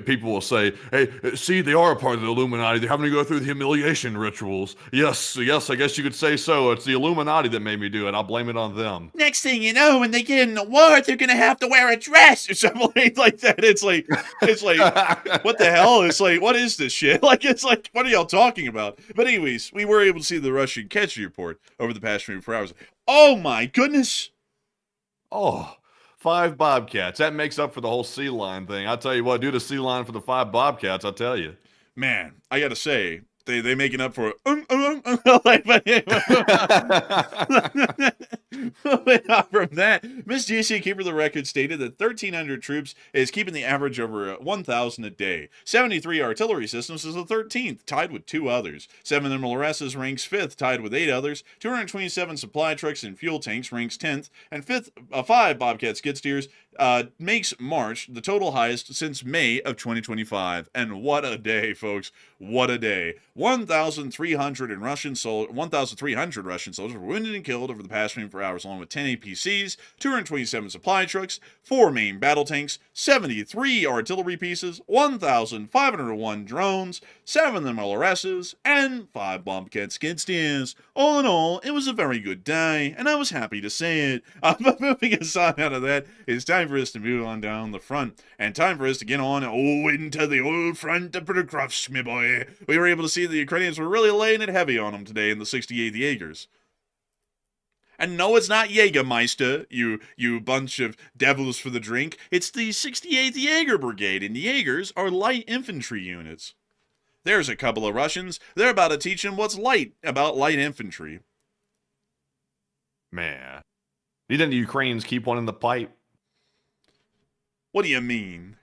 People will say, "Hey, see, they are a part of the Illuminati. They're having to go through the humiliation rituals." Yes, I guess you could say so. It's the Illuminati that made me do it. I'll blame it on them. Next thing you know, when they get an award, they're gonna have to wear a dress or something like that. It's like, what the hell? It's like, what is this shit? What are y'all talking about? But anyways, we were able to see the Russian casualty report over the past 24 hours. Oh my goodness. Oh, 5 Bobcats. That makes up for the whole sea lion thing. I tell you what, do the sea lion for the 5 Bobcats, I tell you. Man, I gotta say, they making up for from that, Miss GC Keeper of the Record stated that 1,300 troops is keeping the average over 1,000 a day. 73 artillery systems is the 13th, tied with 2 others. 7 MLRSs ranks 5th, tied with 8 others. 227 supply trucks and fuel tanks ranks 10th, and 5 Bobcat skid steers makes March the total highest since May of 2025. And what a day, folks. What a day. 1,300 Russian soldiers were wounded and killed over the past 24 hours, along with 10 APC APCs, 227 supply trucks, 4 main battle tanks, 73 artillery pieces, 1,501 drones, 7 MLRSs, and 5 Bobcat skid steers. All in all, it was a very good day, and I was happy to say it. But moving aside out of that, it's time for us to move on down the front, and time for us to get on into the old front of Prokrovsk, my boy. We were able to see the Ukrainians were really laying it heavy on them today in the 68th Jaegers. And no, it's not Jägermeister, you bunch of devils for the drink. It's the 68th Jaeger Brigade, and Jaegers are light infantry units. There's a couple of Russians. They're about to teach them what's light about light infantry. Man. Didn't the Ukrainians keep one in the pipe? What do you mean?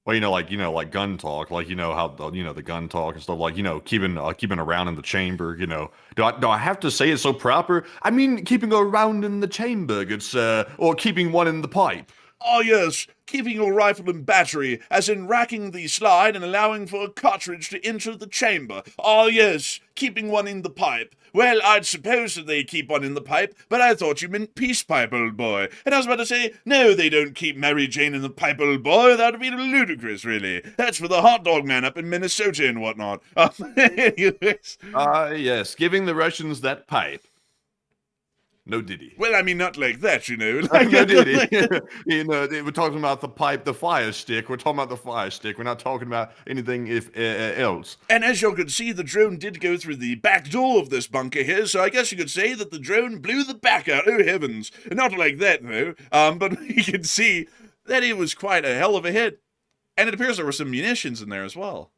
Well, like gun talk, like how the gun talk and stuff, like keeping around in the chamber. Do I have to say it so proper? I mean, keeping around in the chamber, it's or keeping one in the pipe. Oh yes, keeping your rifle in battery, as in racking the slide and allowing for a cartridge to enter the chamber. Oh yes, keeping one in the pipe. Well, I'd suppose that they keep one in the pipe, but I thought you meant peace pipe, old boy. And I was about to say, no, they don't keep Mary Jane in the pipe, old boy. That would be ludicrous, really. That's for the hot dog man up in Minnesota and whatnot. Anyways. Yes, giving the Russians that pipe. No diddy. Well, I mean, not like that, you know. No diddy. We're talking about the pipe, the fire stick. We're talking about the fire stick. We're not talking about anything else. And as you can see, the drone did go through the back door of this bunker here, so I guess you could say that the drone blew the back out. Oh, heavens. Not like that, though. But you can see that it was quite a hell of a hit. And it appears there were some munitions in there as well.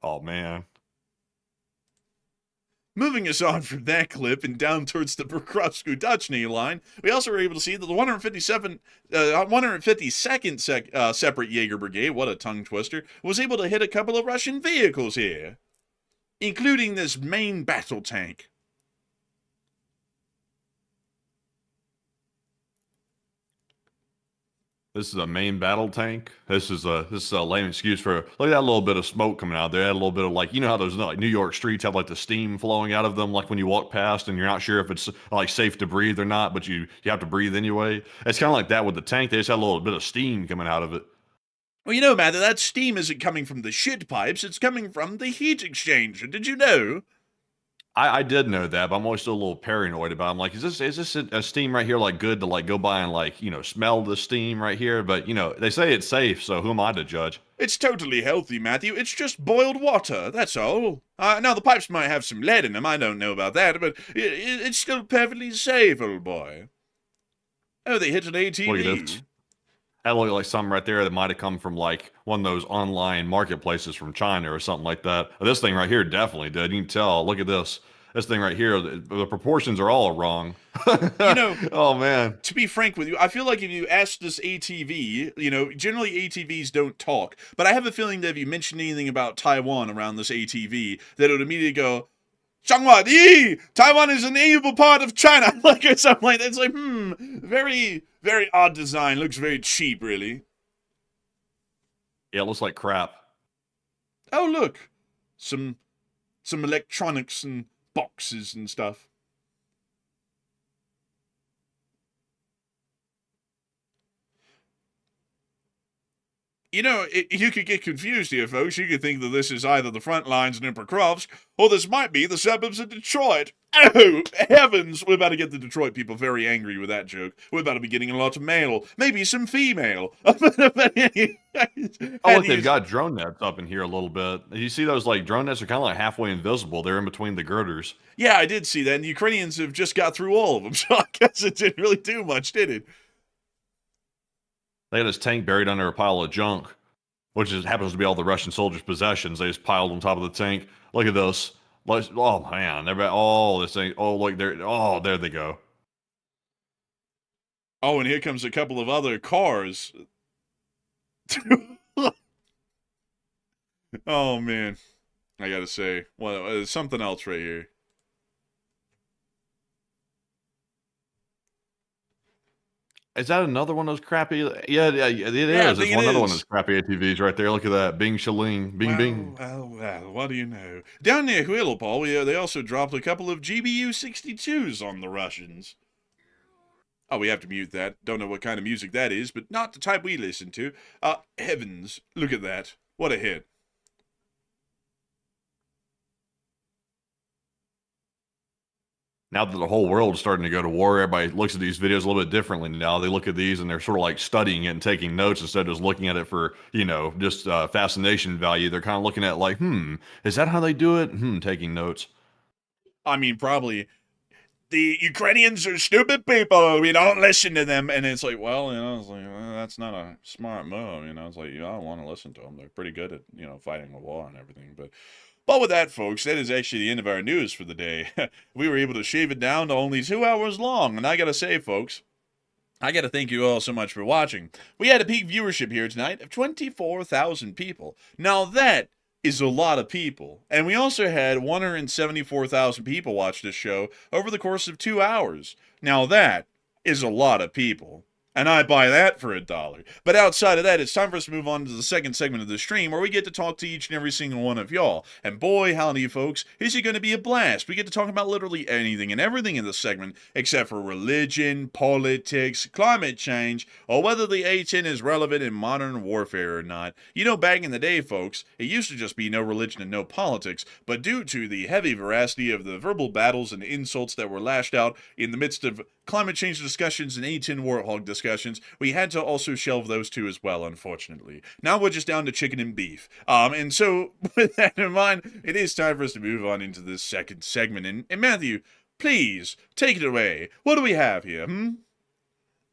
Oh, man. Moving us on from that clip and down towards the Pokrovsk-Udachny line, we also were able to see that the 152nd Separate Jaeger Brigade, what a tongue twister, was able to hit a couple of Russian vehicles here, including this main battle tank. This is a main battle tank. This is a lame excuse for, look at that little bit of smoke coming out there. That little bit of, like, how those like New York streets have like the steam flowing out of them, like when you walk past and you're not sure if it's like safe to breathe or not, but you have to breathe anyway. It's kind of like that with the tank. They just had a little bit of steam coming out of it. Well, Matt, that steam isn't coming from the shit pipes. It's coming from the heat exchanger. Did you know? I did know that, but I'm always still a little paranoid about it. I'm like, is this a steam right here, like, good to, like, go by and, like, smell the steam right here? But, they say it's safe, so who am I to judge? It's totally healthy, Matthew. It's just boiled water, that's all. Now, the pipes might have some lead in them. I don't know about that, but it's still perfectly safe, old boy. Oh, they hit an ATV. Look at this. That looked like something right there that might have come from, like, one of those online marketplaces from China or something like that. This thing right here definitely did. You can tell. Look at this. This thing right here, the proportions are all wrong. Oh, man. To be frank with you, I feel like if you ask this ATV, generally ATVs don't talk. But I have a feeling that if you mention anything about Taiwan around this ATV, that it would immediately go, Taiwan is an able part of China, like, or something like that. It's like, very, very odd design. Looks very cheap, really. Yeah, it looks like crap. Oh, look, some electronics and boxes and stuff. You could get confused here, folks. You could think that this is either the front lines near Pokrovsk, or this might be the suburbs of Detroit. Oh, heavens! We're about to get the Detroit people very angry with that joke. We're about to be getting a lot of male, maybe some female. Oh, look, they've got drone nets up in here a little bit. You see those, like, drone nets are kind of like halfway invisible. They're in between the girders. Yeah, I did see that, and the Ukrainians have just got through all of them, so I guess it didn't really do much, did it? They had this tank buried under a pile of junk, which happens to be all the Russian soldiers' possessions. They just piled on top of the tank. Look at this. Oh, man. This thing. Oh, look, there they go. Oh, and here comes a couple of other cars. Oh, man. I gotta say. Well, there's something else right here. Is that another one of those crappy? Yeah, it Yeah, I is. It's think it another one of is. those crappy ATVs right there. Look at that. Bing shaling. Bing bing. Well, what do you know? Down near Huilopol, they also dropped a couple of GBU-62s on the Russians. Oh, we have to mute that. Don't know what kind of music that is, but not the type we listen to. Heavens, look at that. What a hit. Now that the whole world's starting to go to war, everybody looks at these videos a little bit differently now. They look at these and they're sort of like studying it and taking notes instead of just looking at it for, just fascination value. They're kind of looking at like, is that how they do it? Taking notes. I mean, probably the Ukrainians are stupid people. We don't listen to them. And it's like, it's like, that's not a smart move. It's like, I don't want to listen to them. They're pretty good at, fighting a war and everything. But with that, folks, that is actually the end of our news for the day. We were able to shave it down to only 2 hours long. And I got to say, folks, I got to thank you all so much for watching. We had a peak viewership here tonight of 24,000 people. Now that is a lot of people. And we also had 174,000 people watch this show over the course of 2 hours. Now that is a lot of people. And I buy that for $1. But outside of that, it's time for us to move on to the second segment of the stream where we get to talk to each and every single one of y'all. And boy, howdy, folks, is it going to be a blast. We get to talk about literally anything and everything in this segment except for religion, politics, climate change, or whether the A-10 is relevant in modern warfare or not. Back in the day, folks, it used to just be no religion and no politics, but due to the heavy veracity of the verbal battles and insults that were lashed out in the midst of climate change discussions and A-10 warthog discussions, we had to also shelve those two as well, unfortunately. Now we're just down to chicken and beef. And so, with that in mind, it is time for us to move on into this second segment. And Matthew, please, take it away. What do we have here,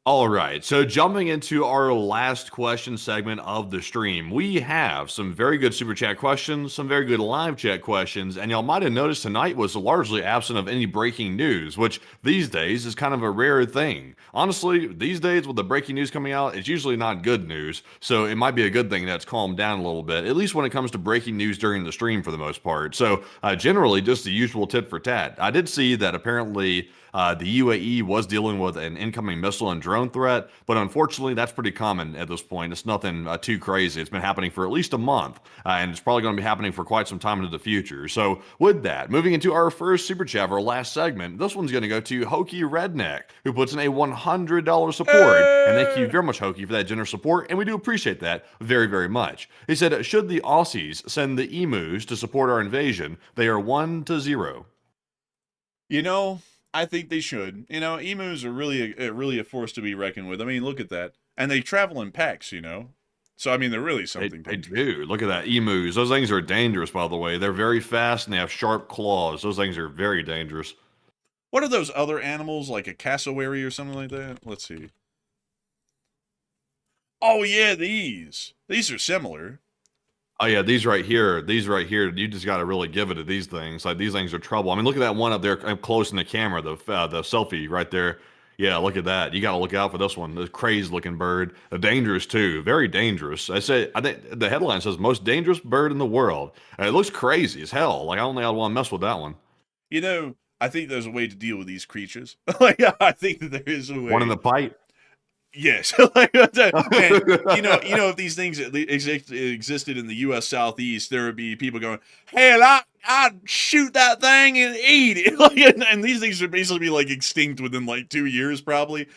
All right, so jumping into our last question segment of the stream, we have some very good super chat questions, some very good live chat questions, and y'all might have noticed tonight was largely absent of any breaking news, which these days is kind of a rare thing. Honestly, these days with the breaking news coming out, it's usually not good news, so it might be a good thing that's calmed down a little bit, at least when it comes to breaking news during the stream for the most part. So generally, just the usual tit for tat. I did see that apparently the UAE was dealing with an incoming missile and drone threat, but unfortunately, that's pretty common at this point. It's nothing too crazy. It's been happening for at least a month, and it's probably going to be happening for quite some time into the future. So with that, moving into our first super chat, our last segment, this one's going to go to Hokey Redneck, who puts in a $100 support. And thank you very much, Hokey, for that generous support, and we do appreciate that very, very much. He said, should the Aussies send the emus to support our invasion? They are 1-0. I think they should. Emus are really a force to be reckoned with. I mean, look at that. And they travel in packs, So, I mean, they're really something. They do. Look at that. Emus. Those things are dangerous, by the way. They're very fast and they have sharp claws. Those things are very dangerous. What are those other animals, like a cassowary or something like that? Let's see. Oh, yeah, these. These are similar. Oh yeah, these right here, you just got to really give it to these things. Like these things are trouble. I mean, look at that one up there up close in the camera, the selfie right there. Yeah, look at that. You got to look out for this one. The crazy looking bird. Dangerous too. Very dangerous. I think the headline says most dangerous bird in the world. And it looks crazy as hell. Like I don't think I'd want to mess with that one. I think there's a way to deal with these creatures. Like I think that there is a way. One in the pipe. Yes, man, if these things existed in the U.S. Southeast, there would be people going, "Hell, I'd shoot that thing and eat it." And these things would basically be like extinct within like 2 years, probably,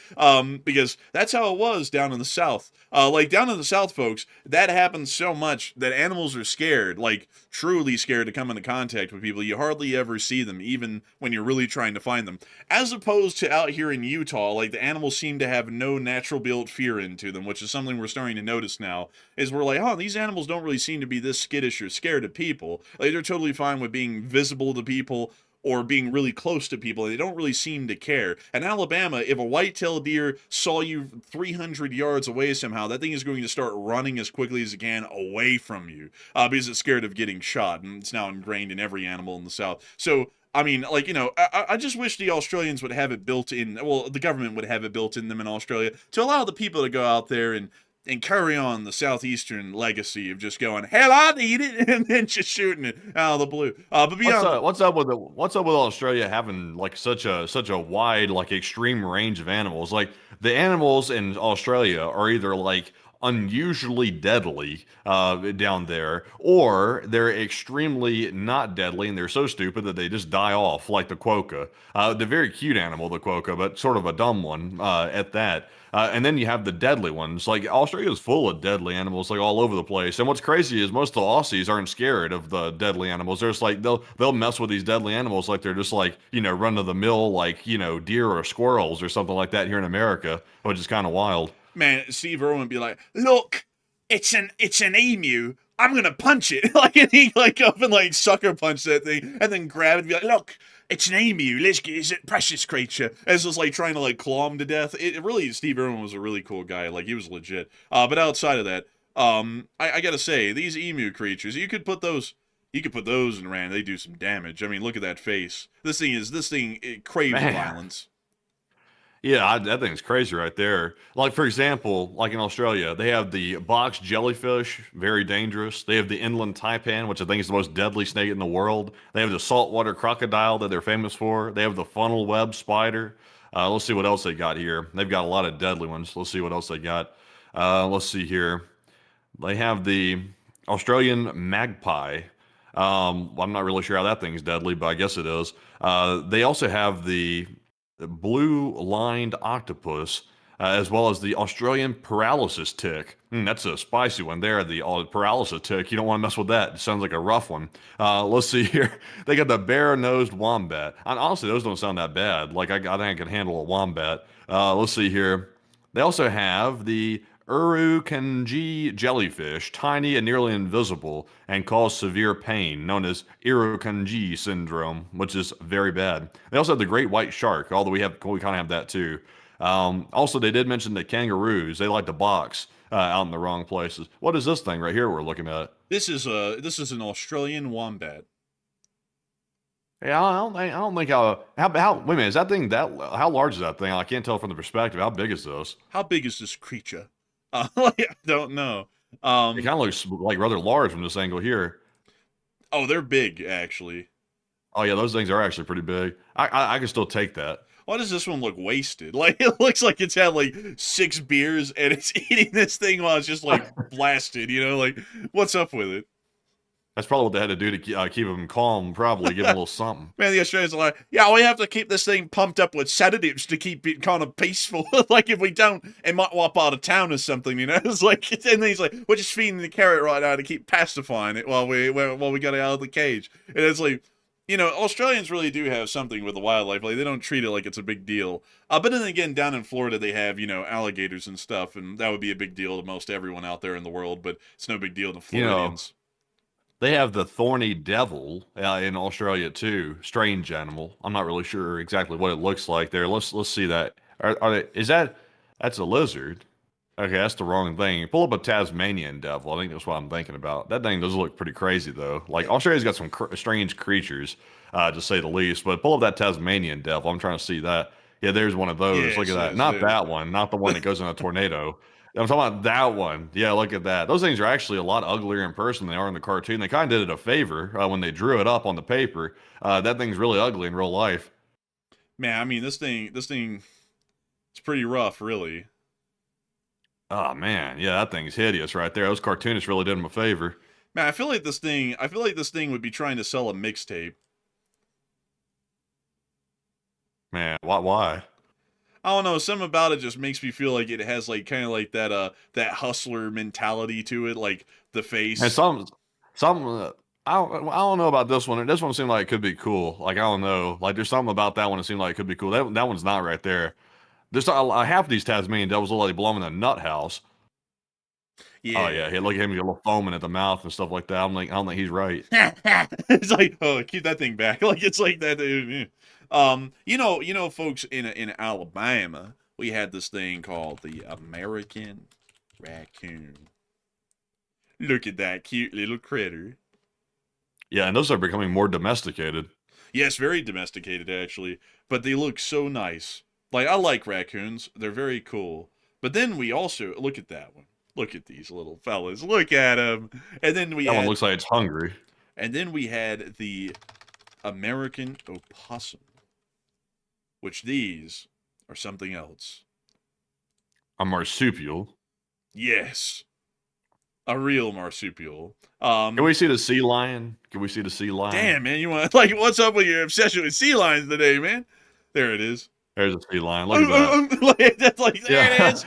because that's how it was down in the South. Down in the South, folks, that happens so much that animals are scared, like truly scared to come into contact with people. You hardly ever see them, even when you're really trying to find them. As opposed to out here in Utah, like the animals seem to have no natural built fear into them, which is something we're starting to notice now. Is we're like, oh, these animals don't really seem to be this skittish or scared of people. Like they're totally fine with being visible to people or being really close to people. They don't really seem to care. In Alabama, if a white-tailed deer saw you 300 yards away somehow, that thing is going to start running as quickly as it can away from you because it's scared of getting shot, and it's now ingrained in every animal in the South. So, I mean, I just wish the Australians would have it built in, well, the government would have it built in them in Australia to allow the people to go out there and and carry on the southeastern legacy of just going, hell, I need it, and then just shooting it out of the blue. But beyond, What's up with Australia having like such a wide, like, extreme range of animals? Like, the animals in Australia are either like unusually deadly down there, or they're extremely not deadly and they're so stupid that they just die off, like the quokka. The very cute animal, the quokka, but sort of a dumb one at that. And then you have the deadly ones. Like, Australia is full of deadly animals, like, all over the place. And what's crazy is most of the Aussies aren't scared of the deadly animals. They're just like, they'll mess with these deadly animals like they're just like, run of the mill, like, deer or squirrels or something like that here in America, which is kind of wild. man, Steve Irwin would be like, look, it's an emu. I'm gonna punch it. Like, and he like up and like sucker punch that thing, and then grab it and be like, look, it's an emu. Let's get it's a precious creature. As just like trying to like claw him to death. It really, Steve Irwin was a really cool guy. Like, he was legit. But outside of that, I gotta say, these emu creatures, you could put those in Rand. They do some damage. I mean, look at that face. This thing it craves violence. Yeah, that thing's crazy right there. Like, for example, like in Australia, they have the box jellyfish, very dangerous. They have the inland taipan, which I think is the most deadly snake in the world. They have the saltwater crocodile that they're famous for. They have the funnel web spider. Let's see what else they got here. They've got a lot of deadly ones. Let's see what else they got. Let's see here. They have the Australian magpie. I'm not really sure how that thing's deadly, but I guess it is. They also have the blue-lined octopus, as well as the Australian paralysis tick. That's a spicy one there, the paralysis tick. You don't want to mess with that. It sounds like a rough one. Let's see here. They got the bare-nosed wombat. And honestly, those don't sound that bad. Like, I think I can handle a wombat. Let's see here. They also have the Urukandji jellyfish, tiny and nearly invisible, and cause severe pain, known as Irukandji syndrome, which is very bad. They also have the great white shark, although we kind of have that too. Also, they did mention the kangaroos. They like to box out in the wrong places. What is this thing right here we're looking at? This is an Australian wombat. Yeah, I don't think how wait a minute, is that thing how large is that thing? I can't tell from the perspective. How big is this? How big is this creature? I don't know. It kind of looks like rather large from this angle here. Oh, they're big, actually. Oh yeah, those things are actually pretty big. I can still take that. Why does this one look wasted? Like, it looks like it's had like 6 beers and it's eating this thing while it's just like blasted. Like, what's up with it? That's probably what they had to do to keep him calm. Probably give him a little something. Man, the Australians are like, yeah, we have to keep this thing pumped up with sedatives to keep it kind of peaceful. Like, if we don't, it might wipe out of town or something. It's like, and then he's like, we're just feeding the carrot right now to keep pacifying it while we got it out of the cage. And it's like, Australians really do have something with the wildlife. Like, they don't treat it like it's a big deal. But then again, down in Florida, they have, alligators and stuff, and that would be a big deal to most everyone out there in the world, but it's no big deal to Floridians. They have the thorny devil in Australia too. Strange animal. I'm not really sure exactly what it looks like there. Let's see that. That's a lizard? Okay, that's the wrong thing. Pull up a Tasmanian devil. I think that's what I'm thinking about. That thing does look pretty crazy though. Like, Australia's got some strange creatures, to say the least. But pull up that Tasmanian devil. I'm trying to see that. Yeah, there's one of those. Yeah, look at that. Not that one. Not the one that goes in a tornado. I'm talking about that one. Yeah, look at that. Those things are actually a lot uglier in person than they are in the cartoon. They kind of did it a favor when they drew it up on the paper. That thing's really ugly in real life. Man, I mean, this thing it's pretty rough, really. Oh man, yeah, that thing's hideous right there. Those cartoonists really did him a favor. Man, I feel like this thing would be trying to sell a mixtape. Man, why? I don't know, something about it just makes me feel like it has like kind of like that hustler mentality to it, like the face. And some I don't know about this one. This one seemed like it could be cool. Like, I don't know. Like, there's something about that one that seemed like it could be cool. That one's not right there. There's half of these Tasmanian devils look like they belong in a nut house. Yeah. Oh yeah, hey, look at him, he's a little foaming at the mouth and stuff like that. I don't think he's right. It's like, oh, keep that thing back. Like, it's like that. Folks, in Alabama, we had this thing called the American raccoon. Look at that cute little critter. Yeah, and those are becoming more domesticated. Yes, very domesticated, actually. But they look so nice. Like, I like raccoons. They're very cool. But then we also, look at that one. Look at these little fellas. Look at them. And then That one looks like it's hungry. And then we had the American opossum, which these are something else. A marsupial. Yes, a real marsupial. Can we see the sea lion? Can we see the sea lion? Damn, man, you want like what's up with your obsession with sea lions today, man? There it is. There's a sea lion. Look at that. That's like there it is.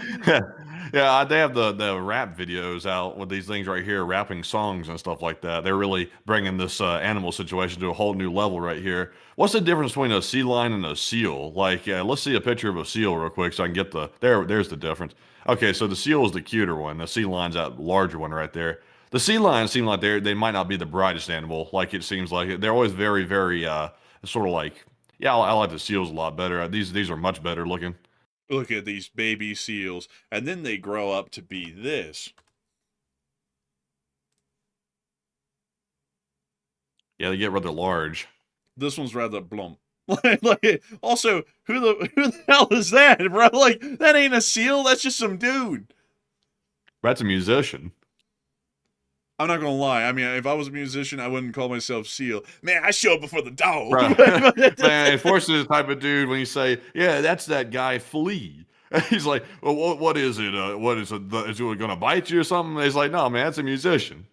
Yeah, they have the rap videos out with these things right here, rapping songs and stuff like that. They're really bringing this animal situation to a whole new level right here. What's the difference between a sea lion and a seal? Like, let's see a picture of a seal real quick so I can get there's the difference. Okay, so the seal is the cuter one. The sea lion's that larger one right there. The sea lions seem like they might not be the brightest animal. Like it seems like they're always very, very sort of like, yeah, I like the seals a lot better. These are much better looking. Look at these baby seals, and then they grow up to be this. Yeah, they get rather large. This one's rather plump. Also, who the hell is that, bro? Like, that ain't a seal. That's just some dude. That's a musician. I'm not gonna lie. I mean, if I was a musician, I wouldn't call myself Seal. Man, I show up before the dog. Right. Man, Forrest is the type of dude when you say, "Yeah, that's that guy Flea." He's like, "Well, what is it? What is it? Is it gonna bite you or something?" He's like, "No, man, that's a musician."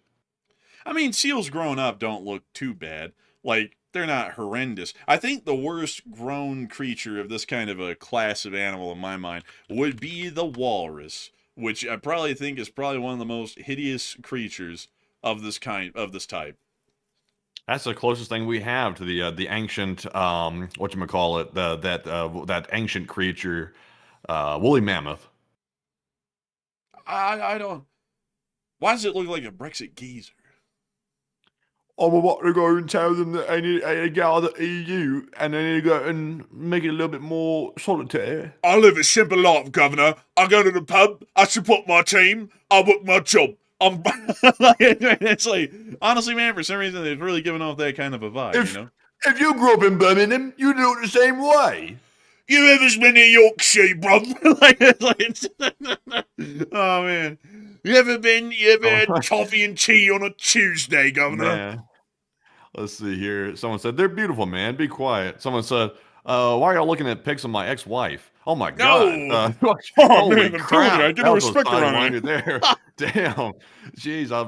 I mean, seals grown up don't look too bad. Like, they're not horrendous. I think the worst grown creature of this kind of a class of animal in my mind would be the walrus, which I probably think is probably one of the most hideous creatures of this type. That's the closest thing we have to the ancient whatchamacallit, that ancient creature, woolly mammoth. I don't. Why does it look like a Brexit geezer? I'm about to go and tell them that I need to get out of the EU and I need to go and make it a little bit more solitary. I live a simple life, Governor. I go to the pub, I support my team, I work my job. It's like, honestly, man, for some reason, they're really giving off that kind of a vibe, you know? If you grew up in Birmingham, you do it the same way. You ever been to Yorkshire, bro? Oh, man. You ever had coffee and tea on a Tuesday, Governor? Yeah. Let's see here. Someone said, they're beautiful, man. Be quiet. Someone said, why are y'all looking at pics of my ex-wife? Oh, my God. Oh, Holy man, crap. I didn't respect her on it. There. Damn. Jeez, I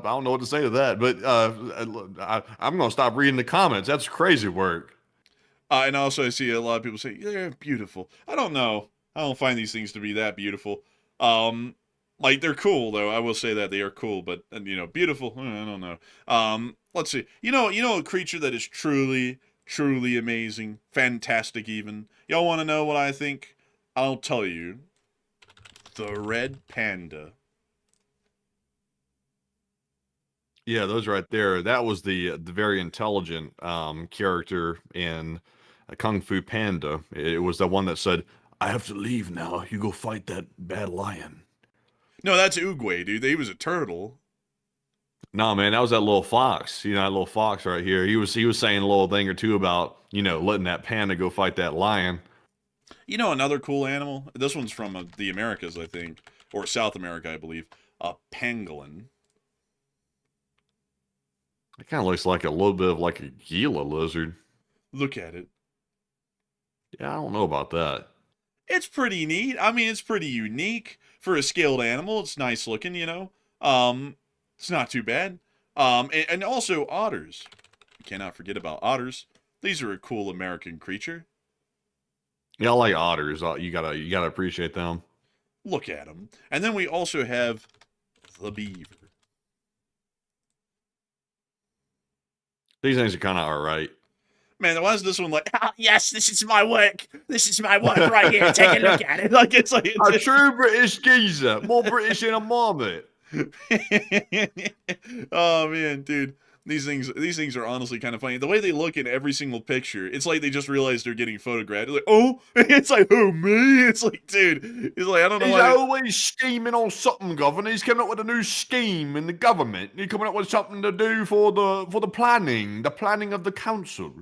don't know what to say to that. But I'm going to stop reading the comments. That's crazy work. And also, I see a lot of people say, they're beautiful. I don't know. I don't find these things to be that beautiful. Like, they're cool, though. I will say that they are cool, but, beautiful, I don't know. Let's see. You know a creature that is truly, truly amazing, fantastic even. Y'all want to know what I think? I'll tell you. The red panda. Yeah, those right there. That was the very intelligent character in Kung Fu Panda. It was the one that said, "I have to leave now. You go fight that bad lion." No, that's Oogway, dude. He was a turtle. No, man, that was that little fox. You know, that little fox right here. He was saying a little thing or two about, letting that panda go fight that lion. You know another cool animal? This one's from the Americas, I think. Or South America, I believe. A pangolin. It kind of looks like a little bit of like a Gila lizard. Look at it. Yeah, I don't know about that. It's pretty neat. I mean, it's pretty unique for a scaled animal. It's nice looking, It's not too bad. And also otters. You cannot forget about otters. These are a cool American creature. Yeah, I like otters. You gotta appreciate them. Look at them. And then we also have the beaver. These things are kind of all right. Man, why is this one like, yes, this is my work. This is my work right here. Take a look at it. Like it's a true British geezer. More British than a marmot. Oh man, dude. These things are honestly kind of funny. The way they look in every single picture, it's like they just realized they're getting photographed. It's like, oh, it's like, oh, me? It's like, dude, it's like, I don't know. He's always scheming on something, Governor. He's coming up with a new scheme in the government. He's coming up with something to do for the planning of the council.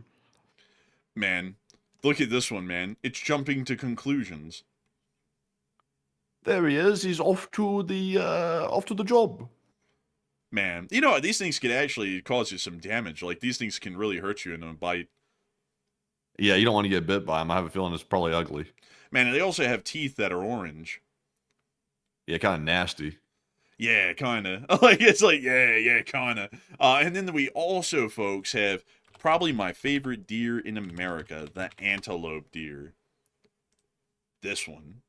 Man, look at this one, man. It's jumping to conclusions. There he is. He's off to the job. Man, these things can actually cause you some damage. Like, these things can really hurt you in a bite. Yeah, you don't want to get bit by him. I have a feeling it's probably ugly. Man, and they also have teeth that are orange. Yeah, kind of nasty. Yeah, kind of. It's like, yeah, kind of. And then we also, folks, have probably my favorite deer in America, the antelope deer. This one.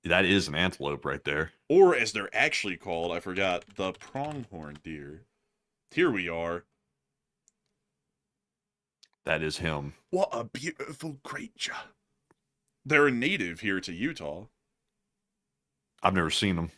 That is an antelope right there. Or as they're actually called, I forgot, the pronghorn deer. Here we are. That is him. What a beautiful creature. They're a native here to Utah. I've never seen them.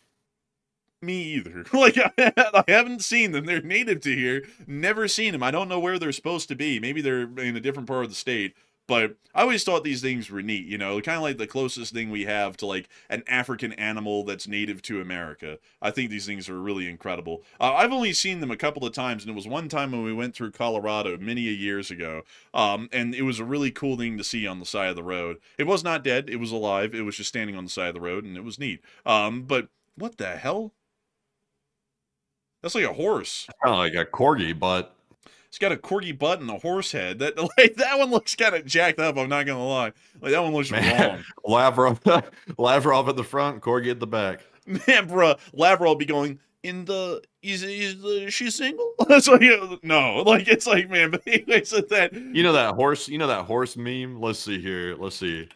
Me either. I haven't seen them. They're native to here. Never seen them. I don't know where they're supposed to be. Maybe they're in a different part of the state. But I always thought these things were neat, kind of like the closest thing we have to like an African animal that's native to America. I think these things are really incredible. I've only seen them a couple of times, and it was one time when we went through Colorado many years ago. And it was a really cool thing to see on the side of the road. It was not dead. It was alive. It was just standing on the side of the road, and it was neat. But what the hell? That's like a horse. Kind of like a corgi, but it's got a corgi butt and a horse head. That one looks kind of jacked up. I'm not gonna lie. Like, that one looks wrong. Lavrov at the front, corgi at the back. Man, bruh, Lavrov will be going is she single? That's like, no, like it's like, man. But anyway, so that that horse meme. Let's see here. Let's see.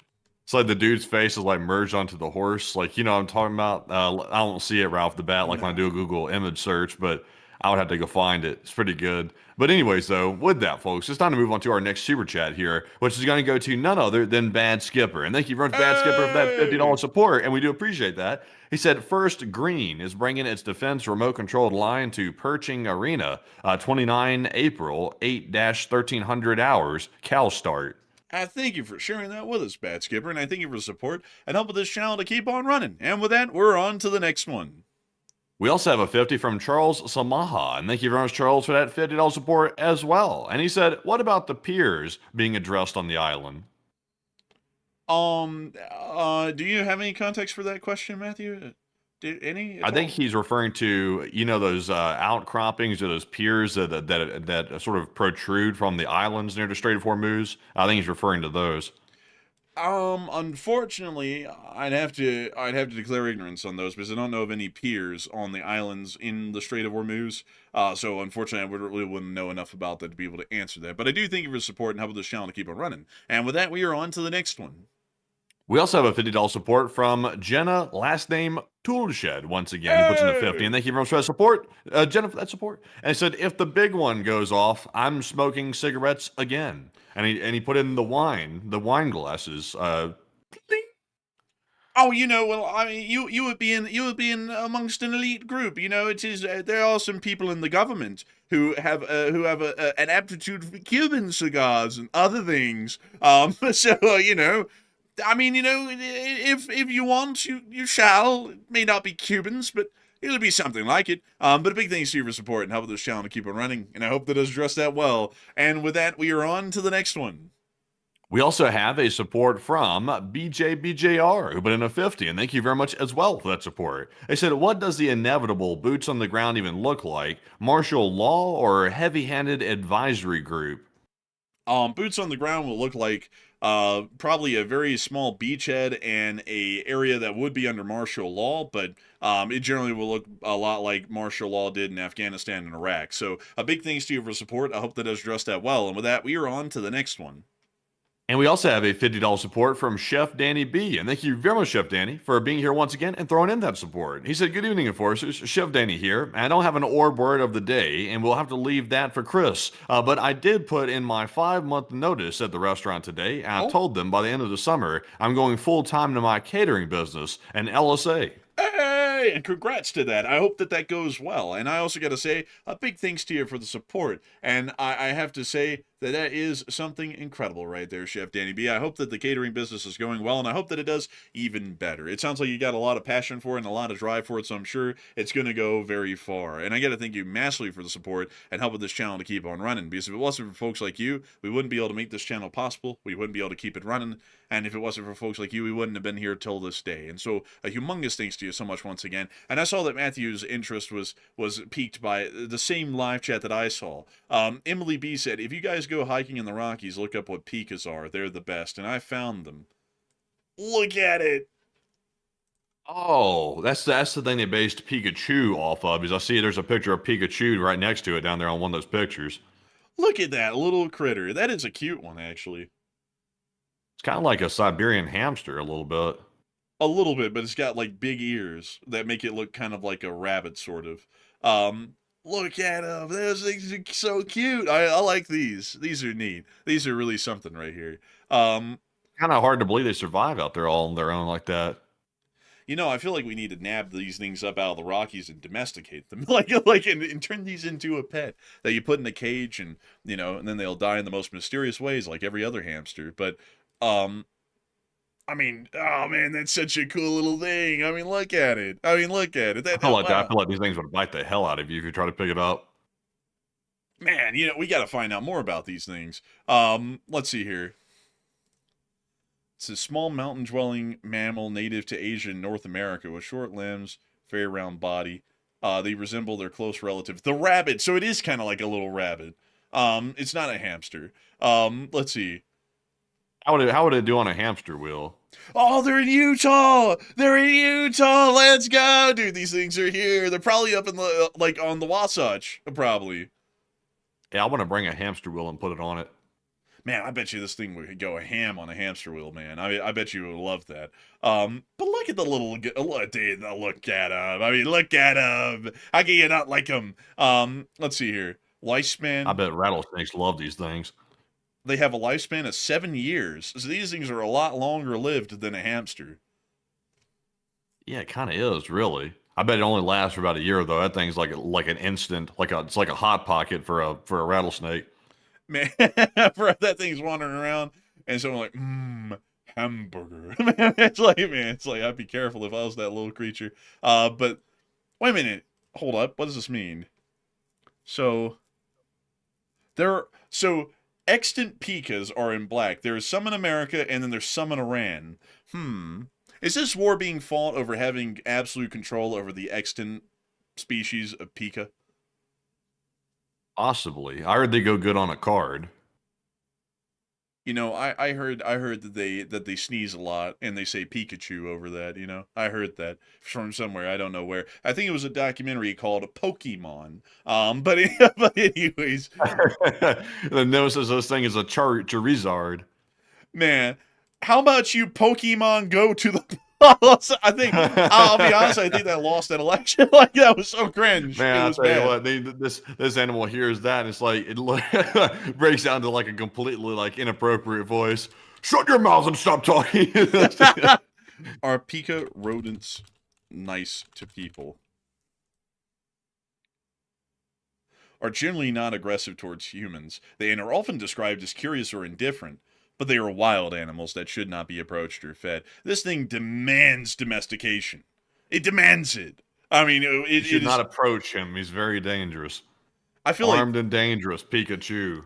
It's like the dude's face is like merged onto the horse. Like, I'm talking about. I don't see it right off the bat, like when I do a Google image search, but I would have to go find it. It's pretty good. But anyways, though, with that, folks, it's time to move on to our next super chat here, which is going to go to none other than Bad Skipper. And thank you very much, Bad Skipper, for that $50 support, and we do appreciate that. He said, First Green is bringing its defense remote-controlled line to Perching Arena, 29 April, 8-1300 hours, Cal start. I thank you for sharing that with us, Bad Skipper, and I thank you for support and helping this channel to keep on running. And with that, we're on to the next one. We also have a 50 from Charles Samaha, and thank you very much, Charles, for that $50 support as well. And he said, what about the piers being addressed on the island? Do you have any context for that question, Matthew? I think he's referring to, those outcroppings or those piers that sort of protrude from the islands near the Strait of Hormuz. I think he's referring to those. Unfortunately, I'd have to declare ignorance on those because I don't know of any piers on the islands in the Strait of Hormuz. So unfortunately, I really wouldn't know enough about that to be able to answer that. But I do thank you for support and helping this channel to keep on running. And with that, we are on to the next one. We also have a $50 support from Jenna, last name Toolshed. Once again, he puts in the 50, and thank you very much for that support, Jenna, for that support. And he said, if the big one goes off, I'm smoking cigarettes again. And he put in the wine glasses. Oh, well, I mean, you would be in amongst an elite group. It is there are some people in the government who have an aptitude for Cuban cigars and other things. So I mean, if you want, you shall. It may not be Cubans, but it'll be something like it. But a big thanks to you for support and helping this channel to keep on running, and I hope that does address that well. And with that, we are on to the next one. We also have a support from BJR, who put in a 50, and thank you very much as well for that support. They said, what does the inevitable boots on the ground even look like? Martial law or heavy-handed advisory group? Boots on the ground will look like probably a very small beachhead and a area that would be under martial law, but it generally will look a lot like martial law did in Afghanistan and Iraq. So a big thanks to you for support. I hope that does address that well. And with that, we are on to the next one. And we also have a $50 support from Chef Danny B. And thank you very much, Chef Danny, for being here once again and throwing in that support. He said, good evening, Enforcers. Chef Danny here. I don't have an orb word of the day, and we'll have to leave that for Chris. But I did put in my 5-month notice at the restaurant today, and I told them by the end of the summer, I'm going full-time to my catering business and LSA. Hey! Yay! And congrats to that. I hope that that goes well. And I also got to say a big thanks to you for the support. And I have to say that that is something incredible right there, Chef Danny B. I hope that the catering business is going well, and I hope that it does even better. It sounds like you got a lot of passion for it and a lot of drive for it, so I'm sure it's going to go very far. And I got to thank you massively for the support and helping this channel to keep on running, because if it wasn't for folks like you, we wouldn't be able to make this channel possible. We wouldn't be able to keep it running. And if it wasn't for folks like you, we wouldn't have been here till this day. And so a humongous thanks to you so much once again. And I saw that Matthew's interest was piqued by the same live chat that I saw. Emily B said, if you guys go hiking in the Rockies, look up what pikas are. They're the best. And I found them. Look at it. Oh, that's the thing they based Pikachu off of. Is I see there's a picture of Pikachu right next to it down there on one of those pictures. Look at that little critter. That is a cute one, actually. It's kind of like a Siberian hamster a little bit. A little bit, but it's got like big ears that make it look kind of like a rabbit, sort of. Look at them. Those things are so cute. I like these. These are neat. These are really something right here. Kind of hard to believe they survive out there all on their own like that. You know, I feel like we need to nab these things up out of the Rockies and domesticate them, and turn these into a pet that you put in a cage, and and then they'll die in the most mysterious ways, like every other hamster. But, I mean, oh man, that's such a cool little thing. I mean, look at it. I feel like these things would bite the hell out of you if you try to pick it up. Man, we got to find out more about these things. Let's see here. It's a small mountain-dwelling mammal native to Asia and North America with short limbs, very round body. They resemble their close relative, the rabbit. So it is kind of like a little rabbit. It's not a hamster. Let's see. How would it do on a hamster wheel? Oh, they're in Utah. They're in Utah. Let's go, dude. These things are here. They're probably up in the on the Wasatch, probably. Yeah, I want to bring a hamster wheel and put it on it. Man, I bet you this thing would go ham on a hamster wheel, man. I bet you would love that. But look at the little, dude, look at him. I mean, look at him. How can you not like him? Let's see here. Lifespan. I bet rattlesnakes love these things. They have a lifespan of 7 years. So these things are a lot longer lived than a hamster. Yeah, it kind of is, really. I bet it only lasts for about a year, though. That thing's like an instant, it's like a hot pocket for a rattlesnake. Man, that thing's wandering around, and someone like, hamburger. Man, it's like, I'd be careful if I was that little creature. But wait a minute, hold up. What does this mean? So extant pikas are in black. There's some in America, and then there's some in Iran. Is this war being fought over having absolute control over the extant species of pika? Possibly. I heard they go good on a card. I heard that they sneeze a lot and they say Pikachu over that, I heard that from somewhere, I don't know where. I think it was a documentary called Pokemon. But anyways. The notices this thing is a Charizard. Man, how about you Pokemon go to the I think, I'll be honest, I think that lost that election. Like, that was so cringe. Man, I'll tell you what, this animal hears that, and it's like, it breaks down to like a completely inappropriate voice. Shut your mouth and stop talking. Are pika rodents nice to people? Are generally not aggressive towards humans. They are often described as curious or indifferent. But they are wild animals that should not be approached or fed. This thing demands domestication. It demands it. I mean, you should not approach him. He's very dangerous. I feel armed and dangerous, Pikachu.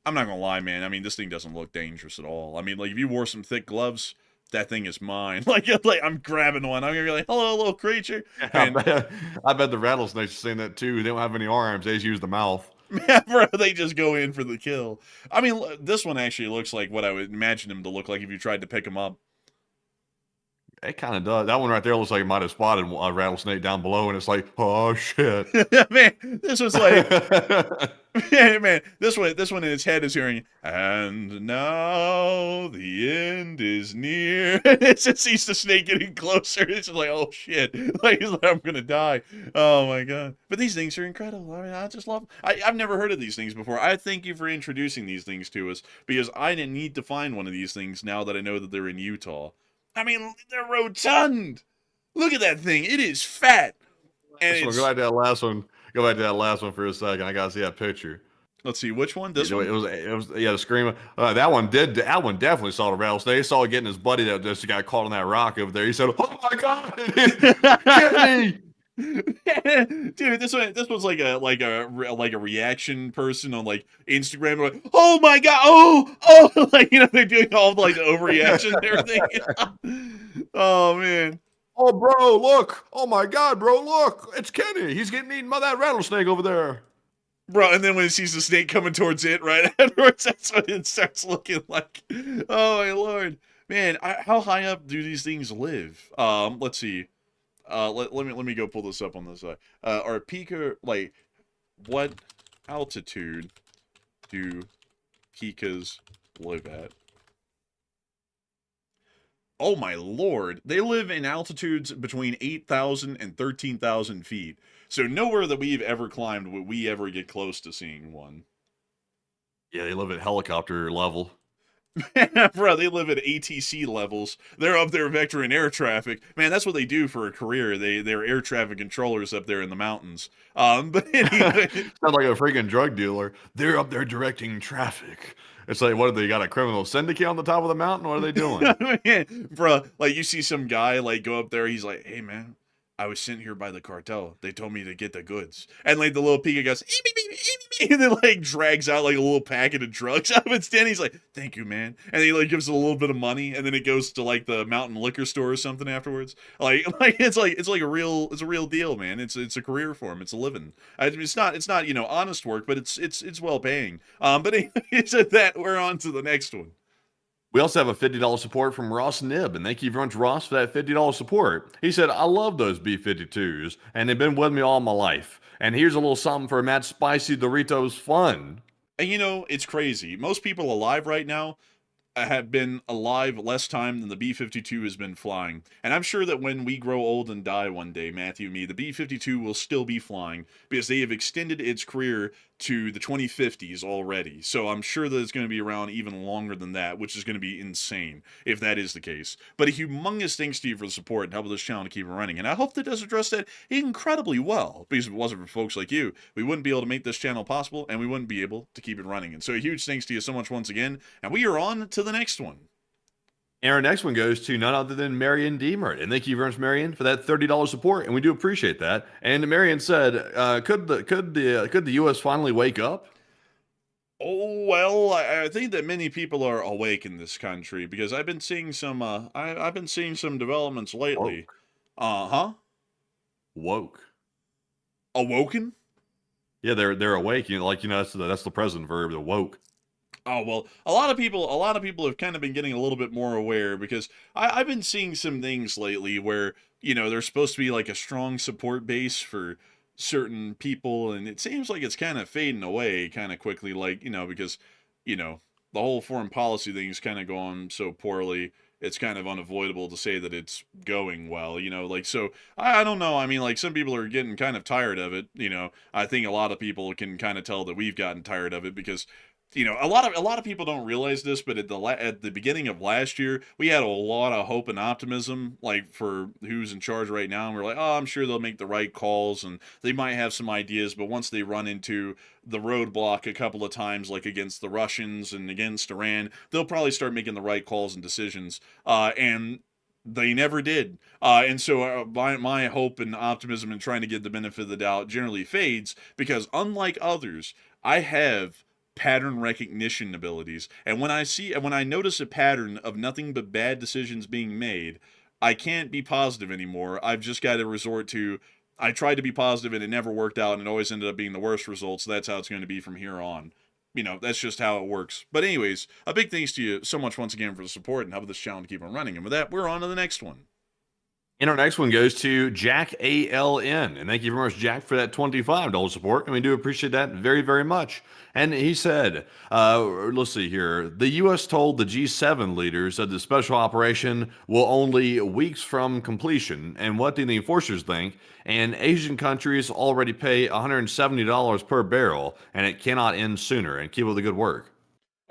I'm not gonna lie, man. I mean, this thing doesn't look dangerous at all. I mean, if you wore some thick gloves, that thing is mine. Like I'm grabbing one. I'm gonna be like, "Hello, little creature." And I bet the rattlesnakes are saying that too. They don't have any arms. They just use the mouth. Man, bro, they just go in for the kill. I mean, this one actually looks like what I would imagine him to look like if you tried to pick him up. It kind of does. That one right there looks like it might have spotted a rattlesnake down below, and it's like, oh shit. Man, this was like, man, this one in its head is hearing, and now the end is near. It just sees the snake getting closer. It's just like, oh shit, like I'm gonna die. Oh my god! But these things are incredible. I mean, I just love. I've never heard of these things before. I thank you for introducing these things to us, because I didn't need to find one of these things now that I know that they're in Utah. I mean, they're rotund. Look at that thing. It is fat. And So it's, go back to that last one. Go back to that last one for a second. I gotta see that picture. let's see, which one? This It one? was yeah, the scream. That one definitely saw the rattlesnake. He saw it getting his buddy that just got caught on that rock over there. He said, "Oh my God, get me!" Dude, this was like a reaction person on like Instagram, like, oh my god, oh, like, you know, they're doing all like the overreaction and everything. Oh man. Oh, bro, look! Oh my God, bro, look! It's Kenny. He's getting eaten by that rattlesnake over there. Bro, and then when it sees the snake coming towards it, right afterwards, that's what it starts looking like. Oh my lord, man! How high up do these things live? Let's see. Let me go pull this up on this side. Our Pika, like, what altitude do Pikas live at? Oh my lord, they live in altitudes between 8,000 and 13,000 feet. So nowhere that we've ever climbed would we ever get close to seeing one. Yeah, they live at helicopter level. Bro, they live at ATC levels. They're up there vectoring air traffic. Man, that's what they do for a career. They're air traffic controllers up there in the mountains. But anyway, Sound like a freaking drug dealer. They're up there directing traffic. It's like, what, they got a criminal syndicate on the top of the mountain? What are they doing? man, bro, like you see some guy like go up there. He's like, "Hey, man, I was sent here by the cartel. They told me to get the goods." And like the little Pika goes, "Ee, mee, mee, mee, mee, mee," and then like drags out like a little packet of drugs out of its den. He's like, "Thank you, man." And he like gives it a little bit of money, and then it goes to like the mountain liquor store or something afterwards. Like it's a real deal, man. It's a career for him. It's a living. I mean, it's not you know honest work, but it's well paying. But it's at that. We're on to the next one. We also have a $50 support from Ross Nib, and thank you very much, Ross, for that $50 support. He said, "I love those B-52s, and they've been with me all my life. And here's a little something for Matt's Spicy Doritos fun." And you know, it's crazy. Most people alive right now have been alive less time than the B-52 has been flying. And I'm sure that when we grow old and die one day, Matthew and me, the B-52 will still be flying because they have extended its career to the 2050s already. So I'm sure that it's going to be around even longer than that, which is going to be insane if that is the case. But a humongous thanks to you for the support and helping this channel to keep it running. And I hope that does address that incredibly well, because if it wasn't for folks like you, we wouldn't be able to make this channel possible and we wouldn't be able to keep it running. And so a huge thanks to you so much once again. And we are on to the next one. And our next one goes to none other than Marion Demert. And thank you very much, Marion, for that $30 support. And we do appreciate that. And Marion said, could the U.S. finally wake up? Oh, well, I think that many people are awake in this country because I've been seeing some I've been seeing some developments lately. Huh? Woke. Awoken? Yeah, they're awake. You know, like, you know, that's the present verb, the woke. Oh, well, a lot of people have kind of been getting a little bit more aware because I've been seeing some things lately where, you know, there's supposed to be like a strong support base for certain people, and it seems like it's kind of fading away kind of quickly, like, you know, because, you know, the whole foreign policy thing is kind of going so poorly. It's kind of unavoidable to say that it's going well, you know, like, so I don't know. I mean, like, some people are getting kind of tired of it, you know. I think a lot of people can kind of tell that we've gotten tired of it because, you know, a lot of people don't realize this, but at the beginning of last year, we had a lot of hope and optimism, like, for who's in charge right now. And we're like, oh, I'm sure they'll make the right calls and they might have some ideas, but once they run into the roadblock a couple of times, like against the Russians and against Iran, they'll probably start making the right calls and decisions. And they never did. And so my hope and optimism in trying to get the benefit of the doubt generally fades because, unlike others, I have pattern recognition abilities, and when I notice a pattern of nothing but bad decisions being made, I can't be positive anymore. I've just got to resort to, I tried to be positive and it never worked out, and it always ended up being the worst results. So that's how it's going to be from here on. You know, that's just how it works. But anyways, a big thanks to you so much once again for the support and helping this channel to keep on running. And with that, we're on to the next one. And our next one goes to Jack ALN. And thank you very much, Jack, for that $25 support. And we do appreciate that very, very much. And he said, let's see here. The U.S. told the G7 leaders that the special operation will only weeks from completion. And what do the enforcers think? And Asian countries already pay $170 per barrel, and it cannot end sooner. And keep up the good work.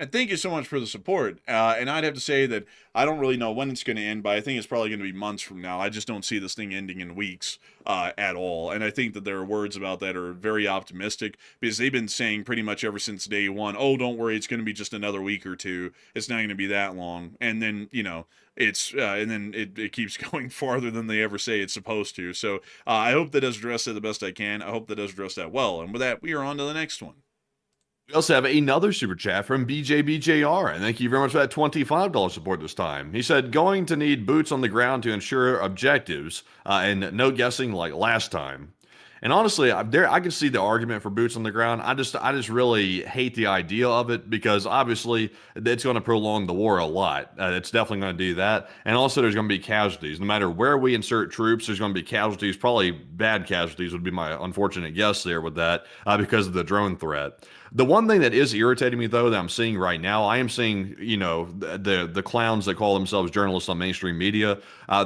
And thank you so much for the support. And I'd have to say that I don't really know when it's going to end, but I think it's probably going to be months from now. I just don't see this thing ending in weeks at all. And I think that their words about that are very optimistic because they've been saying pretty much ever since day one, oh, don't worry, it's going to be just another week or two. It's not going to be that long. And then, and then it keeps going farther than they ever say it's supposed to. So I hope that does address that the best I can. I hope that does address that well. And with that, we are on to the next one. We also have another super chat from BJBJR, and thank you very much for that $25 support this time. He said, going to need boots on the ground to ensure objectives, and no guessing like last time. And honestly, I can see the argument for boots on the ground. I just really hate the idea of it because obviously it's going to prolong the war a lot. It's definitely going to do that. And also there's going to be casualties. No matter where we insert troops, there's going to be casualties, probably bad casualties would be my unfortunate guess there with that because of the drone threat. The one thing that is irritating me, though, that I'm seeing right now, I am seeing, the clowns that call themselves journalists on mainstream media.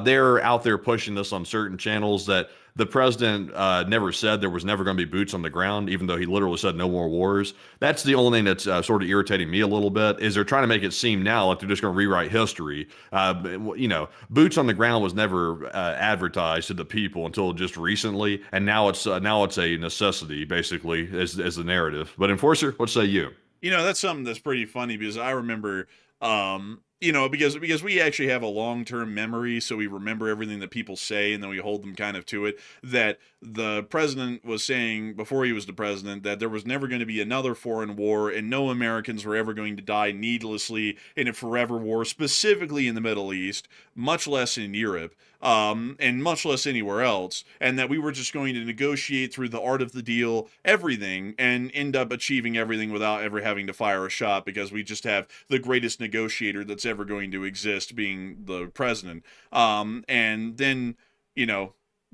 They're out there pushing this on certain channels that the president never said there was never going to be boots on the ground, even though he literally said no more wars. That's the only thing that's sort of irritating me a little bit, is they're trying to make it seem now like they're just going to rewrite history. Boots on the ground was never advertised to the people until just recently, and now it's a necessity, basically, as the narrative. But Enforcer, what say you? That's something that's pretty funny because I remember, because we actually have a long-term memory, so we remember everything that people say, and then we hold them kind of to it, that the president was saying before he was the president that there was never going to be another foreign war, and no Americans were ever going to die needlessly in a forever war, specifically in the Middle East, much less in Europe. And much less anywhere else, and that we were just going to negotiate through the art of the deal, everything, and end up achieving everything without ever having to fire a shot because we just have the greatest negotiator that's ever going to exist, being the president. And then,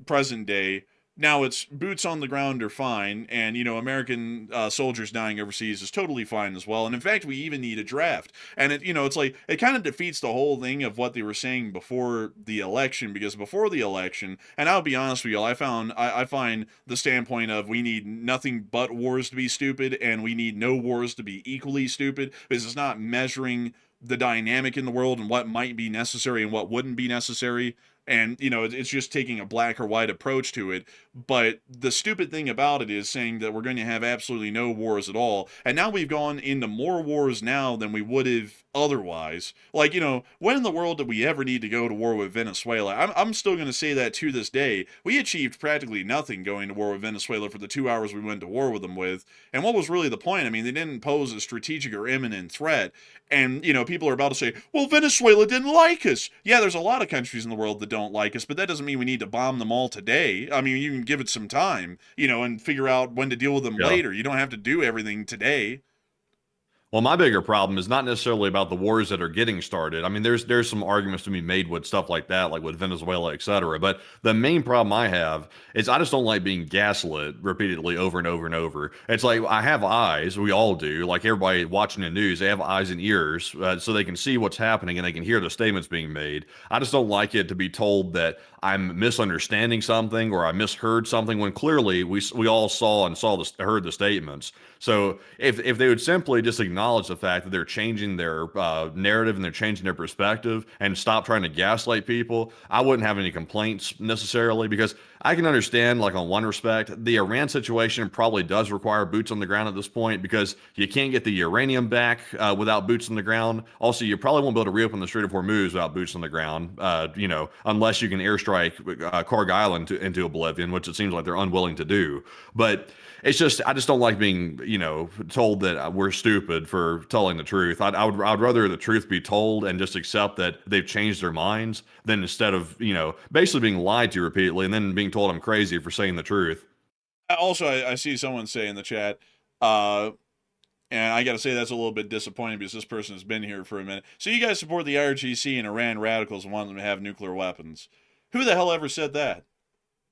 present day, now it's boots on the ground are fine, and American soldiers dying overseas is totally fine as well. And in fact, we even need a draft. And it's like it kind of defeats the whole thing of what they were saying before the election, because before the election, and I'll be honest with you, I find the standpoint of we need nothing but wars to be stupid, and we need no wars to be equally stupid, because it's not measuring the dynamic in the world and what might be necessary and what wouldn't be necessary. And it's just taking a black or white approach to it. But the stupid thing about it is saying that we're going to have absolutely no wars at all, and now we've gone into more wars now than we would have otherwise. Like, when in the world did we ever need to go to war with Venezuela? I'm still going to say that to this day. We achieved practically nothing going to war with Venezuela for the 2 hours we went to war with them with. And what was really the point? I mean, they didn't pose a strategic or imminent threat. And, people are about to say, well, Venezuela didn't like us. Yeah, there's a lot of countries in the world that don't like us, but that doesn't mean we need to bomb them all today. I mean, you can give it some time, and figure out when to deal with them later. You don't have to do everything today. Well, my bigger problem is not necessarily about the wars that are getting started. I mean, there's some arguments to be made with stuff like that, like with Venezuela, et cetera. But the main problem I have is I just don't like being gaslit repeatedly over and over and over. It's like I have eyes, we all do. Like everybody watching the news, they have eyes and ears so they can see what's happening and they can hear the statements being made. I just don't like it to be told that I'm misunderstanding something or I misheard something when clearly we all saw and heard the statements. So if they would simply just acknowledge the fact that they're changing their narrative and they're changing their perspective and stop trying to gaslight people, I wouldn't have any complaints necessarily, because I can understand, like, on one respect, the Iran situation probably does require boots on the ground at this point because you can't get the uranium back without boots on the ground. Also, you probably won't be able to reopen the Strait of Hormuz without boots on the ground, unless you can airstrike Karg Island into oblivion, which it seems like they're unwilling to do. But it's just, I just don't like being, told that we're stupid for telling the truth. I'd rather the truth be told and just accept that they've changed their minds than instead of, basically being lied to repeatedly and then being told I'm crazy for saying the truth. Also, I see someone say in the chat, and I got to say that's a little bit disappointing because this person has been here for a minute. So you guys support the IRGC and Iran radicals and want them to have nuclear weapons. Who the hell ever said that?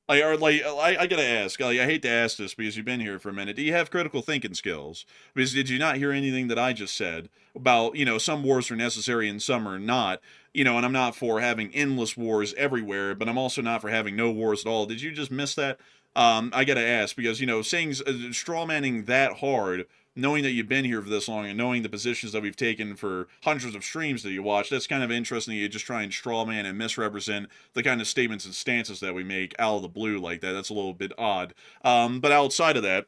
I gotta ask. I hate to ask this because you've been here for a minute. Do you have critical thinking skills? Because did you not hear anything that I just said about, some wars are necessary and some are not? And I'm not for having endless wars everywhere, but I'm also not for having no wars at all. Did you just miss that? I gotta ask because, saying straw manning that hard knowing that you've been here for this long and knowing the positions that we've taken for hundreds of streams that you watch, that's kind of interesting that you just try and straw man and misrepresent the kind of statements and stances that we make out of the blue like that. That's a little bit odd. But outside of that,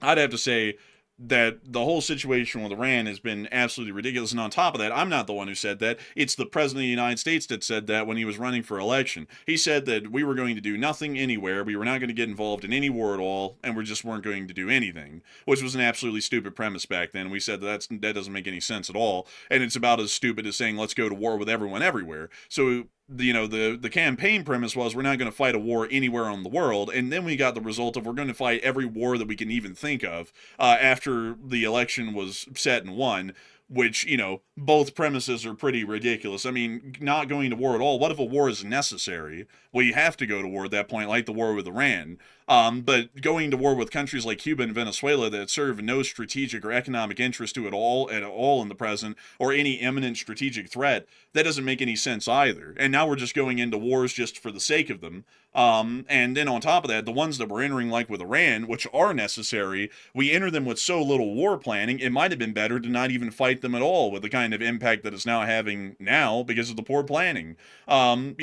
I'd have to say that the whole situation with Iran has been absolutely ridiculous. And on top of that, I'm not the one who said that. It's the president of the United States that said that when he was running for election. He said that we were going to do nothing anywhere. We were not going to get involved in any war at all. And we just weren't going to do anything, which was an absolutely stupid premise back then. We said that doesn't make any sense at all. And it's about as stupid as saying, let's go to war with everyone everywhere. So the campaign premise was we're not going to fight a war anywhere on the world, and then we got the result of we're going to fight every war that we can even think of after the election was set and won, which, both premises are pretty ridiculous. I mean, not going to war at all. What if a war is necessary? Well, you have to go to war at that point, like the war with Iran. But going to war with countries like Cuba and Venezuela that serve no strategic or economic interest to it at all in the present, or any imminent strategic threat, that doesn't make any sense either. And now we're just going into wars just for the sake of them. And then on top of that, the ones that we're entering, like with Iran, which are necessary, we enter them with so little war planning, it might have been better to not even fight them at all with the kind of impact that it's now having now because of the poor planning. And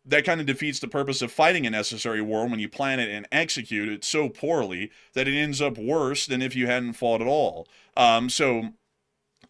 that kind of defeats the purpose of fighting a necessary war when you plan it and execute it so poorly that it ends up worse than if you hadn't fought at all. So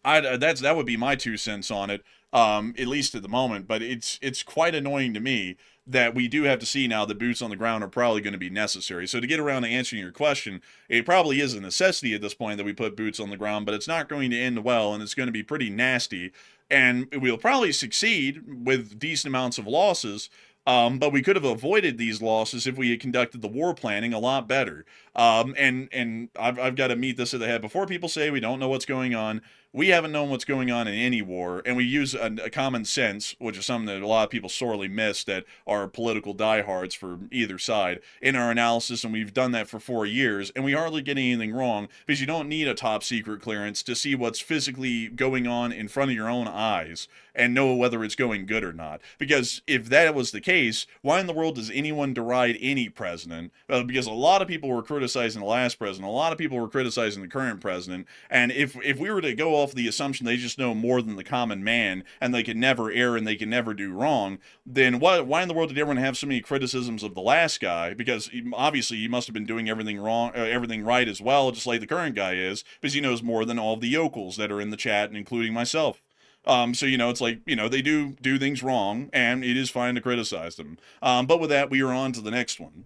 that would be my 2 cents on it, at least at the moment. But it's quite annoying to me that we do have to see now that boots on the ground are probably going to be necessary. So to get around to answering your question, it probably is a necessity at this point that we put boots on the ground, but it's not going to end well, and it's going to be pretty nasty. And we'll probably succeed with decent amounts of losses, but we could have avoided these losses if we had conducted the war planning a lot better. And I've got to meet this at the head. Before people say we don't know what's going on, we haven't known what's going on in any war, and we use a common sense, which is something that a lot of people sorely miss that are political diehards for either side, in our analysis, and we've done that for 4 years, and we hardly get anything wrong, because you don't need a top secret clearance to see what's physically going on in front of your own eyes and know whether it's going good or not. Because if that was the case, why in the world does anyone deride any president? Because a lot of people were criticizing the last president, a lot of people were criticizing the current president, and if we were to go off the assumption they just know more than the common man and they can never err and they can never do wrong, then why in the world did everyone have so many criticisms of the last guy? Because obviously he must have been doing everything wrong, everything right as well, just like the current guy is, because he knows more than all of the yokels that are in the chat, including myself. So, it's like, they do things wrong, and it is fine to criticize them. But with that, we are on to the next one.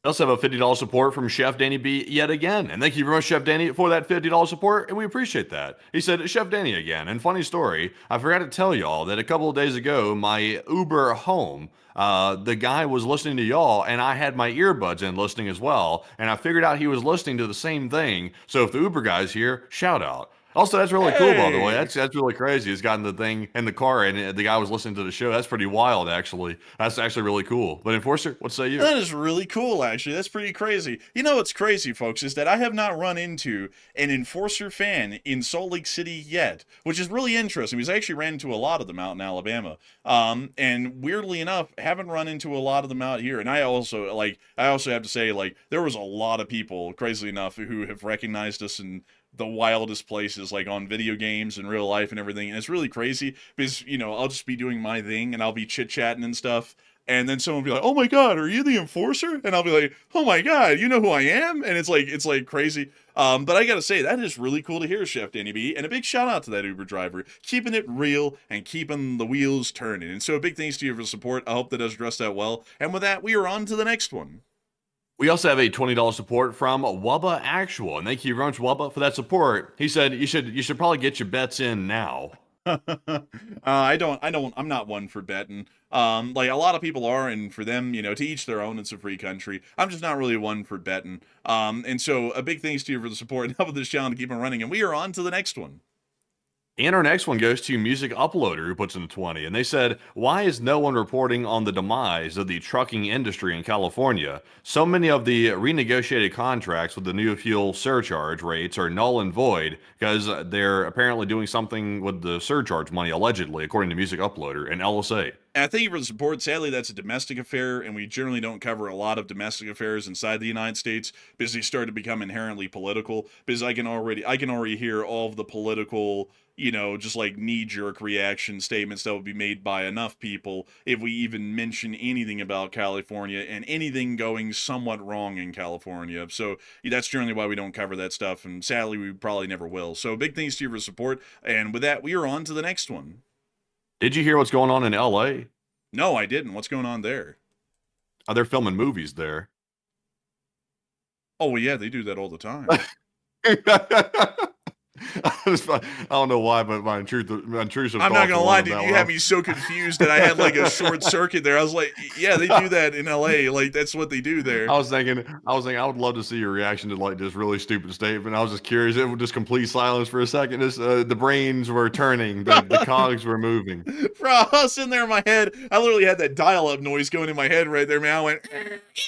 We also have a $50 support from Chef Danny B yet again. And thank you very much, Chef Danny, for that $50 support, and we appreciate that. He said, Chef Danny again. And funny story, I forgot to tell y'all that a couple of days ago, my Uber home, the guy was listening to y'all, and I had my earbuds in listening as well. And I figured out he was listening to the same thing. So if the Uber guy's here, shout out. Also, that's really cool, by the way. That's really crazy. He's gotten the thing in the car, and the guy was listening to the show. That's pretty wild, actually. That's actually really cool. But Enforcer, what say you? That is really cool, actually. That's pretty crazy. What's crazy, folks, is that I have not run into an Enforcer fan in Salt Lake City yet, which is really interesting because I actually ran into a lot of them out in Alabama. And weirdly enough, haven't run into a lot of them out here. And I also have to say, there was a lot of people, crazily enough, who have recognized us in the wildest places, like on video games and real life and everything. And it's really crazy because, I'll just be doing my thing and I'll be chit-chatting and stuff. And then someone will be like, oh my God, are you the Enforcer? And I'll be like, oh my God, you know who I am? And it's like crazy. But I gotta say, that is really cool to hear, Chef Danny B. And a big shout out to that Uber driver, keeping it real and keeping the wheels turning. And so a big thanks to you for the support. I hope that does address that well. And with that, we are on to the next one. We also have a $20 support from Wubba Actual, and thank you very much, Wubba, for that support. He said you should probably get your bets in now. I'm not one for betting. A lot of people are, and for them, to each their own. It's a free country. I'm just not really one for betting. And so a big thanks to you for the support and help with this channel to keep it running. And we are on to the next one. And our next one goes to Music Uploader, who puts in a 20. And they said, why is no one reporting on the demise of the trucking industry in California? So many of the renegotiated contracts with the new fuel surcharge rates are null and void because they're apparently doing something with the surcharge money, allegedly, according to Music Uploader and LSA. And thank you for the support. Sadly, that's a domestic affair, and we generally don't cover a lot of domestic affairs inside the United States because they start to become inherently political. Because I can already hear all of the political, just like knee-jerk reaction statements that would be made by enough people if we even mention anything about California and anything going somewhat wrong in California. So that's generally why we don't cover that stuff, and sadly, we probably never will. So big thanks to you for support, and with that, we are on to the next one. Did you hear what's going on in LA? No, I didn't. What's going on there? Oh, they're filming movies there. Oh, well, yeah, they do that all the time. I don't know why, but my intrusive I'm not gonna lie, dude. You had me. me so confused that I had like a short circuit there. I was like, yeah, they do that in LA. Like that's what they do there. I was thinking, I would love to see your reaction to like this really stupid statement. I was just curious. It was just complete silence for a second. The brains were turning, the cogs were moving. Bro, I was sitting there in my head. I literally had that dial-up noise going in my head right there, man. I went,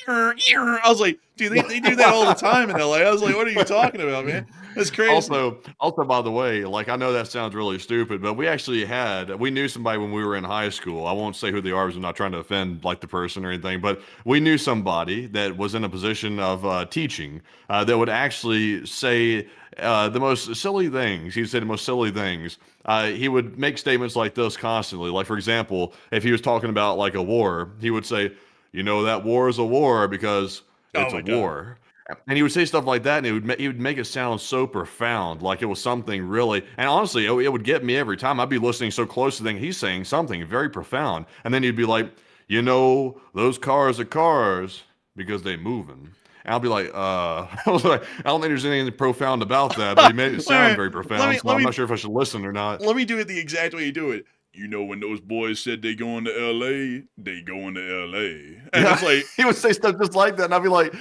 I was like, dude, they do that all the time in LA. I was like, what are you talking about, man? That's crazy. Also, by the way, like I know that sounds really stupid, but we knew somebody when we were in high school. I won't say who they are because I'm not trying to offend like the person or anything, but we knew somebody that was in a position of teaching that would actually say the most silly things. He'd say the most silly things. He would make statements like this constantly. Like, for example, if he was talking about like a war, he would say, that war is a war because it's a war. And he would say stuff like that, and he would make it sound so profound, like it was something really. And honestly, it would get me every time. I'd be listening so close to he's saying something very profound, and then he'd be like, those cars are cars because they moving. And I'll be like, I was like, I don't think there's anything profound about that, but he made it sound very profound. I'm not sure if I should listen or not. Let me do it the exact way you do it. When those boys said they going to LA, they going to LA. And it's like he would say stuff just like that, and I'd be like.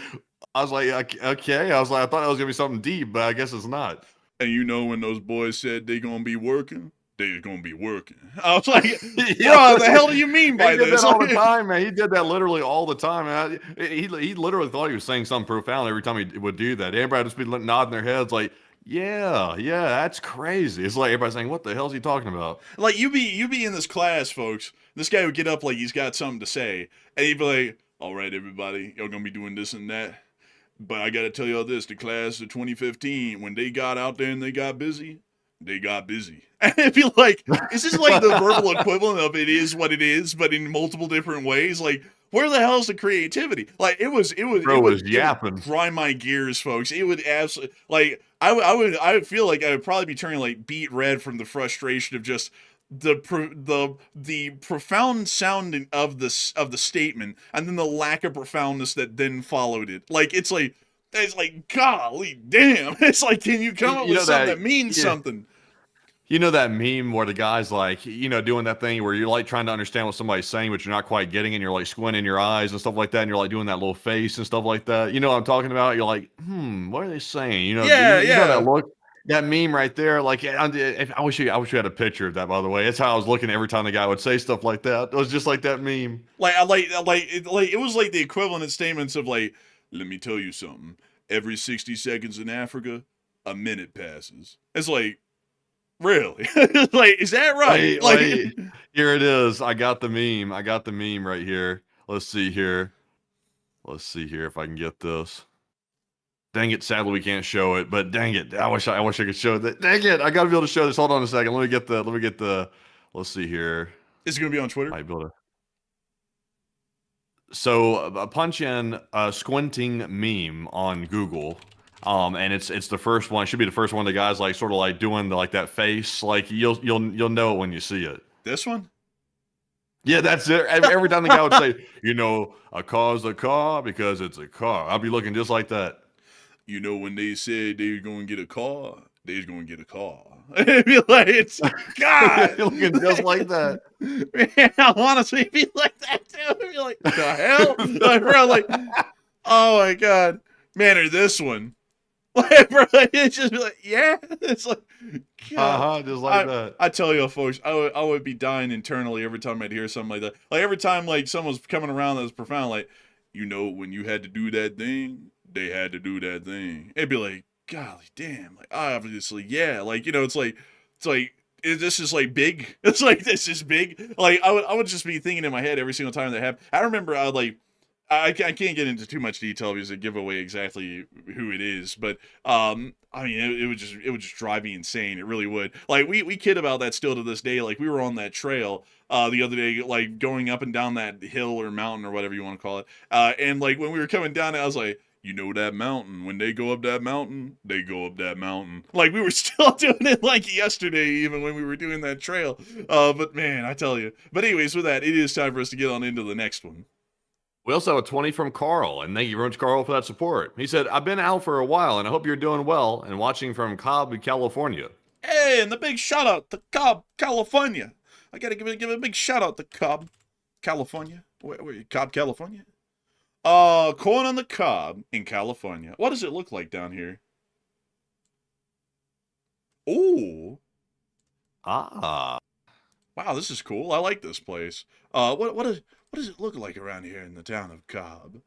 I was like, okay. I thought that was gonna be something deep, but I guess it's not. And when those boys said they gonna be working, they gonna be working. I was like, bro, the hell do you mean by this? He did that all the time, man. He did that literally all the time. He literally thought he was saying something profound every time he would do that. Everybody would just be nodding their heads like, yeah, that's crazy. It's like everybody's saying, what the hell is he talking about? Like you be in this class, folks. This guy would get up like he's got something to say, and he'd be like, all right, everybody, y'all gonna be doing this and that. But I got to tell y'all this, the class of 2015, when they got out there and they got busy. And it'd be like, is this like the verbal equivalent of it is what it is, but in multiple different ways? Like, where the hell's the creativity? Like, it was yapping. It would grind my gears, folks. It would absolutely, like, I would feel like I would probably be turning like beet red from the frustration of just the profound sounding of the statement and then the lack of profoundness that then followed it. Like it's like golly damn. It's like, can you come up with something that means something? You know that meme where the guy's like, doing that thing where you're like trying to understand what somebody's saying, but you're not quite getting it, and you're like squinting your eyes and stuff like that, and you're like doing that little face and stuff like that. You know what I'm talking about? You're like, what are they saying? You know that look. That meme right there, like I wish you had a picture of that. By the way, that's how I was looking every time the guy would say stuff like that. It was just like that meme. It was like the equivalent of statements of like, let me tell you something. Every 60 seconds in Africa, a minute passes. It's like, really? Like, is that right? Like, here it is. I got the meme right here. Let's see here if I can get this. Dang it, sadly we can't show it, but dang it, I wish I could show that. Dang it, I gotta be able to show this. Hold on a second. Let me get the let's see here. Is it gonna be on Twitter? Might be able to. So punch in squinting meme on Google. And it's the first one. It should be the first one. The guy's like sort of like doing that face. Like you'll know it when you see it. This one? Yeah, that's it. Every time the guy would say, a car's a car because it's a car. I'll be looking just like that. When they said they were going to get a car, they was going to get a car. It'd be like, it's, God. Looking just like that. Man, I want to be like that too. I'd be like, the hell? Like, bro, like, oh my God. Man, or this one. Like, bro, it's just be like, yeah. It's like, God. Just like that. I tell you, folks, I would be dying internally every time I'd hear something like that. Like, every time, like, someone's coming around that was profound, like, when you had to do that thing, they had to do that thing. It'd be like, golly damn, like obviously, yeah, like it's like this is like big. It's like this is big. Like I would just be thinking in my head every single time they have. I remember I can't get into too much detail because it give away exactly who it is, but I mean it would just drive me insane. It really would. Like we kid about that still to this day. Like we were on that trail the other day, like going up and down that hill or mountain or whatever you want to call it, and like when we were coming down, I was like, you know that mountain. When they go up that mountain, they go up that mountain. Like we were still doing it like yesterday, even when we were doing that trail. But man, I tell you. But anyways, with that, it is time for us to get on into the next one. We also have a 20 from Carl, and thank you very much, Carl, for that support. He said, I've been out for a while, and I hope you're doing well, and watching from Cobb, California. Hey, and the big shout out to Cobb, California. I gotta give a big shout out to Cobb, California. Where Cobb, California? Corn on the cob in California. What does it look like down here? Ooh. Ah. Wow, this is cool. I like this place. What does it look like around here in the town of Cobb?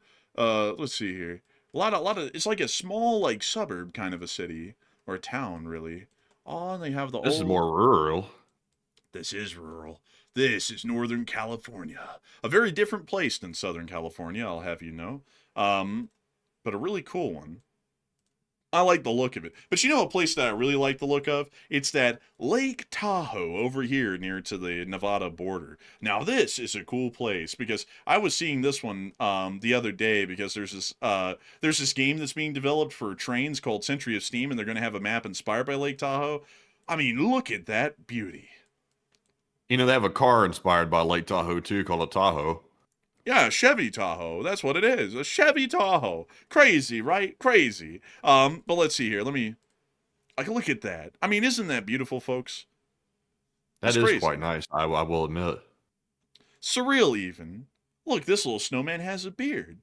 Let's see here. A lot of it's like a small like suburb kind of a city or a town really. Oh, and they have This is more rural. This is rural. This is Northern California. A very different place than Southern California, I'll have you know. But a really cool one. I like the look of it. But you know a place that I really like the look of? It's that Lake Tahoe over here near to the Nevada border. Now this is a cool place because I was seeing this one the other day because there's this game that's being developed for trains called Century of Steam, and they're going to have a map inspired by Lake Tahoe. I mean, look at that beauty. You know, they have a car inspired by Lake Tahoe, too, called a Tahoe. Yeah, Chevy Tahoe. That's what it is. A Chevy Tahoe. Crazy, right? Crazy. But let's see here. I can look at that. I mean, isn't that beautiful, folks? That That's is crazy. quite nice, I will admit. Surreal, even. Look, this little snowman has a beard.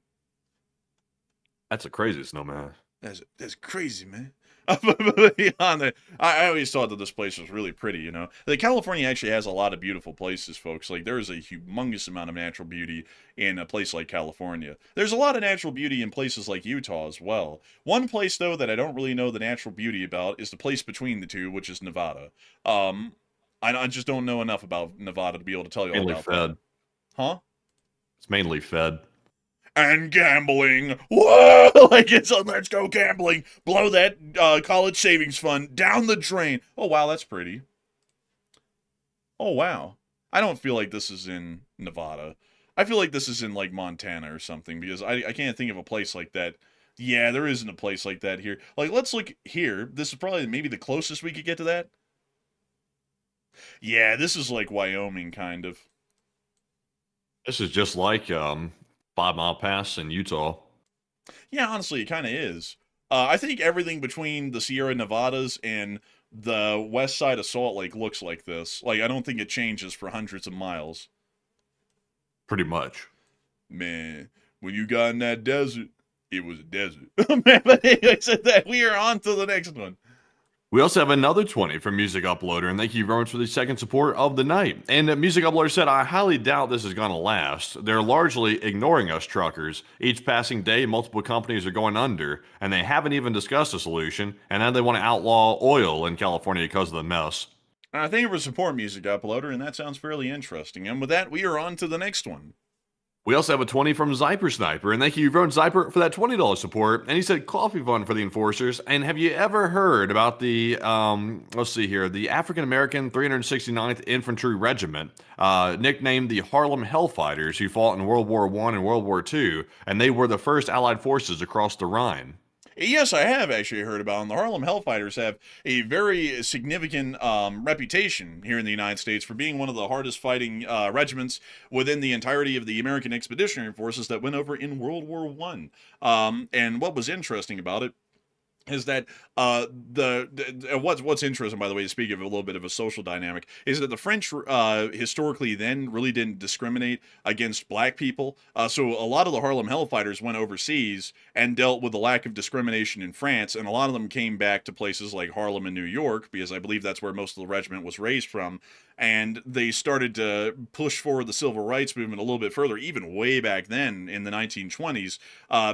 That's a crazy snowman. That's crazy, man. Beyond that, I always thought that this place was really pretty, you know. Like, California actually has a lot of beautiful places, folks. Like, there is a humongous amount of natural beauty in a place like California. There's a lot of natural beauty in places like Utah as well. One place, though, that I don't really know the natural beauty about is the place between the two, which is Nevada. I just don't know enough about Nevada to be able to tell you all Mainly about fed. that. Huh? It's mainly fed. And gambling. Whoa! Like it's a let's go gambling. Blow that college savings fund down the drain. Oh, wow, that's pretty. Oh, wow. I don't feel like this is in Nevada. I feel like this is in, like, Montana or something, because I can't think of a place like that. Yeah, there isn't a place like that here. Like, let's look here. This is probably maybe the closest we could get to that. Yeah, this is like Wyoming, kind of. This is just like 5 Mile Pass in Utah. Yeah, honestly, it kind of is. I think everything between the Sierra Nevadas and the west side of Salt Lake looks like this. Like, I don't think it changes for hundreds of miles. Pretty much. Man, when you got in that desert, it was a desert. Man, but anyway, so that we are on to the next one. We also have another 20 from Music Uploader, and thank you very much for the second support of the night. And Music Uploader said, I highly doubt this is going to last. They're largely ignoring us truckers. Each passing day, multiple companies are going under, and they haven't even discussed a solution, and now they want to outlaw oil in California because of the mess. Thank you for support, Music Uploader, and that sounds fairly interesting. And with that, we are on to the next one. We also have a 20 from Zyper Sniper, and thank you, Ron Zyper, for that $20 support. And he said, coffee fund for the enforcers. And have you ever heard about the, let's see here, the African-American 369th Infantry Regiment, nicknamed the Harlem Hellfighters, who fought in World War I and World War II, and they were the first Allied forces across the Rhine? Yes, I have actually heard about them. The Harlem Hellfighters have a very significant reputation here in the United States for being one of the hardest fighting regiments within the entirety of the American Expeditionary Forces that went over in World War I. And what was interesting about it is that what's interesting, by the way, to speak of a little bit of a social dynamic, is that the French historically then really didn't discriminate against black people. So a lot of the Harlem Hellfighters went overseas and dealt with the lack of discrimination in France, and a lot of them came back to places like Harlem and New York, because I believe that's where most of the regiment was raised from. And they started to push forward the civil rights movement a little bit further, even way back then in the 1920s,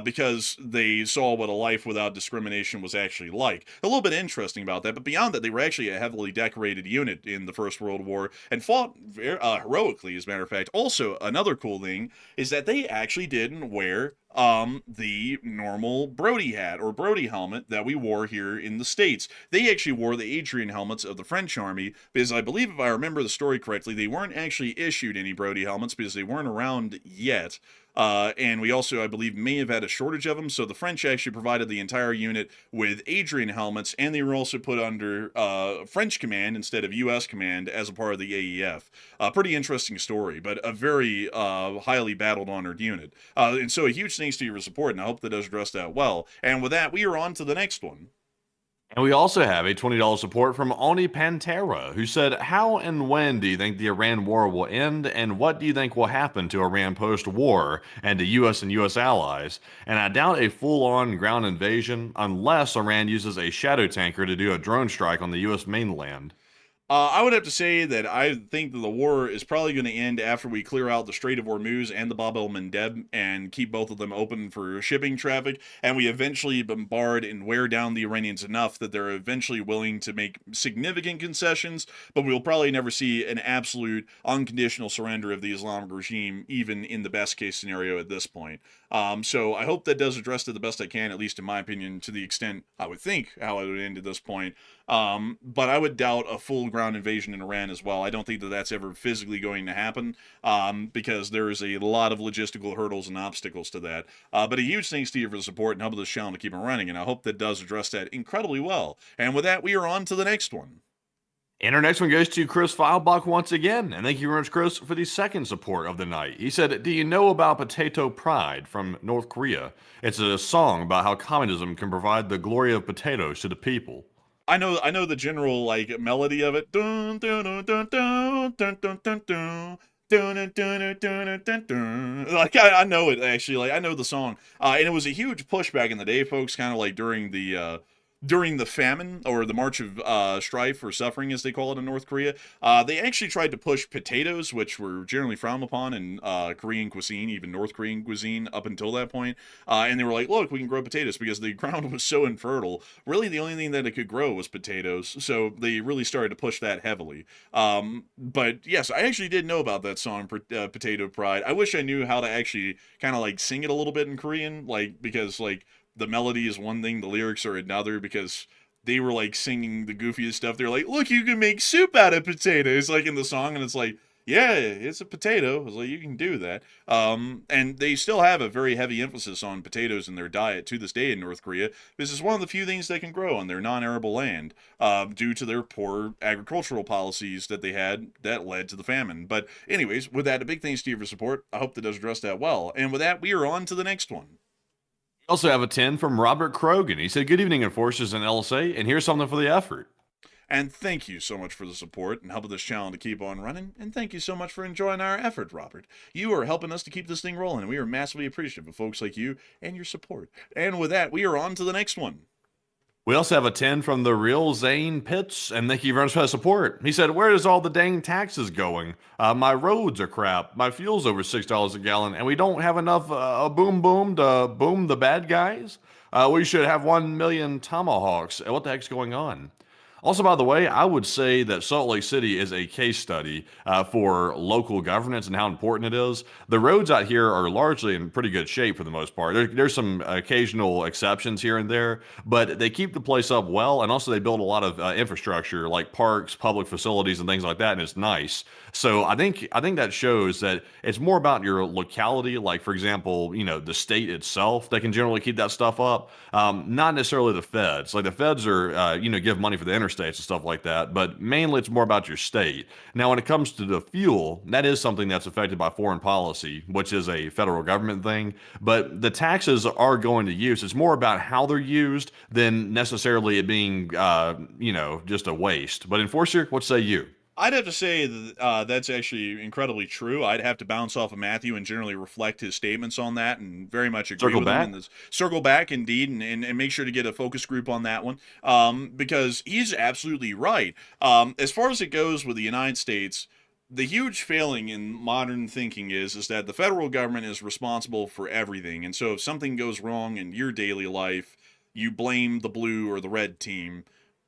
because they saw what a life without discrimination operation was actually like. A little bit interesting about that, but beyond that, they were actually a heavily decorated unit in the First World War and fought heroically, as a matter of fact. Also, another cool thing is that they actually didn't wear the normal Brody hat or Brody helmet that we wore here in the States. They actually wore the Adrian helmets of the French army because I believe, if I remember the story correctly, they weren't actually issued any Brody helmets because they weren't around yet. And we also, I believe, may have had a shortage of them, so the French actually provided the entire unit with Adrian helmets, and they were also put under French command instead of U.S. command as a part of the AEF. Pretty interesting story, but a very highly battle-honored unit. And so a huge thanks to your support, and I hope that does address that well. And with that, we are on to the next one. And we also have a $20 support from Oni Pantera, who said, how and when do you think the Iran war will end, and what do you think will happen to Iran post-war and to U.S. and U.S. allies? And I doubt a full-on ground invasion unless Iran uses a shadow tanker to do a drone strike on the U.S. mainland. I would have to say that I think that the war is probably going to end after we clear out the Strait of Hormuz and the Bab El-Mendeb and keep both of them open for shipping traffic, and we eventually bombard and wear down the Iranians enough that they're eventually willing to make significant concessions, but we'll probably never see an absolute unconditional surrender of the Islamic regime, even in the best case scenario at this point. So I hope that does address it the best I can, at least in my opinion, to the extent I would think how it would end at this point. But I would doubt a full ground invasion in Iran as well. I don't think that that's ever physically going to happen, because there is a lot of logistical hurdles and obstacles to that. But a huge thanks to you for the support and helping this channel to keep it running, and I hope that does address that incredibly well. And with that, we are on to the next one. And our next one goes to Chris Feilbach once again. And thank you very much, Chris, for the second support of the night. He said, do you know about Potato Pride from North Korea? It's a song about how communism can provide the glory of potatoes to the people. I know the general like melody of it. Dun, dun, dun, dun, dun, dun, dun, dun, dun. Like I know it actually. Like I know the song, and it was a huge push back in the day, folks. Kind of like during the famine or the March of Strife or Suffering, as they call it in North Korea. They actually tried to push potatoes, which were generally frowned upon in Korean cuisine, even North Korean cuisine up until that point. And they were like, look, we can grow potatoes because the ground was so infertile. Really, the only thing that it could grow was potatoes. So they really started to push that heavily. But yes, I actually did know about that song, Potato Pride. I wish I knew how to actually kind of like sing it a little bit in Korean, like, because like, the melody is one thing, the lyrics are another, because they were like singing the goofiest stuff. They're like, look, you can make soup out of potatoes, like in the song, and it's like, yeah, it's a potato. It's like, you can do that. And they still have a very heavy emphasis on potatoes in their diet to this day in North Korea. This is one of the few things they can grow on their non-arable land, due to their poor agricultural policies that they had that led to the famine. But anyways, with that, a big thanks to you for support. I hope that does address that well. And with that, we are on to the next one. We also have a 10 from Robert Krogan. He said, good evening, Enforcers and LSA, and here's something for the effort. And thank you so much for the support and helping this channel to keep on running. And thank you so much for enjoying our effort, Robert. You are helping us to keep this thing rolling, and we are massively appreciative of folks like you and your support. And with that, we are on to the next one. We also have a 10 from the real Zane Pitts, and thank you very much for the support. He said, where is all the dang taxes going? My roads are crap, my fuel's over $6 a gallon, and we don't have enough boom boom to boom the bad guys? We should have 1 million tomahawks. What the heck's going on? Also, by the way, I would say that Salt Lake City is a case study for local governance and how important it is. The roads out here are largely in pretty good shape for the most part. There's some occasional exceptions here and there, but they keep the place up well, and also they build a lot of infrastructure like parks, public facilities, and things like that, and it's nice. So I think that shows that it's more about your locality, like, for example, the state itself that can generally keep that stuff up, not necessarily the feds. Like the feds are, give money for the interstates and stuff like that, but mainly it's more about your state. Now, when it comes to the fuel, that is something that's affected by foreign policy, which is a federal government thing, but the taxes are going to use. It's more about how they're used than necessarily it being, just a waste. But Enforcer, what say you? I'd have to say that that's actually incredibly true. I'd have to bounce off of Matthew and generally reflect his statements on that, and very much agree with him. Circle back, indeed, and make sure to get a focus group on that one, because he's absolutely right. As far as it goes with the United States, the huge failing in modern thinking is that the federal government is responsible for everything, and so if something goes wrong in your daily life, you blame the blue or the red team,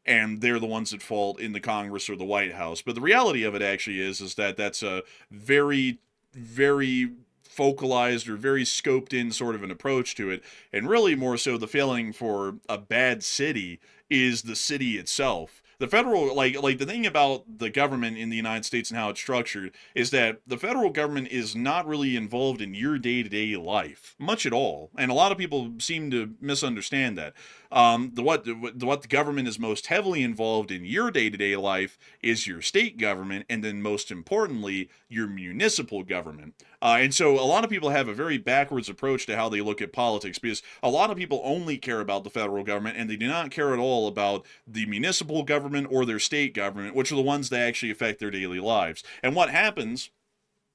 and they're the ones at fault in the Congress or the White House. But the reality of it actually is that that's a very, very focalized or very scoped in sort of an approach to it. And really more so the failing for a bad city is the city itself. The federal, like the thing about the government in the United States and how it's structured is that the federal government is not really involved in your day-to-day life much at all, and a lot of people seem to misunderstand that. What the government is most heavily involved in your day-to-day life is your state government, and then most importantly, your municipal government. And so a lot of people have a very backwards approach to how they look at politics, because a lot of people only care about the federal government and they do not care at all about the municipal government or their state government, which are the ones that actually affect their daily lives. And what happens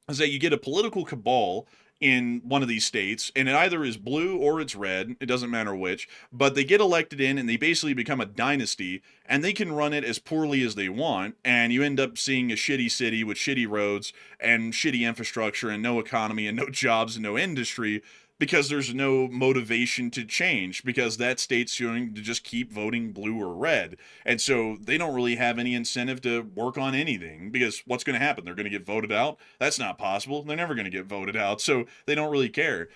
is that you get a political cabal in one of these states, and it either is blue or it's red, it doesn't matter which, but they get elected in and they basically become a dynasty, and they can run it as poorly as they want, and you end up seeing a shitty city with shitty roads and shitty infrastructure and no economy and no jobs and no industry, because there's no motivation to change, because that state's going to just keep voting blue or red. And so they don't really have any incentive to work on anything, because what's going to happen? They're going to get voted out? That's not possible. They're never going to get voted out, so they don't really care.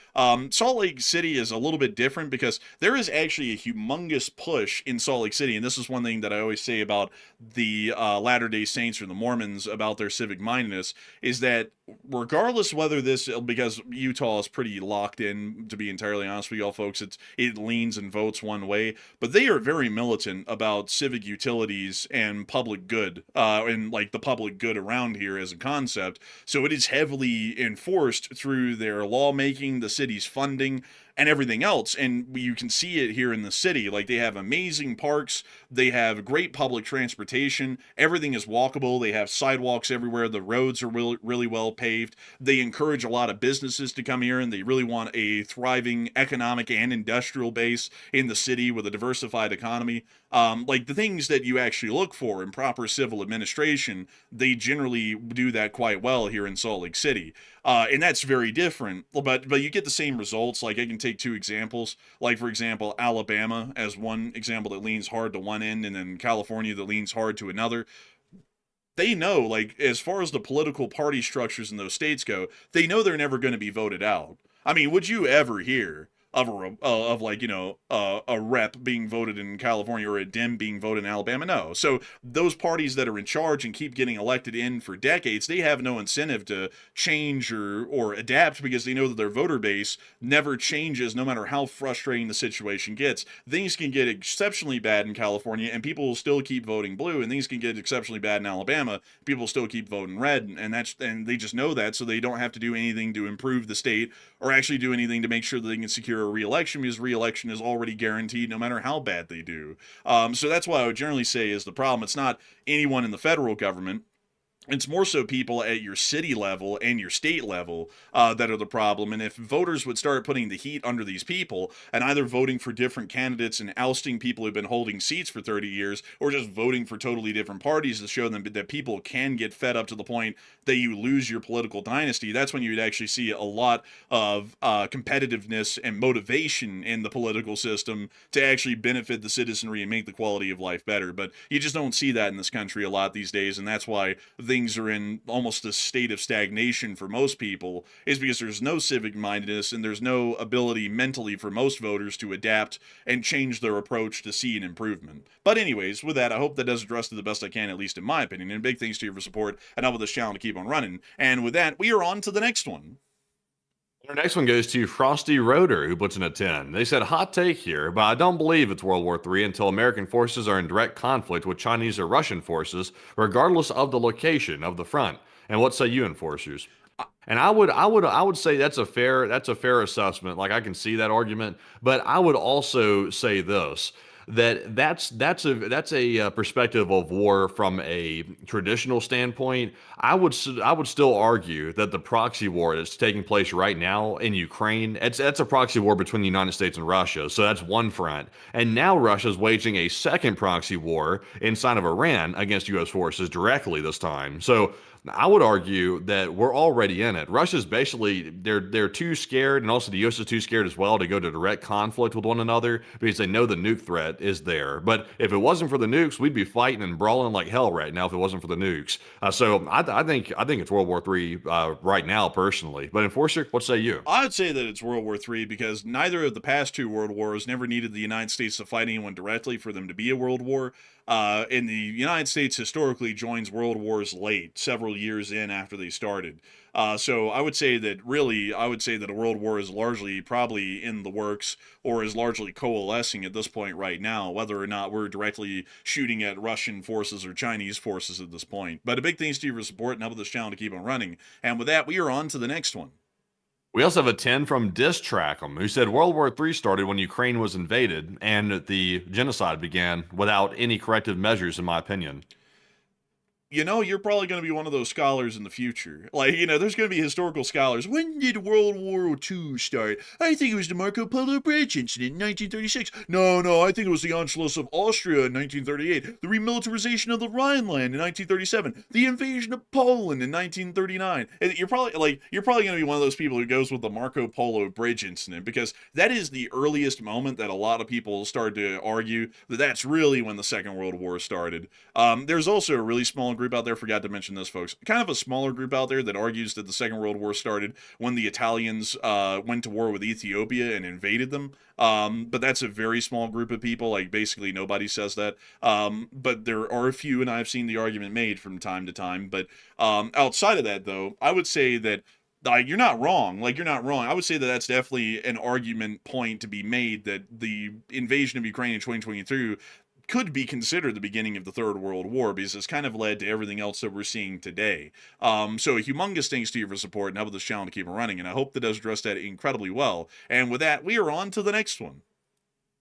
Salt Lake City is a little bit different, because there is actually a humongous push in Salt Lake City, and this is one thing that I always say about the Latter-day Saints or the Mormons about their civic mindedness, is that regardless whether this, because Utah is pretty locked in, to be entirely honest with y'all folks, it leans and votes one way, but they are very militant about civic utilities and public good, and like the public good around here as a concept. So it is heavily enforced through their lawmaking, the city's funding, and everything else. And you can see it here in the city. Like, they have amazing parks, they have great public transportation, everything is walkable, they have sidewalks everywhere, the roads are really well paved, they encourage a lot of businesses to come here, and they really want a thriving economic and industrial base in the city with a diversified economy. Like the things that you actually look for in proper civil administration, they generally do that quite well here in Salt Lake City. And that's very different, but you get the same results. Like, I can take two examples, like for example Alabama as one example that leans hard to one end, and then California that leans hard to another. They know, like, as far as the political party structures in those states go, they know they're never going to be voted out. I mean, would you ever hear of like, you know, a rep being voted in California or a Dem being voted in Alabama? No. So those parties that are in charge and keep getting elected in for decades, they have no incentive to change or adapt, because they know that their voter base never changes no matter how frustrating the situation gets. Things can get exceptionally bad in California and people will still keep voting blue, and things can get exceptionally bad in Alabama, people will still keep voting red, and they just know that, so they don't have to do anything to improve the state or actually do anything to make sure that they can secure a re-election, because re-election is already guaranteed no matter how bad they do. So that's what I would generally say is the problem. It's not anyone in the federal government. It's more so people at your city level and your state level that are the problem. And if voters would start putting the heat under these people and either voting for different candidates and ousting people who've been holding seats for 30 years, or just voting for totally different parties to show them that people can get fed up to the point that you lose your political dynasty, that's when you'd actually see a lot of competitiveness and motivation in the political system to actually benefit the citizenry and make the quality of life better. But you just don't see that in this country a lot these days, and that's why things are in almost a state of stagnation for most people, is because there's no civic mindedness and there's no ability mentally for most voters to adapt and change their approach to see an improvement. But anyways, with that, I hope that does address it the best I can, at least in my opinion, and big thanks to you for support and help with this channel to keep on running. And with that, we are on to the next one. Our next one goes to Frosty Rotor, who puts in a 10. They said, hot take here, but I don't believe it's World War III until American forces are in direct conflict with Chinese or Russian forces, regardless of the location of the front. And what say you, enforcers? And I would say that's a fair assessment. Like, I can see that argument, but I would also say this. that's a perspective of war from a traditional standpoint. I would still argue that the proxy war that's taking place right now in Ukraine, that's a proxy war between the United States and Russia. So that's one front. And now Russia's waging a second proxy war inside of Iran against U.S. forces directly this time. So I would argue that we're already in it. Russia's basically they're too scared, and also the U.S. is too scared as well to go to direct conflict with one another because they know the nuke threat is there. But if it wasn't for the nukes, we'd be fighting and brawling like hell right now if it wasn't for the nukes. So I think it's World War III right now personally. But Enforcer, what say you? I would say that it's World War III because neither of the past two world wars never needed the United States to fight anyone directly for them to be a world war. And the United States historically joins world wars late, several years in after they started. So I would say that a world war is largely probably in the works or is largely coalescing at this point right now, whether or not we're directly shooting at Russian forces or Chinese forces at this point. But a big thanks to you for support and helping this channel to keep on running. And with that, we are on to the next one. We also have a 10 from Distrackum, who said World War III started when Ukraine was invaded and the genocide began without any corrective measures, in my opinion. You know, you're probably going to be one of those scholars in the future. Like, you know, there's going to be historical scholars. When did World War II start? I think it was the Marco Polo Bridge incident in 1936. No, I think it was the Anschluss of Austria in 1938, the remilitarization of the Rhineland in 1937, the invasion of Poland in 1939. And you're probably going to be one of those people who goes with the Marco Polo Bridge incident because that is the earliest moment that a lot of people started to argue that that's really when the Second World War started. There's also a really small group out there, forgot to mention this, folks, kind of a smaller group out there that argues that the Second World War started when the Italians went to war with Ethiopia and invaded them. But that's a very small group of people. Like, basically nobody says that. But there are a few, and I've seen the argument made from time to time. But outside of that, though, I would say that you're not wrong. Like, you're not wrong. I would say that that's definitely an argument point to be made that the invasion of Ukraine in 2022 could be considered the beginning of the Third World War because it's kind of led to everything else that we're seeing today. So a humongous thanks to you for support and helping this channel to keep it running, and I hope that does address that incredibly well. And with that, we are on to the next one.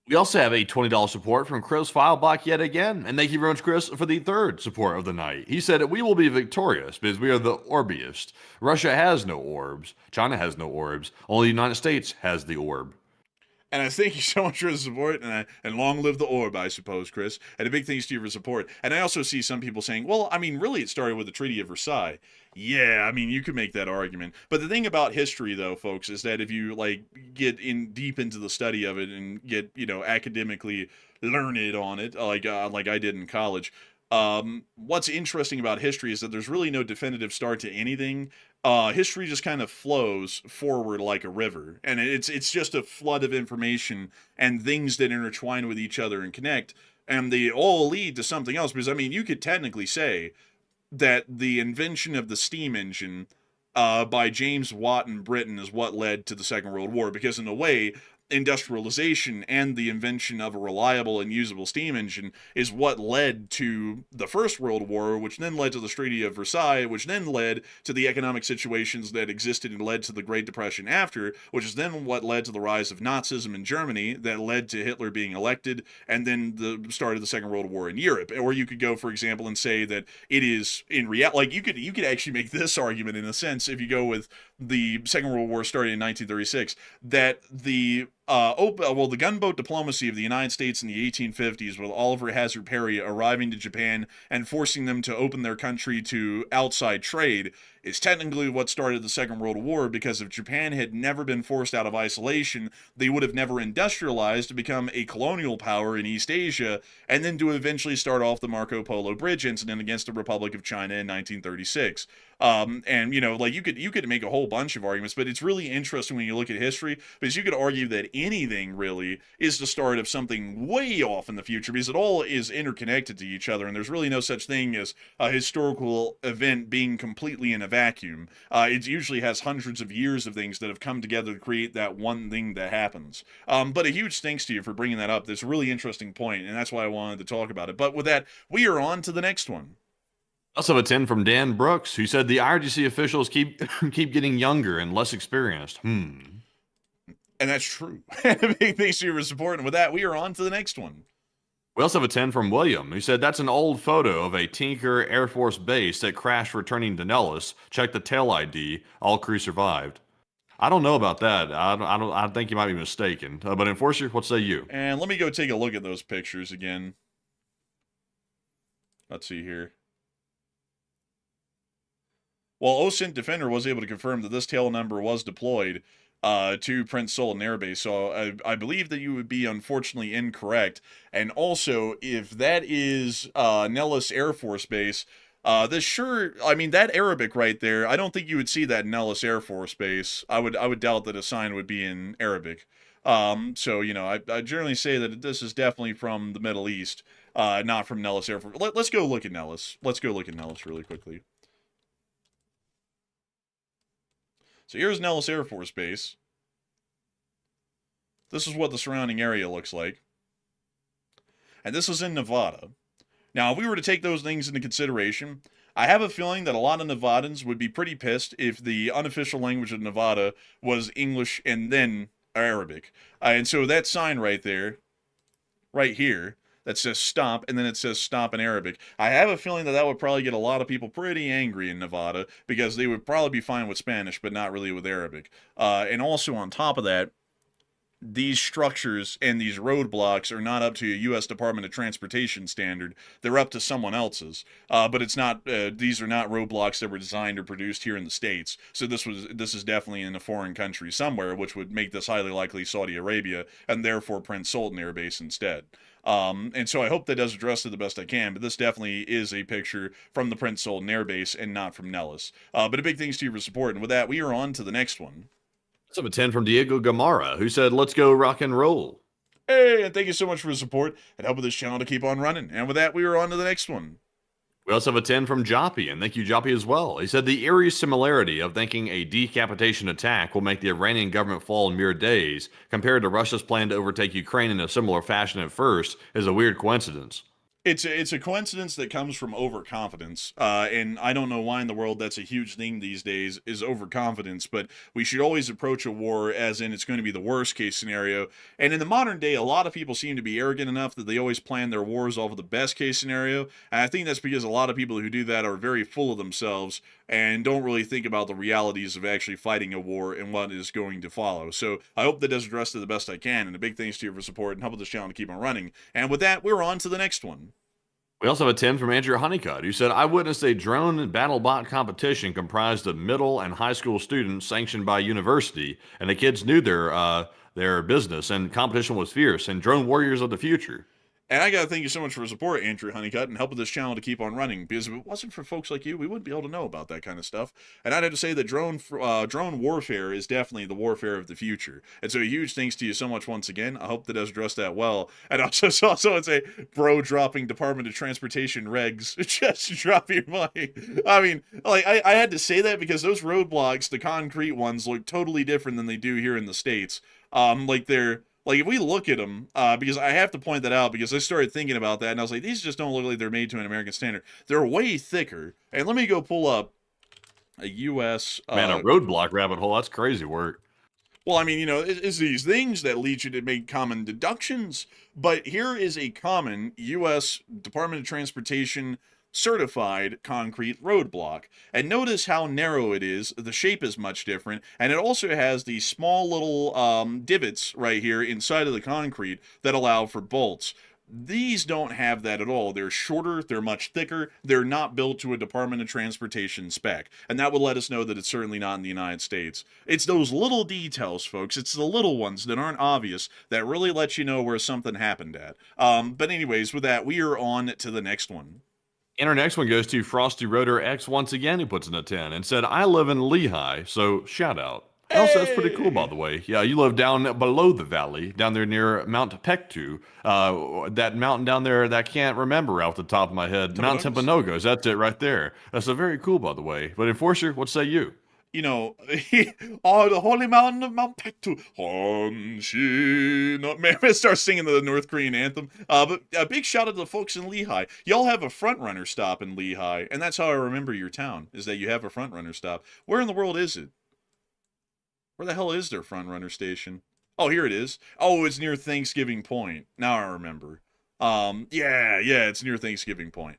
We also have a $20 support from Chris Filebach yet again, and thank you very much, Chris, for the third support of the night. He said, we will be victorious because we are the orbiest. Russia has no orbs. China has no orbs. Only the United States has the orb. And I thank you so much for the support, and long live the orb, I suppose, Chris. And a big thanks to you for support. And I also see some people saying, well, I mean, really, it started with the Treaty of Versailles. Yeah, I mean, you could make that argument. But the thing about history, though, folks, is that if you, like, get in deep into the study of it and get, you know, academically learned on it, like I did in college, what's interesting about history is that there's really no definitive start to anything. History just kind of flows forward like a river, and it's just a flood of information and things that intertwine with each other and connect, and they all lead to something else. Because I mean, you could technically say that the invention of the steam engine by James Watt in Britain is what led to the Second World War, because in a way, industrialization and the invention of a reliable and usable steam engine is what led to the First World War, which then led to the Treaty of Versailles, which then led to the economic situations that existed and led to the Great Depression after, which is then what led to the rise of Nazism in Germany, that led to Hitler being elected, and then the start of the Second World War in Europe. Or you could go, for example, and say that it is in reality, like you could actually make this argument in a sense, if you go with the Second World War starting in 1936, that the the gunboat diplomacy of the United States in the 1850s, with Oliver Hazard Perry arriving to Japan and forcing them to open their country to outside trade, is technically what started the Second World War, because if Japan had never been forced out of isolation, they would have never industrialized to become a colonial power in East Asia, and then to eventually start off the Marco Polo Bridge incident against the Republic of China in 1936. And you know, like you could make a whole bunch of arguments, but it's really interesting when you look at history, because you could argue that anything really is the start of something way off in the future, because it all is interconnected to each other, and there's really no such thing as a historical event being completely in a vacuum. It usually has hundreds of years of things that have come together to create that one thing that happens. But a huge thanks to you for bringing that up. That's a really interesting point, and that's why I wanted to talk about it. But with that, we are on to the next one. Also have a 10 from Dan Brooks, who said the IRGC officials keep getting younger and less experienced. And that's true. Big thanks to you for support. And with that, we are on to the next one. We also have a 10 from William, who said that's an old photo of a Tinker Air Force base that crashed returning to Nellis. Check the tail ID. All crew survived. I don't know about that. I think you might be mistaken. But Enforcer, what say you? And let me go take a look at those pictures again. Let's see here. Well, OSINT Defender was able to confirm that this tail number was deployed to Prince Sultan Air Base, so I believe that you would be unfortunately incorrect. And also, if that is Nellis Air Force Base, that Arabic right there, I don't think you would see that in Nellis Air Force Base. I would doubt that a sign would be in Arabic. So, I generally say that this is definitely from the Middle East, not from Nellis Air Force. Let's go look at Nellis. Let's go look at Nellis really quickly. So here's Nellis Air Force Base. This is what the surrounding area looks like. And this is in Nevada. Now, if we were to take those things into consideration, I have a feeling that a lot of Nevadans would be pretty pissed if the unofficial language of Nevada was English and then Arabic. And so that sign right there, right here, that says stop, and then it says stop in Arabic. I have a feeling that that would probably get a lot of people pretty angry in Nevada, because they would probably be fine with Spanish, but not really with Arabic. And also on top of that, these structures and these roadblocks are not up to a U.S. Department of Transportation standard. They're up to someone else's. But it's not. These are not roadblocks that were designed or produced here in the States. So this is definitely in a foreign country somewhere, which would make this highly likely Saudi Arabia and therefore Prince Sultan Air Base instead. And so I hope that does address it the best I can, but this definitely is a picture from the Prince Sultan Air Base and not from Nellis. But a big thanks to you for support, and with that, we are on to the next one. Let's have a 10 from Diego Gamara, who said, let's go rock and roll. Hey, and thank you so much for the support and helping this channel to keep on running. And with that, we are on to the next one. We also have a 10 from Joppy, and thank you, Joppy, as well. He said, the eerie similarity of thinking a decapitation attack will make the Iranian government fall in mere days, compared to Russia's plan to overtake Ukraine in a similar fashion at first, is a weird coincidence. It's a coincidence that comes from overconfidence, and I don't know why in the world that's a huge thing these days, is overconfidence, but we should always approach a war as in it's going to be the worst case scenario. And in the modern day, a lot of people seem to be arrogant enough that they always plan their wars off of the best case scenario, and I think that's because a lot of people who do that are very full of themselves and don't really think about the realities of actually fighting a war and what is going to follow. So I hope that does address it the best I can, and a big thanks to you for support and helping this channel to keep on running. And with that, we're on to the next one. We also have a 10 from Andrew Honeycutt, who said, I witnessed a drone battle bot competition comprised of middle and high school students sanctioned by a university, and the kids knew their business, and competition was fierce, and drone warriors of the future. And I gotta thank you so much for your support, Andrew Honeycutt, and helping this channel to keep on running. Because if it wasn't for folks like you, we wouldn't be able to know about that kind of stuff. And I'd have to say that drone warfare is definitely the warfare of the future. And so a huge thanks to you so much once again. I hope that does address that well. And I also saw someone say, bro dropping Department of Transportation regs. Just drop your money. I mean, like, I had to say that because those roadblocks, the concrete ones, look totally different than they do here in the States. Like, if we look at them, because I have to point that out, because I started thinking about that, and I was like, these just don't look like they're made to an American standard. They're way thicker. And let me go pull up a U.S. Man, a roadblock rabbit hole, that's crazy work. Well, I mean, it's these things that lead you to make common deductions. But here is a common U.S. Department of Transportation certified concrete roadblock, and notice how narrow it is. The shape is much different, and it also has these small little divots right here inside of the concrete that allow for bolts. These don't have that at all. They're shorter, they're much thicker, they're not built to a Department of Transportation spec, and that would let us know that it's certainly not in the United States. It's those little details, folks, it's the little ones that aren't obvious that really let you know where something happened at. But anyways, with that, we are on to the next one. And our next one goes to Frosty Rotor X once again, who puts in a 10 and said, I live in Lehigh, so shout out. Hey! Also, that's pretty cool, by the way. Yeah, you live down below the valley, down there near Mount Pektu. That mountain down there that I can't remember off the top of my head. Mount Timpanogos, that's it right there. That's a very cool, by the way. But Enforcer, what say you? The holy mountain of Mount Pektu. Man, I start singing the North Korean anthem. But a big shout out to the folks in Lehigh. Y'all have a front runner stop in Lehigh, and that's how I remember your town, is that you have a front runner stop. Where in the world is it? Where the hell is their front runner station? Oh, here it is. Oh, it's near Thanksgiving Point. Now I remember. Yeah, it's near Thanksgiving Point.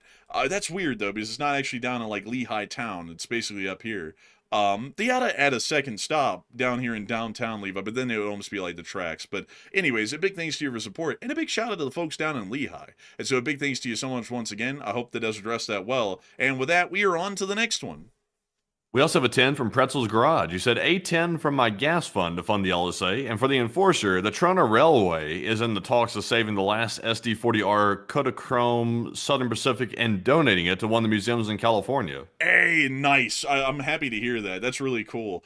That's weird though, because it's not actually down in like Lehigh Town. It's basically up here. They ought to add a second stop down here in downtown Levi, but then it would almost be like the tracks. But anyways, a big thanks to you for support, and a big shout out to the folks down in Lehigh. And so a big thanks to you so much once again. I hope that does address that well. And with that, we are on to the next one. We also have a 10 from Pretzel's Garage. You said a 10 from my gas fund to fund the LSA. And for the Enforcer, the Trona Railway is in the talks of saving the last SD-40R Kodachrome Southern Pacific and donating it to one of the museums in California. Hey, nice. I'm happy to hear that. That's really cool.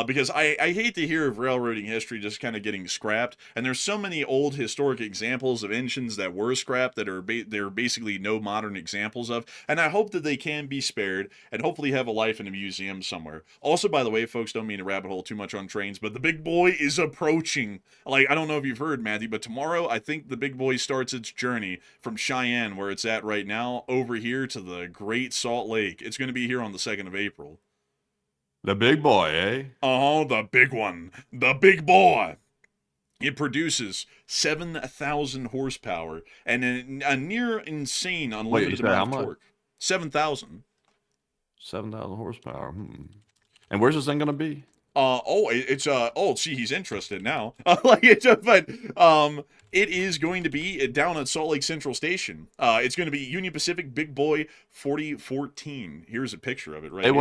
Because I hate to hear of railroading history just kind of getting scrapped, and there's so many old historic examples of engines that were scrapped that are there are basically no modern examples of, and I hope that they can be spared and hopefully have a life in a museum somewhere. Also, by the way, folks, don't mean to rabbit hole too much on trains, but the big boy is approaching. Like, I don't know if you've heard, Matthew, but tomorrow I think the big boy starts its journey from Cheyenne, where it's at right now, over here to the Great Salt Lake. It's going to be here on the 2nd of April. The big boy, eh? Oh, the big one. The big boy. It produces 7,000 horsepower and a near insane unlimited amount of torque. 7,000. 7,000 horsepower. And where's this thing going to be? See, he's interested now. It is going to be down at Salt Lake Central Station. It's going to be Union Pacific Big Boy 4014. Here's a picture of it right here.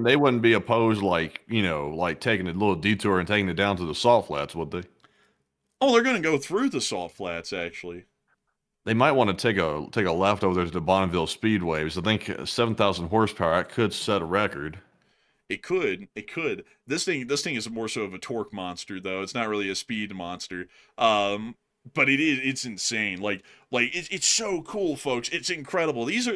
They wouldn't be opposed, like taking a little detour and taking it down to the salt flats, would they? Oh, they're going to go through the salt flats, actually. They might want to take a left over there to the Bonneville Speedway, because I think 7,000 horsepower, that could set a record. It could. This thing is more so of a torque monster, though. It's not really a speed monster. But it's insane. It's so cool, folks. It's incredible. This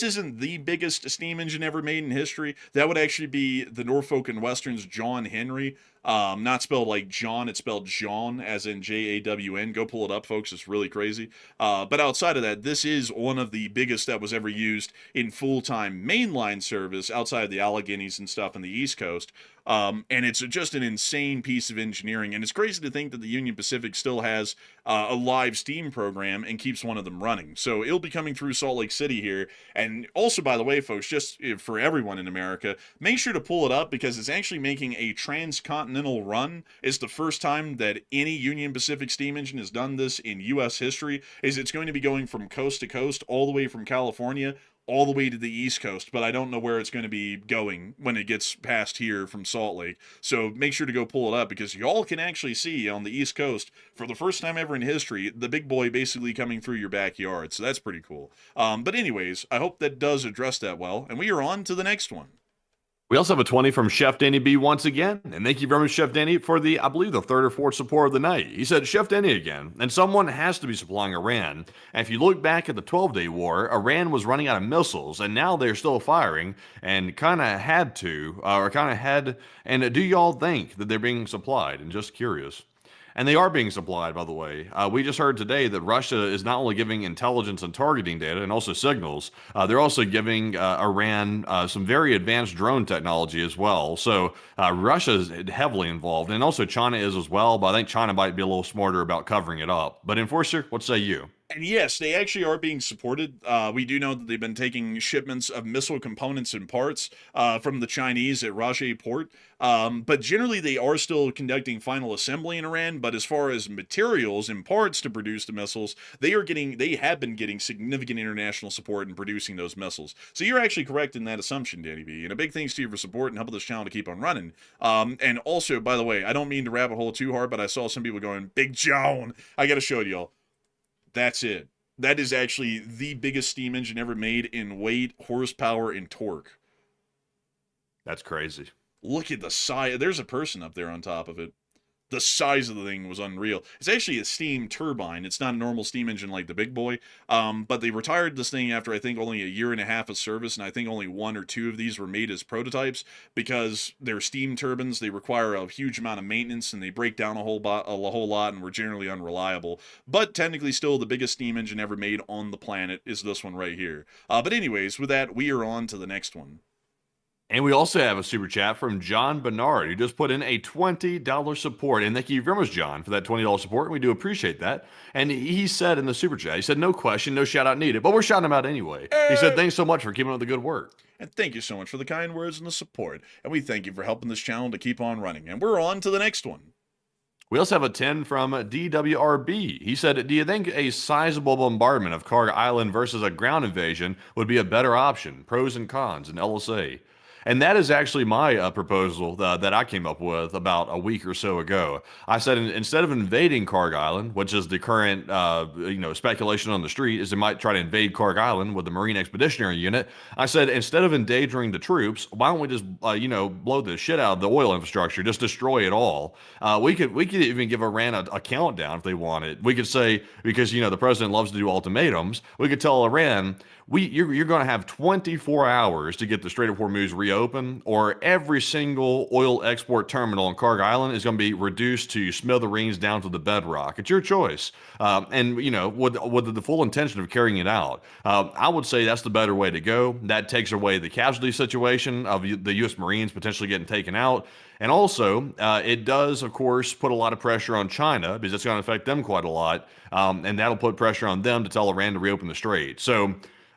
isn't the biggest steam engine ever made in history. That would actually be the Norfolk and Western's John Henry. Not spelled like John, it's spelled Jawn, as in Jawn. Go pull it up, folks. It's really crazy. But outside of that, this is one of the biggest that was ever used in full-time mainline service outside of the Alleghenies and stuff on the East Coast. And it's just an insane piece of engineering. And it's crazy to think that the Union Pacific still has a live steam program and keeps one of them running. So it'll be coming through Salt Lake City here. And also, by the way, folks, just for everyone in America, make sure to pull it up, because it's actually making a transcontinental run. It's the first time that any Union Pacific steam engine has done this in U.S. history. It's going to be going from coast to coast, all the way from California all the way to the East Coast, but I don't know where it's going to be going when it gets past here from Salt Lake. So make sure to go pull it up, because y'all can actually see on the East Coast, for the first time ever in history, the big boy basically coming through your backyard. So that's pretty cool. But anyways, I hope that does address that well, and we are on to the next one. We also have a 20 from Chef Danny B once again. And thank you very much, Chef Danny, for I believe the third or fourth support of the night. He said, Chef Danny again, and someone has to be supplying Iran. And if you look back at the 12-day war, Iran was running out of missiles, and now they're still firing, and kind of had, and do y'all think that they're being supplied? And just curious. And they are being supplied, by the way. We just heard today that Russia is not only giving intelligence and targeting data and also signals, they're also giving Iran some very advanced drone technology as well. So Russia is heavily involved, and also China is as well, but I think China might be a little smarter about covering it up. But Enforcer, what say you? And yes, they actually are being supported. We do know that they've been taking shipments of missile components and parts from the Chinese at Rajay Port. But generally, they are still conducting final assembly in Iran. But as far as materials and parts to produce the missiles, they have been getting significant international support in producing those missiles. So you're actually correct in that assumption, Danny B. And a big thanks to you for support and helping this channel to keep on running. And also, by the way, I don't mean to rabbit hole too hard, but I saw some people going, Big John. I got to show it, y'all. That's it. That is actually the biggest steam engine ever made in weight, horsepower, and torque. That's crazy. Look at the size. There's a person up there on top of it. The size of the thing was unreal. It's actually a steam turbine. It's not a normal steam engine like the big boy. But they retired this thing after, I think, only a year and a half of service, and I think only 1 or 2 of these were made as prototypes, because they're steam turbines. They require a huge amount of maintenance, and they break down a whole lot, and were generally unreliable. But technically, still the biggest steam engine ever made on the planet is this one right here. But anyways, with that, we are on to the next one. And we also have a super chat from John Bernard, who just put in a $20 support. And thank you very much, John, for that $20 support. We do appreciate that. And he said in the super chat, he said, no question, no shout out needed. But we're shouting him out anyway. He said, thanks so much for keeping up the good work. And thank you so much for the kind words and the support. And we thank you for helping this channel to keep on running. And we're on to the next one. We also have a 10 from DWRB. He said, do you think a sizable bombardment of Karg Island versus a ground invasion would be a better option? Pros and cons in LSA. And that is actually my proposal that I came up with about a week or so ago. I said instead of invading Karg Island, which is the current speculation on the street, is they might try to invade Karg Island with the Marine Expeditionary Unit. I said instead of endangering the troops, why don't we just blow the shit out of the oil infrastructure, just destroy it all? We could even give Iran a countdown if they wanted. We could say, because the president loves to do ultimatums, we could tell Iran, you're going to have 24 hours to get the Strait of Hormuz reopened, or every single oil export terminal on Karg Island is going to be reduced to smithereens down to the bedrock. It's your choice. And with the full intention of carrying it out. I would say that's the better way to go. That takes away the casualty situation of the U.S. Marines potentially getting taken out. And also, it does, of course, put a lot of pressure on China, because it's going to affect them quite a lot. And that'll put pressure on them to tell Iran to reopen the strait. So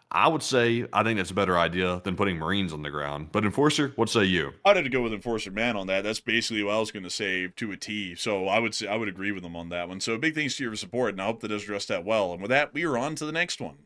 I would say I think that's a better idea than putting Marines on the ground. But Enforcer, what say you? I'd have to go with Enforcer Man on that. That's basically what I was going to say to a T. So I would agree with him on that one. So big thanks to your support, and I hope that does address that well. And with that, we are on to the next one.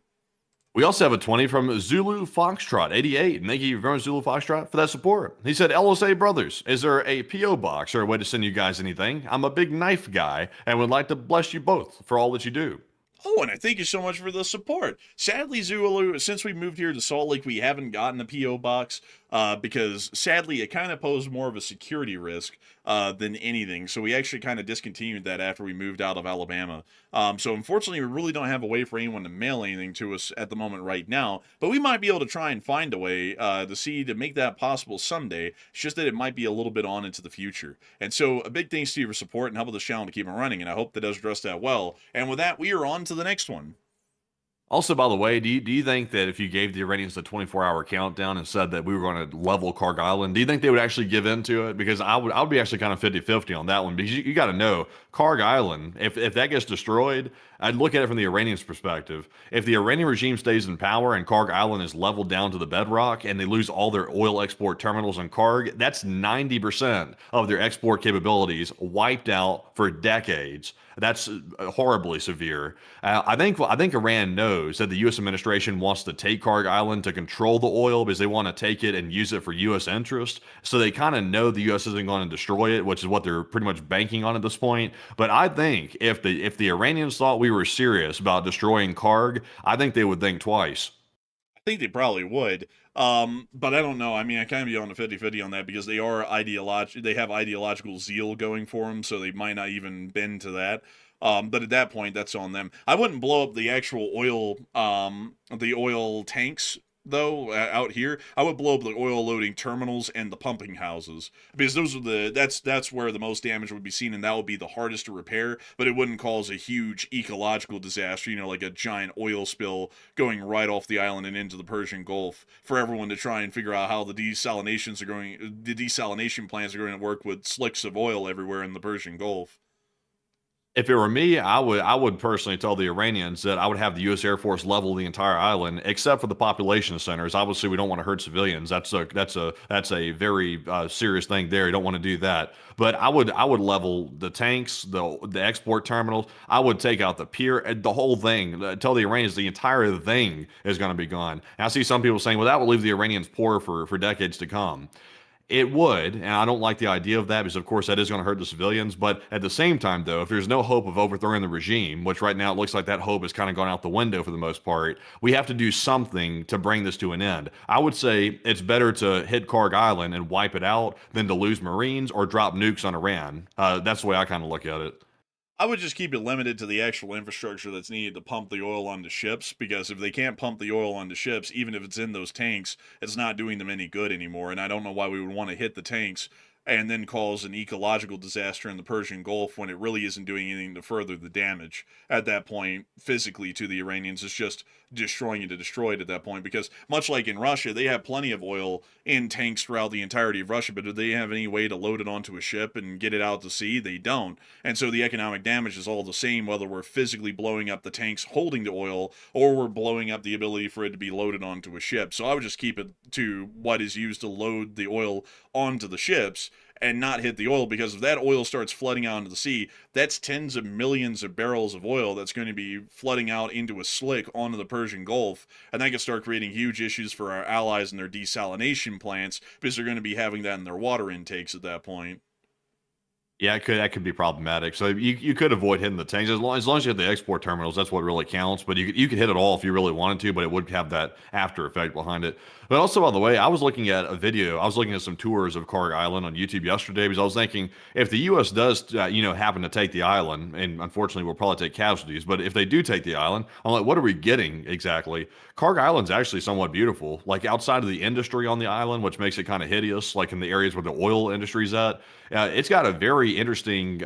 We also have a 20 from Zulu Foxtrot 88, and thank you very much, Zulu Foxtrot, for that support. He said, LSA brothers, is there a P.O. box or a way to send you guys anything? I'm a big knife guy and would like to bless you both for all that you do. Oh, and I thank you so much for the support. Sadly, Zulu, since we moved here to Salt Lake, we haven't gotten a P.O. box because, sadly, it kind of posed more of a security risk than anything. So we actually kind of discontinued that after we moved out of Alabama. So unfortunately, we really don't have a way for anyone to mail anything to us at the moment right now. But we might be able to try and find a way to make that possible someday. It's just that it might be a little bit on into the future. And so a big thanks to you for support and helping the channel to keep it running. And I hope that does address that well. And with that, we are on to the next one. Also, by the way, do you think that if you gave the Iranians a 24-hour countdown and said that we were going to level Karg Island, do you think they would actually give in to it? Because I would be actually kind of 50-50 on that one. Because you got to know, Karg Island, if that gets destroyed, I'd look at it from the Iranians' perspective. If the Iranian regime stays in power and Karg Island is leveled down to the bedrock and they lose all their oil export terminals on Karg, that's 90% of their export capabilities wiped out for decades. That's horribly severe. I think Iran knows that the U.S. administration wants to take Karg Island to control the oil because they want to take it and use it for U.S. interest. So they kind of know the U.S. isn't going to destroy it, which is what they're pretty much banking on at this point. But I think if the Iranians thought we were serious about destroying Karg, I think they would think twice. I think they probably would. But I don't know. I mean, I kind of be on the 50-50 on that because they have ideological zeal going for them, so they might not even bend to that. But at that point, that's on them. I wouldn't blow up the actual oil tanks though out here. I would blow up the oil loading terminals and the pumping houses because those are that's where the most damage would be seen, and that would be the hardest to repair, but it wouldn't cause a huge ecological disaster, like a giant oil spill going right off the island and into the Persian Gulf for everyone to try and figure out how the desalination plants are going to work with slicks of oil everywhere in the Persian Gulf. If it were me, I would personally tell the Iranians that I would have the U.S. Air Force level the entire island, except for the population centers. Obviously, we don't want to hurt civilians. That's a very serious thing there. You don't want to do that. But I would level the tanks, the export terminals. I would take out the pier, the whole thing. Tell the Iranians the entire thing is going to be gone. And I see some people saying, well, that will leave the Iranians poor for decades to come. It would, and I don't like the idea of that because, of course, that is going to hurt the civilians. But at the same time, though, if there's no hope of overthrowing the regime, which right now it looks like that hope has kind of gone out the window for the most part, we have to do something to bring this to an end. I would say it's better to hit Karg Island and wipe it out than to lose Marines or drop nukes on Iran. That's the way I kind of look at it. I would just keep it limited to the actual infrastructure that's needed to pump the oil onto ships, because if they can't pump the oil onto ships, even if it's in those tanks, it's not doing them any good anymore, and I don't know why we would want to hit the tanks and then cause an ecological disaster in the Persian Gulf when it really isn't doing anything to further the damage at that point physically to the Iranians. It's just destroying it to destroy it at that point, because much like in Russia, they have plenty of oil in tanks throughout the entirety of Russia, but do they have any way to load it onto a ship and get it out to sea? They don't. And so the economic damage is all the same, whether we're physically blowing up the tanks holding the oil or we're blowing up the ability for it to be loaded onto a ship. So I would just keep it to what is used to load the oil onto the ships and not hit the oil, because if that oil starts flooding out into the sea, that's tens of millions of barrels of oil that's going to be flooding out into a slick onto the Persian Gulf, and that could start creating huge issues for our allies and their desalination plants, because they're going to be having that in their water intakes at that point. Yeah, that could be problematic. So you could avoid hitting the tanks as long as you have the export terminals. That's what really counts. But you could hit it all if you really wanted to, but it would have that after effect behind it. But also, by the way, I was looking at a video. I was looking at some tours of Karg Island on YouTube yesterday, because I was thinking, if the U.S. does happen to take the island, and unfortunately we'll probably take casualties, but if they do take the island, I'm like, what are we getting exactly? Karg Island's actually somewhat beautiful. Like, outside of the industry on the island, which makes it kind of hideous, like in the areas where the oil industry's at, it's got a very interesting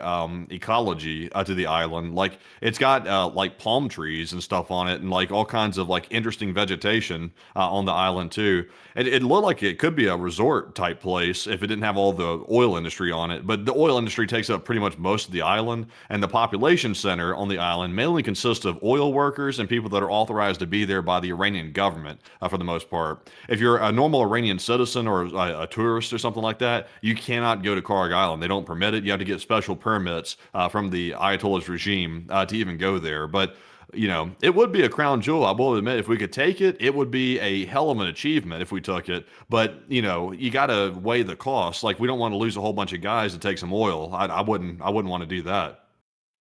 ecology to the island. Like, it's got like palm trees and stuff on it, and like all kinds of like interesting vegetation on the island too. It looked like it could be a resort type place if it didn't have all the oil industry on it. But the oil industry takes up pretty much most of the island, and the population center on the island mainly consists of oil workers and people that are authorized to be there by the Iranian government for the most part. If you're a normal Iranian citizen or a tourist or something like that, you cannot go to Karg Island. They don't permit it. You have to get special permits from the Ayatollah's regime to even go there. But it would be a crown jewel. I will admit, if we could take it, it would be a hell of an achievement if we took it. But, you got to weigh the cost. Like, we don't want to lose a whole bunch of guys to take some oil. I wouldn't want to do that.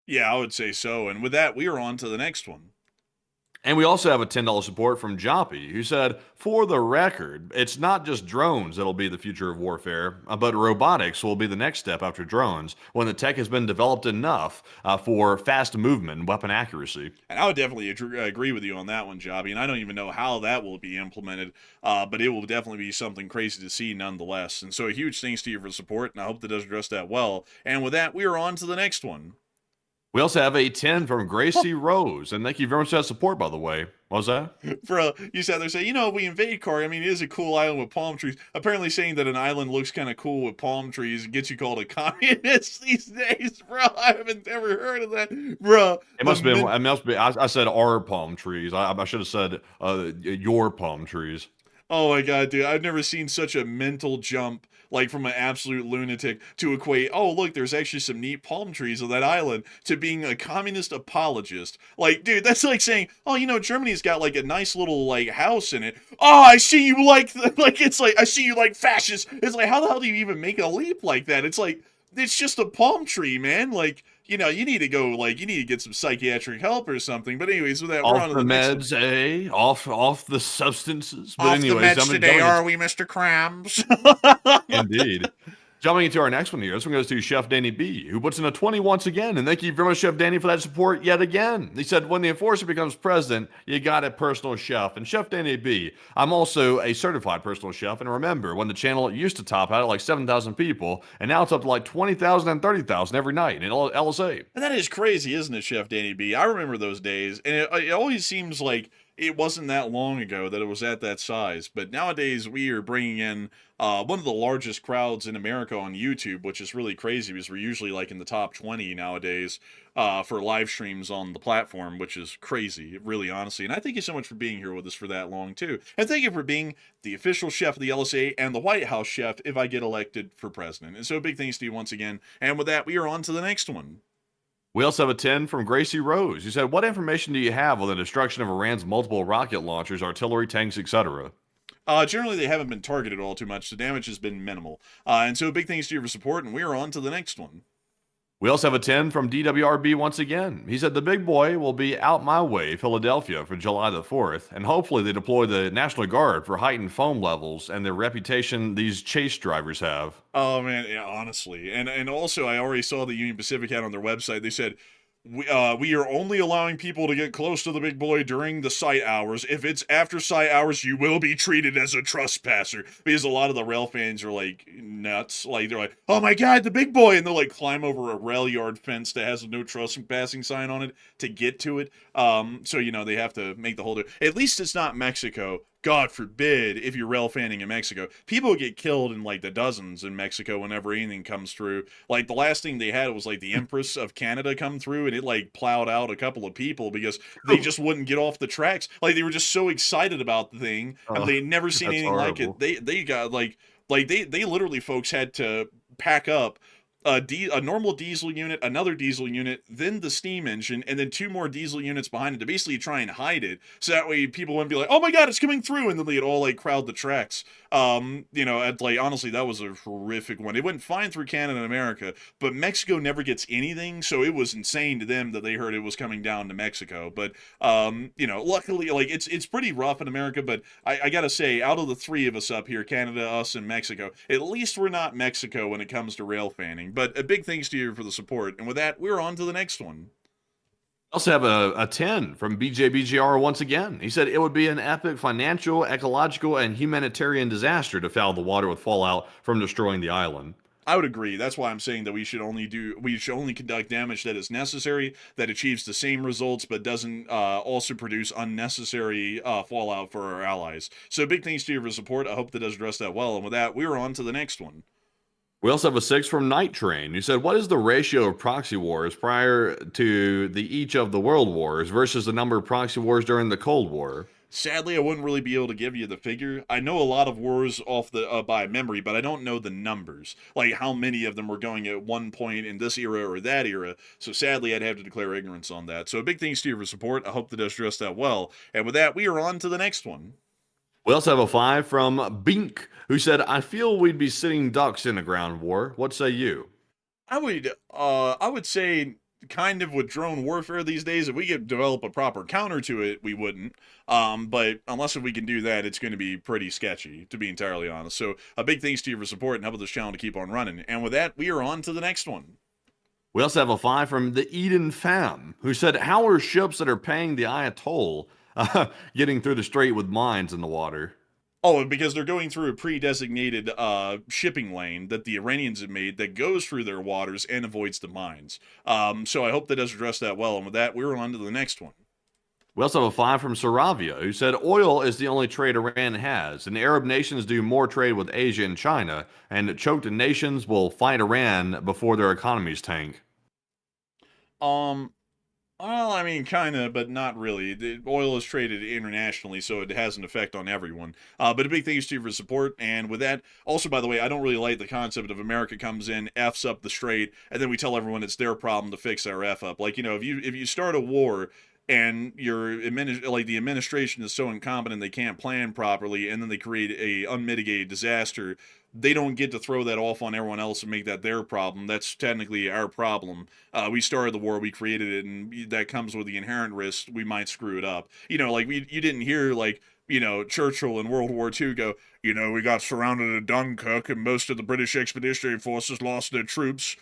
Yeah, I would say so. And with that, we are on to the next one. And we also have a $10 support from Joppy, who said, for the record, it's not just drones that'll be the future of warfare, but robotics will be the next step after drones, when the tech has been developed enough for fast movement and weapon accuracy. And I would definitely agree with you on that one, Jobby. And I don't even know how that will be implemented, but it will definitely be something crazy to see nonetheless. And so a huge thanks to you for support, and I hope that does address that well. And with that, we are on to the next one. We also have a 10 from Gracie Rose, and thank you very much for that support, by the way. What was that? Bro, you sat there saying, we invade Karg. I mean, it is a cool island with palm trees. Apparently saying that an island looks kind of cool with palm trees gets you called a communist these days, bro. I haven't ever heard of that, bro. It must be. I said our palm trees. I should have said your palm trees. Oh my god, dude. I've never seen such a mental jump, like from an absolute lunatic to equate, oh, look, there's actually some neat palm trees on that island, to being a communist apologist. Like, dude, that's like saying, oh, Germany's got like a nice little like house in it. Oh, I see you I see you like fascists. It's like, how the hell do you even make a leap like that? It's like, it's just a palm tree, man. Like, you need to go, you need to get some psychiatric help or something. But anyways, with that, we're on to the meds, eh? Off the substances. But off anyways, the meds today, are we, Mr. Krabs? Indeed. Jumping into our next one here, this one goes to Chef Danny B, who puts in a 20 once again. And thank you very much, Chef Danny, for that support yet again. He said, when the enforcer becomes president, you got a personal chef. And Chef Danny B, I'm also a certified personal chef. And remember, when the channel used to top out at like 7,000 people, and now it's up to like 20,000 and 30,000 every night in LSA. And that is crazy, isn't it, Chef Danny B? I remember those days. And it always seems like it wasn't that long ago that it was at that size. But nowadays, we are bringing in one of the largest crowds in America on YouTube, which is really crazy because we're usually like in the top 20 nowadays for live streams on the platform, which is crazy, really, honestly. And I thank you so much for being here with us for that long, too. And thank you for being the official chef of the LSA and the White House chef if I get elected for president. And so big thanks to you once again. And with that, we are on to the next one. We also have a 10 from Gracie Rose. He said, what information do you have on the destruction of Iran's multiple rocket launchers, artillery, tanks, etc.? Generally, they haven't been targeted all too much. The damage has been minimal. And so big thanks to you for support, and we are on to the next one. We also have a 10 from DWRB once again. He said, the big boy will be out my way, Philadelphia, for July the 4th, and hopefully they deploy the National Guard for heightened foam levels and the reputation these chase drivers have. Oh, man, yeah, honestly. And also, I already saw the Union Pacific had on their website, they said, we are only allowing people to get close to the big boy during the sight hours. If it's after sight hours, you will be treated as a trespasser. Because a lot of the rail fans are like nuts. Like they're like, oh my god, the big boy, and they'll like climb over a rail yard fence that has a no trespassing sign on it to get to it. So they have to make the whole. At least it's not Mexico. God forbid if you're rail fanning in Mexico. People get killed in like the dozens in Mexico whenever anything comes through. Like the last thing they had was like the Empress of Canada come through, and it like plowed out a couple of people because they just wouldn't get off the tracks. Like they were just so excited about the thing, and they'd never seen anything like it. They got like they literally, folks, had to pack up a normal diesel unit, another diesel unit, then the steam engine, and then 2 more diesel units behind it to basically try and hide it. So that way people wouldn't be like, oh my god, it's coming through, and then they'd all like crowd the tracks. Like honestly, that was a horrific one. It went fine through Canada and America, but Mexico never gets anything, so it was insane to them that they heard it was coming down to Mexico. But luckily, like it's pretty rough in America, but I gotta say, out of the 3 of us up here, Canada, us, and Mexico, at least we're not Mexico when it comes to rail fanning. But a big thanks to you for the support. And with that, we're on to the next one. I also have a 10 from BJBGR once again. He said it would be an epic financial, ecological, and humanitarian disaster to foul the water with fallout from destroying the island. I would agree. That's why I'm saying that we should only conduct damage that is necessary, that achieves the same results, but doesn't also produce unnecessary fallout for our allies. So big thanks to you for support. I hope that does address that well. And with that, we're on to the next one. We also have a 6 from Night Train, who said, what is the ratio of proxy wars prior to each of the world wars versus the number of proxy wars during the Cold War? Sadly, I wouldn't really be able to give you the figure. I know a lot of wars off the by memory, but I don't know the numbers, like how many of them were going at one point in this era or that era. So sadly, I'd have to declare ignorance on that. So big thanks to you for support. I hope that does address that well. And with that, we are on to the next one. We also have a 5 from Bink, who said, I feel we'd be sitting ducks in a ground war. What say you? I would say kind of with drone warfare these days, if we could develop a proper counter to it, we wouldn't. But unless we can do that, it's going to be pretty sketchy, to be entirely honest. So a big thanks to you for support and helping this channel to keep on running. And with that, we are on to the next one. We also have a 5 from the Eden Fam, who said, how are ships that are paying the Ayatollah getting through the strait with mines in the water? Oh, because they're going through a pre-designated shipping lane that the Iranians have made that goes through their waters and avoids the mines. So I hope that does address that well. And with that, we're on to the next one. We also have a 5 from Saravia, who said oil is the only trade Iran has, and Arab nations do more trade with Asia and China, and choked nations will fight Iran before their economies tank. Well, I mean, kind of, but not really. The oil is traded internationally, so it has an effect on everyone. But a big thanks to you for support. And with that, also, by the way, I don't really like the concept of America comes in, F's up the strait, and then we tell everyone it's their problem to fix our F up. Like, if you start a war and the administration is so incompetent they can't plan properly, and then they create a unmitigated disaster, they don't get to throw that off on everyone else and make that their problem. That's technically our problem. We started the war, we created it, and that comes with the inherent risk we might screw it up. You didn't hear Churchill in World War II go, we got surrounded at Dunkirk and most of the British expeditionary forces lost their troops.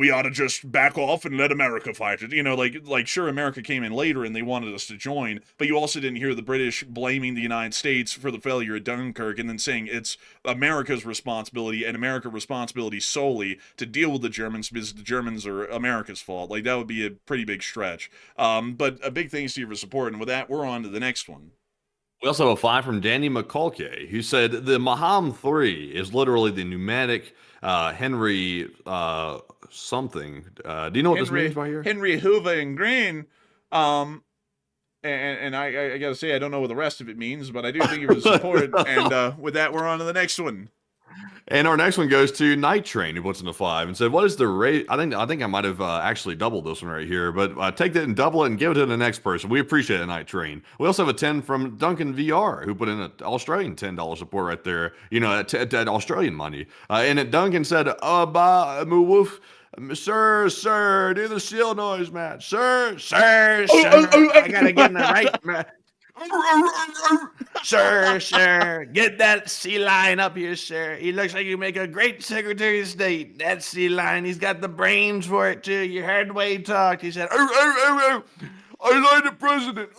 We ought to just back off and let America fight it. Sure, America came in later and they wanted us to join, but you also didn't hear the British blaming the United States for the failure at Dunkirk and then saying it's America's responsibility and America's responsibility solely to deal with the Germans because the Germans are America's fault. That would be a pretty big stretch. But a big thanks to you for support. And with that, we're on to the next one. We also have a 5 from Danny McCulkey, who said the Mahem 3 is literally the pneumatic Henry something. Do you know what this means right here? Henry Hoover and Green. And I gotta say, I don't know what the rest of it means, but I do thank you for the support. And with that, we're on to the next one. And our next one goes to Night Train, who puts in a 5 and said, what is the rate? I think I might have actually doubled this one right here, but take that and double it and give it to the next person. We appreciate it, Night Train. We also have a 10 from Duncan VR, who put in an Australian $10 support right there, at Australian money. And Duncan said, sir, do the seal noise, Matt. Sir, I gotta get in the right, Sir, get that sea lion up here, sir. He looks like you make a great Secretary of State. That sea lion, he's got the brains for it, too. You heard the way he talked. He said, I like the president.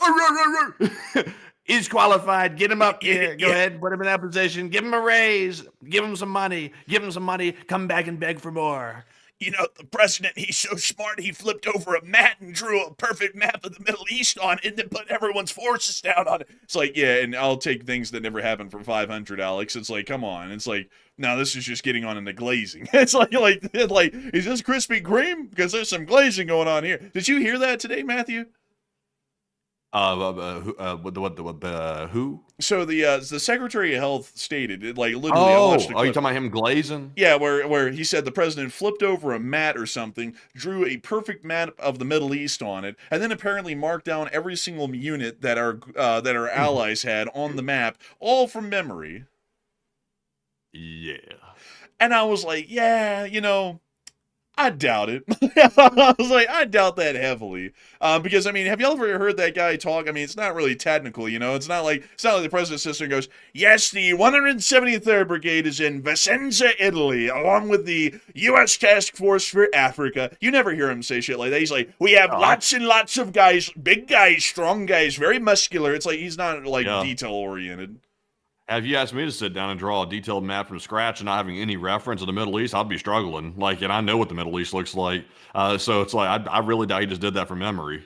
He's qualified. Get him up here. Go ahead, put him in that position. Give him a raise. Give him some money. Give him some money. Come back and beg for more. You know, the president, he's so smart, he flipped over a mat and drew a perfect map of the Middle East on it and then put everyone's forces down on it. It's like, yeah, and I'll take things that never happened for 500, Alex. It's like, come on. It's like, no, this is just getting on into glazing. It's like, is this Krispy Kreme? Because there's some glazing going on here. Did you hear that today, Matthew? Who? So the Secretary of Health stated, it, like, literally. Oh, are you talking about him glazing? Yeah, where he said the president flipped over a mat or something, drew a perfect map of the Middle East on it, and then apparently marked down every single unit that our allies had on the map, all from memory. Yeah. And I was like, yeah, you know, I doubt it. I was like, I doubt that heavily. Because, I mean, have you ever heard that guy talk? I mean, it's not really technical, you know? It's not like the president sits there and goes, yes, the 173rd Brigade is in Vicenza, Italy, along with the U.S. Task Force for Africa. You never hear him say shit like that. He's like, we have lots and lots of guys, big guys, strong guys, very muscular. It's like, he's not, like, detail-oriented. Have you asked me to sit down and draw a detailed map from scratch and not having any reference of the Middle East, I'd be struggling. Like, and I know what the Middle East looks like. So it's like, I really doubt he just did that from memory.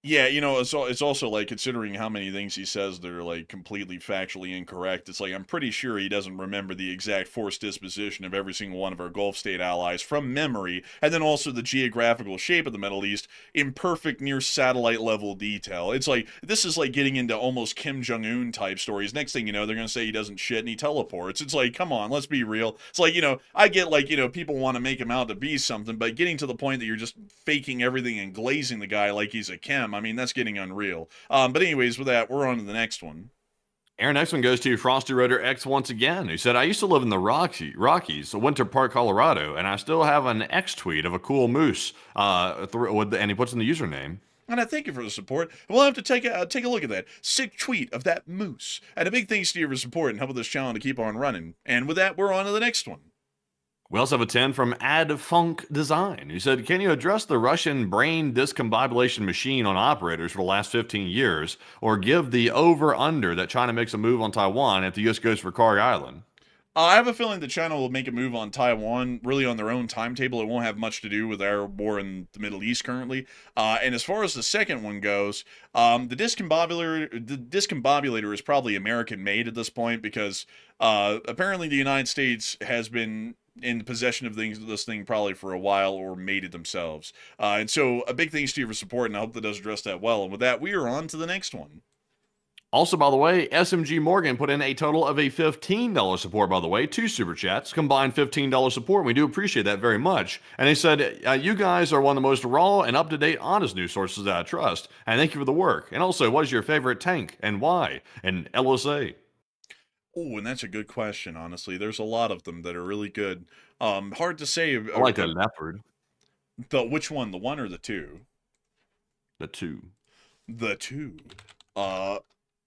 Yeah, you know, it's also like, considering how many things he says that are like completely factually incorrect, it's like, I'm pretty sure he doesn't remember the exact force disposition of every single one of our Gulf state allies from memory, and then also the geographical shape of the Middle East in perfect near satellite level detail. It's like, this is like getting into almost Kim Jong-un type stories. Next thing you know, they're going to say he doesn't shit and he teleports. It's like, come on, let's be real. It's like, you know, I get like, you know, people want to make him out to be something, but getting to the point that you're just faking everything and glazing the guy like he's a Kim, I mean, that's getting unreal. But anyways, with that, we're on to the next one. Our next one goes to Frosty Rotor X once again, who said, I used to live in the Rockies, Winter Park, Colorado, and I still have an X tweet of a cool moose, and he puts in the username. And I thank you for the support. We'll have to take a look at that sick tweet of that moose. And a big thanks to you for support and helping this channel to keep on running. And with that, we're on to the next one. We also have a 10 from Ad Funk Design, who said, can you address the Russian brain discombobulation machine on operators for the last 15 years, or give the over-under that China makes a move on Taiwan if the U.S. goes for Kari Island? I have a feeling that China will make a move on Taiwan really on their own timetable. It won't have much to do with our war in the Middle East currently. And as far as the second one goes, the discombobulator is probably American-made at this point, because apparently the United States has been in possession of this thing probably for a while, or made it themselves. And so a big thanks to you for support, and I hope that does address that well. And with that, we are on to the next one. Also, by the way, SMG Morgan put in a total of a $15 support, by the way, 2 super chats, combined $15 support. We do appreciate that very much. And he said, you guys are one of the most raw and up-to-date, honest news sources that I trust. And thank you for the work. And also, what is your favorite tank and why? And LSA. Oh, and that's a good question, honestly. There's a lot of them that are really good. Hard to say. I like the Leopard. Which one, the 1 or the 2? The 2. The 2.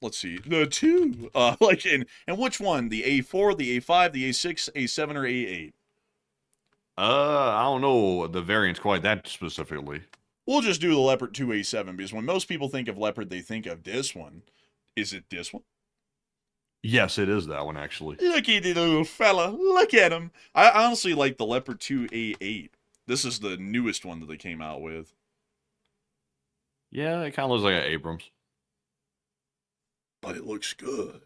Let's see. The 2. Like, and which one? The A4, the A5, the A6, A7, or A8? I don't know the variants quite that specifically. We'll just do the Leopard 2A7, because when most people think of Leopard, they think of this one. Is it this one? Yes, it is that one, actually. Look at the little fella. Look at him. I honestly like the Leopard 2A8. This is the newest one that they came out with. Yeah, it kind of looks like an Abrams. But it looks good.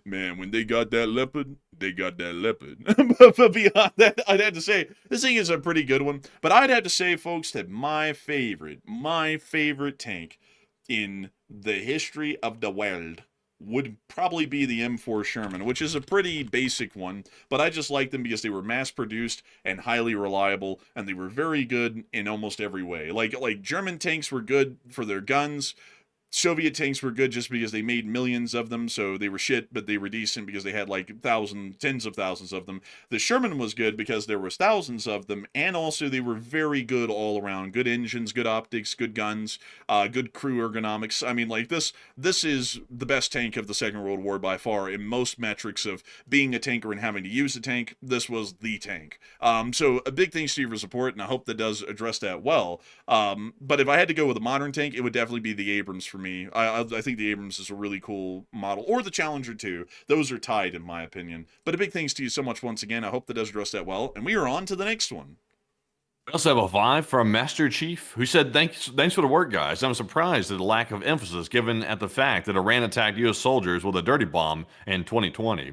Man, when they got that Leopard, they got that Leopard. But beyond that, I'd have to say, this thing is a pretty good one. But I'd have to say, folks, that my favorite tank in the history of the world would probably be the M4 Sherman, which is a pretty basic one, but I just like them because they were mass-produced and highly reliable, and they were very good in almost every way. Like German tanks were good for their guns. Soviet tanks were good just because they made millions of them, so they were shit, but they were decent because they had like tens of thousands of them. The Sherman was good because there was thousands of them, and also they were very good all around. Good engines, good optics, good guns, good crew ergonomics. I mean, like this is the best tank of the Second World War by far in most metrics of being a tanker and having to use a tank. This was the tank. So a big thanks to you for support, and I hope that does address that well. But if I had to go with a modern tank, it would definitely be the Abrams for me. I think the Abrams is a really cool model, or the Challenger 2. Those are tied in my opinion. But a big thanks to you so much once again. I hope that does address that well, and we are on to the next one. We also have a 5 from Master Chief, who said, thanks for the work, guys. I'm surprised at the lack of emphasis given at the fact that Iran attacked U.S. soldiers with a dirty bomb in 2020.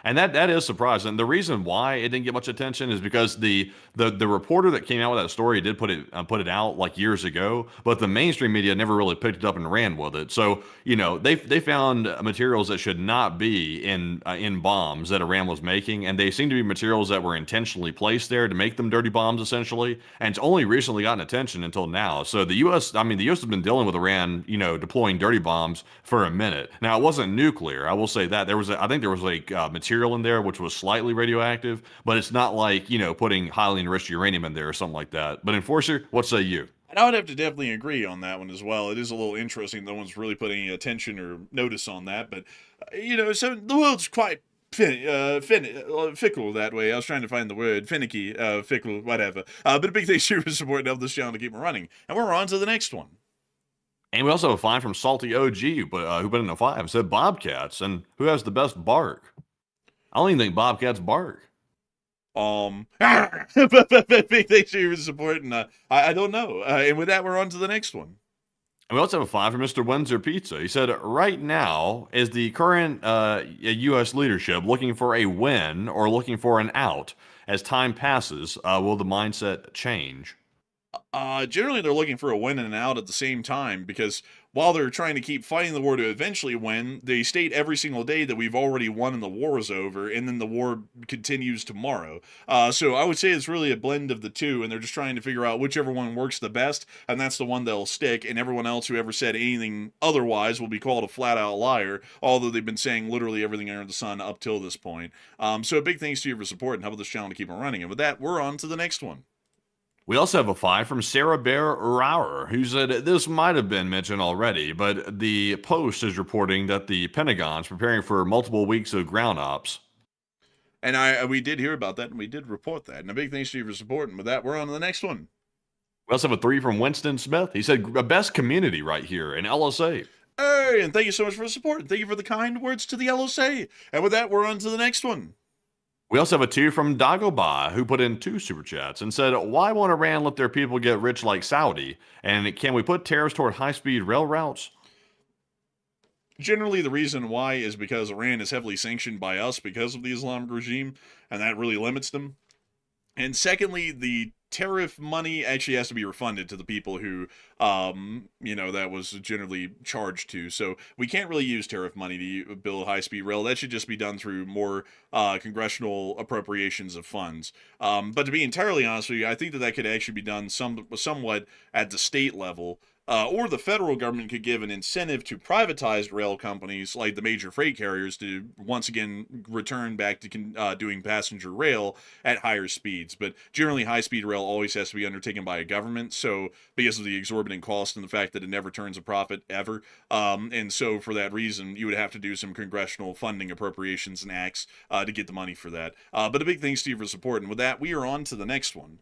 And that is surprising. The reason why it didn't get much attention is because the reporter that came out with that story did put it out like years ago, but the mainstream media never really picked it up and ran with it. So they found materials that should not be in bombs that Iran was making, and they seem to be materials that were intentionally placed there to make them dirty bombs essentially. And it's only recently gotten attention until now. So the U.S. has been dealing with Iran, deploying dirty bombs for a minute. Now it wasn't nuclear. I will say that I think there was like material in there which was slightly radioactive, but it's not like putting highly enriched uranium in there or something like that. But Enforcer, what say you? And I would have to definitely agree on that one as well. It is a little interesting. No one's really putting any attention or notice on that, but so the world's quite fickle that way. I was trying to find the word finicky, fickle, whatever. But a big thanks to you for supporting of this channel to keep it running, and we're on to the next one. And we also have a 5 from Salty OG, but who put in a 5 and said Bobcats, and who has the best bark? I don't even think Bobcats bark. Big thanks to you for supporting. I don't know. And with that, we're on to the next one. And we also have a 5 from Mr. Windsor Pizza. He said, right now, is the current U.S. leadership looking for a win or looking for an out? As time passes, will the mindset change? Generally, they're looking for a win and an out at the same time, because while they're trying to keep fighting the war to eventually win, they state every single day that we've already won and the war is over, and then the war continues tomorrow. So I would say it's really a blend of the two, and they're just trying to figure out whichever one works the best, and that's the one they'll stick, and everyone else who ever said anything otherwise will be called a flat-out liar, although they've been saying literally everything under the sun up till this point. So a big thanks to you for support and helping this channel to keep it running, and with that, we're on to the next one. We also have a 5 from Sarah Bear Rauer, who said this might have been mentioned already, but the Post is reporting that the Pentagon's preparing for multiple weeks of ground ops. And we did hear about that, and we did report that. And a big thanks to you for supporting. With that, we're on to the next one. We also have a 3 from Winston Smith. He said, best community right here in LSA. Hey, and thank you so much for the support. And thank you for the kind words to the LSA. And with that, we're on to the next one. We also have a 2 from Dagobah, who put in 2 super chats and said, why won't Iran let their people get rich like Saudi? And can we put tariffs toward high-speed rail routes? Generally, the reason why is because Iran is heavily sanctioned by us because of the Islamic regime, and that really limits them. And secondly, the tariff money actually has to be refunded to the people who, that was generally charged to. So we can't really use tariff money to build high-speed rail. That should just be done through more congressional appropriations of funds. But to be entirely honest with you, I think that could actually be done somewhat at the state level. Or the federal government could give an incentive to privatized rail companies like the major freight carriers to once again return back to doing passenger rail at higher speeds. But generally, high-speed rail always has to be undertaken by a government. So because of the exorbitant cost and the fact that it never turns a profit ever, and so for that reason, you would have to do some congressional funding appropriations and acts to get the money for that. But a big thanks to you for support. And with that, we are on to the next one.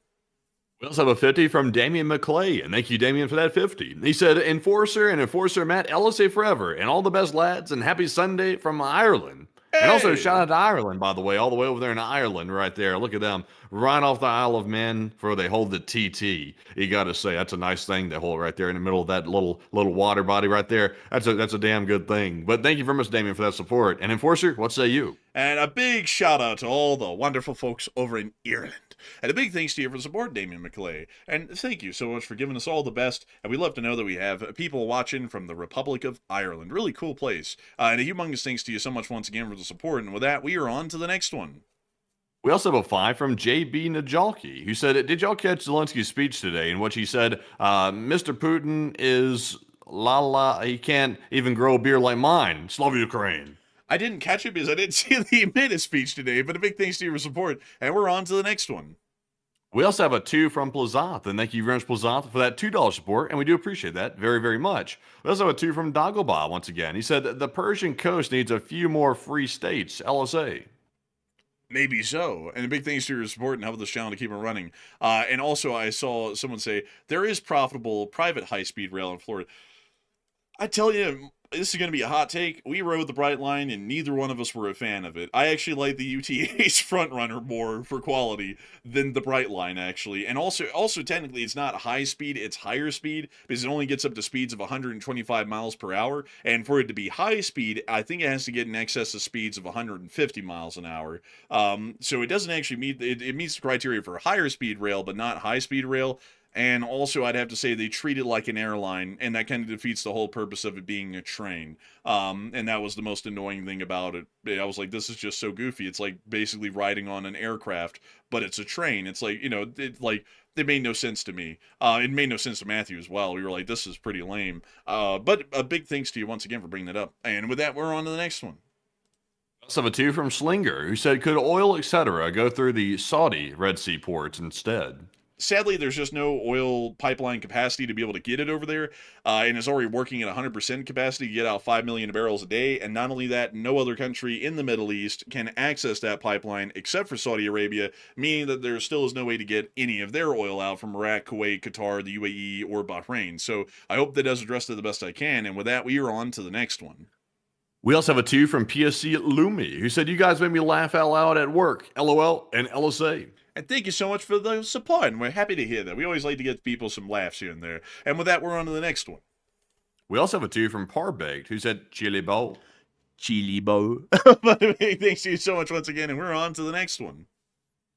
We also have a 50 from Damian McClay, and thank you, Damian, for that 50. He said, Enforcer and Enforcer Matt, LSA forever, and all the best, lads, and happy Sunday from Ireland. Hey! And also, shout out to Ireland, by the way, all the way over there in Ireland right there. Look at them, right off the Isle of Man, where they hold the TT. You got to say, that's a nice thing they hold right there in the middle of that little water body right there. That's a damn good thing. But thank you very much, Damian, for that support. And Enforcer, what say you? And a big shout out to all the wonderful folks over in Ireland. And a big thanks to you for the support, Damian McClay. And thank you so much for giving us all the best. And we love to know that we have people watching from the Republic of Ireland. Really cool place. And a humongous thanks to you so much once again for the support. And with that, we are on to the next one. We also have a 5 from JB Najalki, who said, did y'all catch Zelensky's speech today in which he said, Mr. Putin is La la, he can't even grow a beard like mine. Slava Ukraine. I didn't catch it because I didn't see that he made a speech today, but a big thanks to your support, and we're on to the next one. We also have a 2 from Plazath, and thank you very much, Plazath, for that $2 support, and we do appreciate that very, very much. We also have a 2 from Dagobah once again. He said that the Persian coast needs a few more free states, LSA. Maybe so. And a big thanks to your support and helping this channel to keep it running. And also, I saw someone say, there is profitable private high-speed rail in Florida. I tell you, this is going to be a hot take. We rode the Bright Line, and neither one of us were a fan of it. I actually like the UTA's Frontrunner more for quality than the Bright Line, actually. And also technically, it's not high speed, it's higher speed, because it only gets up to speeds of 125 miles per hour. And for it to be high speed, I think it has to get in excess of speeds of 150 miles an hour. So it doesn't actually meet, it meets the criteria for higher speed rail, but not high speed rail. And also, I'd have to say they treat it like an airline, and that kind of defeats the whole purpose of it being a train. And that was the most annoying thing about it. I was like, this is just so goofy. It's like basically riding on an aircraft, but it's a train. It's like, it made no sense to me. It made no sense to Matthew as well. We were like, this is pretty lame. But a big thanks to you once again for bringing that up. And with that, we're on to the next one. Also have a 2 from Slinger, who said, could oil, etc., go through the Saudi Red Sea ports instead? Sadly, there's just no oil pipeline capacity to be able to get it over there, and it's already working at 100% capacity to get out 5 million barrels a day. And not only that, no other country in the Middle East can access that pipeline except for Saudi Arabia, meaning that there still is no way to get any of their oil out from Iraq, Kuwait, Qatar, the UAE, or Bahrain. So I hope that does address it the best I can. And with that, we are on to the next one. We also have a 2 from PSC Lumi, who said, you guys made me laugh out loud at work. LOL and LSA. And thank you so much for the support, and we're happy to hear that. We always like to get people some laughs here and there. And with that, we're on to the next one. We also have a 2 from Parbaked, who said, Chili Bowl. Chili bow. But thanks to you so much once again, and we're on to the next one.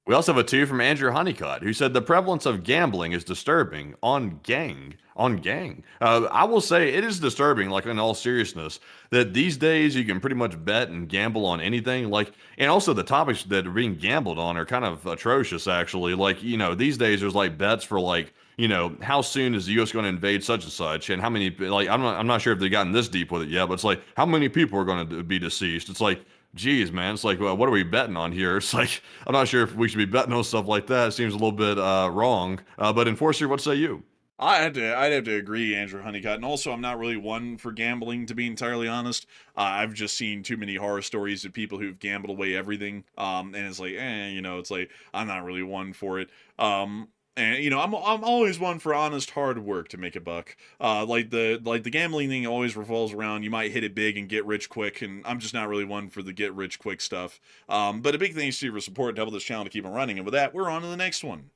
We also have a 2 from Andrew Honeycutt, who said the prevalence of gambling is disturbing on gang. I will say it is disturbing, like in all seriousness, that these days you can pretty much bet and gamble on anything. Like, and also the topics that are being gambled on are kind of atrocious, actually. Like, these days there's like bets for like, how soon is the U.S. going to invade such and such, and how many, like, I'm not sure if they've gotten this deep with it yet, but it's like, how many people are going to be deceased? It's like, geez, man, it's like, well, what are we betting on here? It's like, I'm not sure if we should be betting on stuff like that. It seems a little bit wrong. But Enforcer, what say you? I'd have to agree, Andrew Honeycutt. And also, I'm not really one for gambling, to be entirely honest. I've just seen too many horror stories of people who've gambled away everything. And it's like, it's like, I'm not really one for it. And I'm always one for honest hard work to make a buck. Like the gambling thing always revolves around you might hit it big and get rich quick, and I'm just not really one for the get rich quick stuff. But a big thanks to you for support to help this channel to keep it running. And with that, we're on to the next one.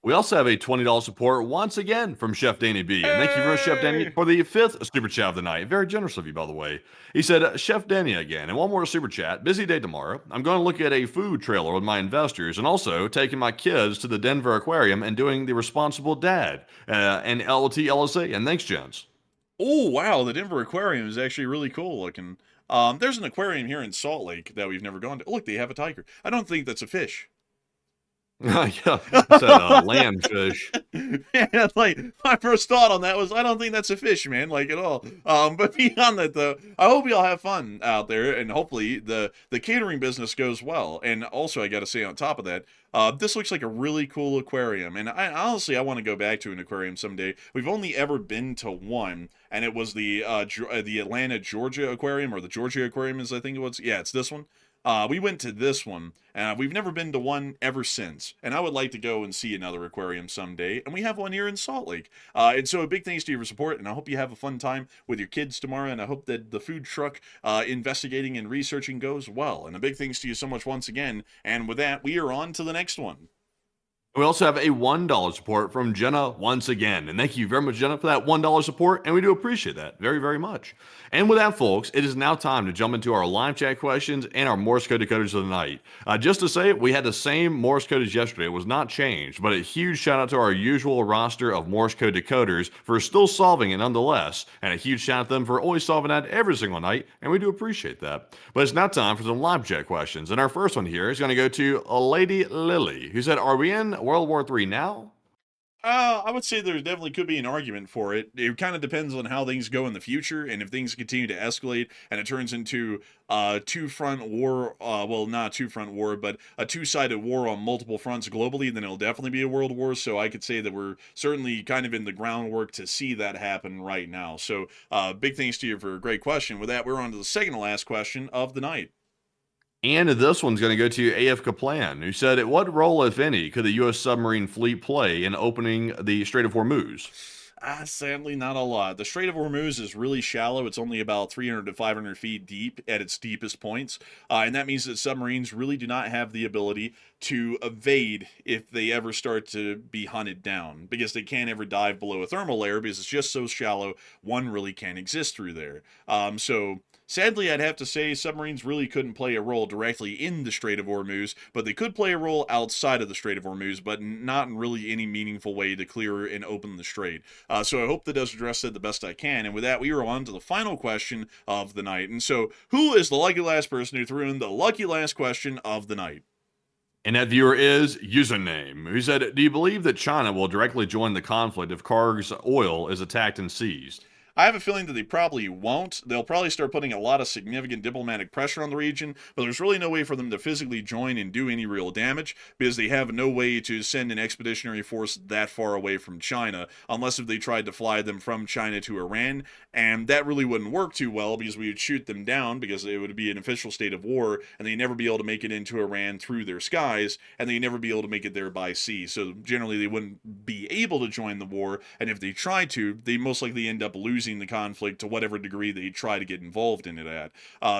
We also have a $20 support once again from Chef Danny B. And thank you very much, Chef Danny, for the 5th super chat of the night. Very generous of you, by the way. He said, Chef Danny again, and one more super chat. Busy day tomorrow. I'm going to look at a food trailer with my investors and also taking my kids to the Denver Aquarium and doing the responsible dad and LTLSA. And thanks, gents. Oh, wow. The Denver Aquarium is actually really cool looking. There's an aquarium here in Salt Lake that we've never gone to. Oh, look, they have a tiger. I don't think that's a fish. Yeah, it's a land fish. Yeah, like my first thought on that was I don't think that's a fish, man, like at all. But beyond that, though, I hope y'all have fun out there, and hopefully the catering business goes well. And also, I got to say on top of that, this looks like a really cool aquarium, and I honestly want to go back to an aquarium someday. We've only ever been to one, and it was the Atlanta, Georgia aquarium, or the Georgia aquarium, as I think it was. Yeah, it's this one. We went to this one, and we've never been to one ever since. And I would like to go and see another aquarium someday. And we have one here in Salt Lake. And so a big thanks to you for support, and I hope you have a fun time with your kids tomorrow. And I hope that the food truck investigating and researching goes well. And a big thanks to you so much once again. And with that, we are on to the next one. We also have a $1 support from Jenna once again. And thank you very much, Jenna, for that $1 support. And we do appreciate that very, very much. And with that, folks, it is now time to jump into our live chat questions and our Morse code decoders of the night. Just to say, we had the same Morse code as yesterday. It was not changed, but a huge shout out to our usual roster of Morse code decoders for still solving it nonetheless. And a huge shout out to them for always solving that every single night. And we do appreciate that. But it's now time for some live chat questions. And our first one here is going to go to Lady Lily, who said, are we in World War III now? I would say there definitely could be an argument for it. It kind of depends on how things go in the future, and if things continue to escalate and it turns into a two-front war, well, not a two-front war, but a two-sided war on multiple fronts globally, then it'll definitely be a world war. So I could say that we're certainly kind of in the groundwork to see that happen right now. So big thanks to you for a great question. With that, we're on to the second to last question of the night. And this one's going to go to AF Kaplan, who said, what role, if any, could the U.S. submarine fleet play in opening the Strait of Hormuz? Sadly, not a lot. The Strait of Hormuz is really shallow. It's only about 300 to 500 feet deep at its deepest points. And that means that submarines really do not have the ability to evade if they ever start to be hunted down, because they can't ever dive below a thermal layer because it's just so shallow, one really can't exist through there. So sadly, I'd have to say submarines really couldn't play a role directly in the Strait of Hormuz, but they could play a role outside of the Strait of Hormuz, but not in really any meaningful way to clear and open the strait. So I hope that does address that the best I can. And with that, we are on to the final question of the night. And so, who is the lucky last person who threw in the lucky last question of the night? And that viewer is Username, who said, do you believe that China will directly join the conflict if Karg's oil is attacked and seized? I have a feeling that they probably won't. They'll probably start putting a lot of significant diplomatic pressure on the region, but there's really no way for them to physically join and do any real damage because they have no way to send an expeditionary force that far away from China, unless if they tried to fly them from China to Iran, and that really wouldn't work too well because we would shoot them down because it would be an official state of war, and they'd never be able to make it into Iran through their skies, and they'd never be able to make it there by sea. So generally they wouldn't be able to join the war, and if they tried to, they most likely end up losing the conflict to whatever degree they try to get involved in it at.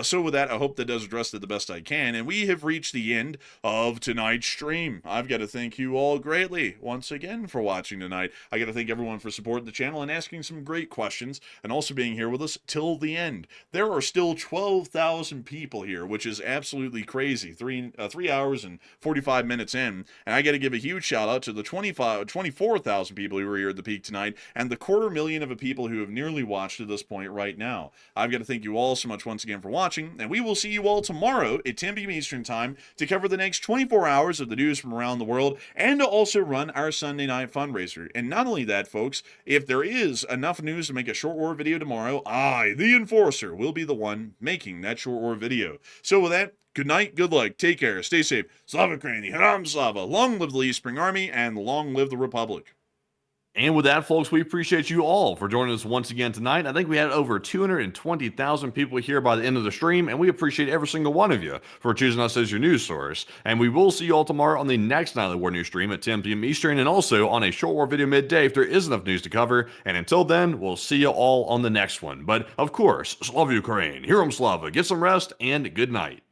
So with that, I hope that does address it the best I can, and we have reached the end of tonight's stream. I've got to thank you all greatly once again for watching tonight. I got to thank everyone for supporting the channel and asking some great questions, and also being here with us till the end. There are still 12,000 people here, which is absolutely crazy. 3 hours and 45 minutes in, and I got to give a huge shout out to the 24,000 people who were here at the peak tonight, and the 250,000 of people who have nearly watched to this point right now. I've got to thank you all so much once again for watching, and we will see you all tomorrow at 10 p.m. Eastern Time to cover the next 24 hours of the news from around the world, and to also run our Sunday night fundraiser. And not only that, folks, if there is enough news to make a short war video tomorrow, I, the Enforcer, will be the one making that short war video. So with that, good night, good luck, take care, stay safe, Slava Ukraini, Haram Slava, long live the East Spring Army, and long live the Republic. And with that, folks, we appreciate you all for joining us once again tonight. I think we had over 220,000 people here by the end of the stream, and we appreciate every single one of you for choosing us as your news source. And we will see you all tomorrow on the next Nightly War News stream at 10 p.m. Eastern, and also on a short war video midday if there is enough news to cover. And until then, we'll see you all on the next one. But, of course, Slava Ukraine, Hiram Slava, get some rest, and good night.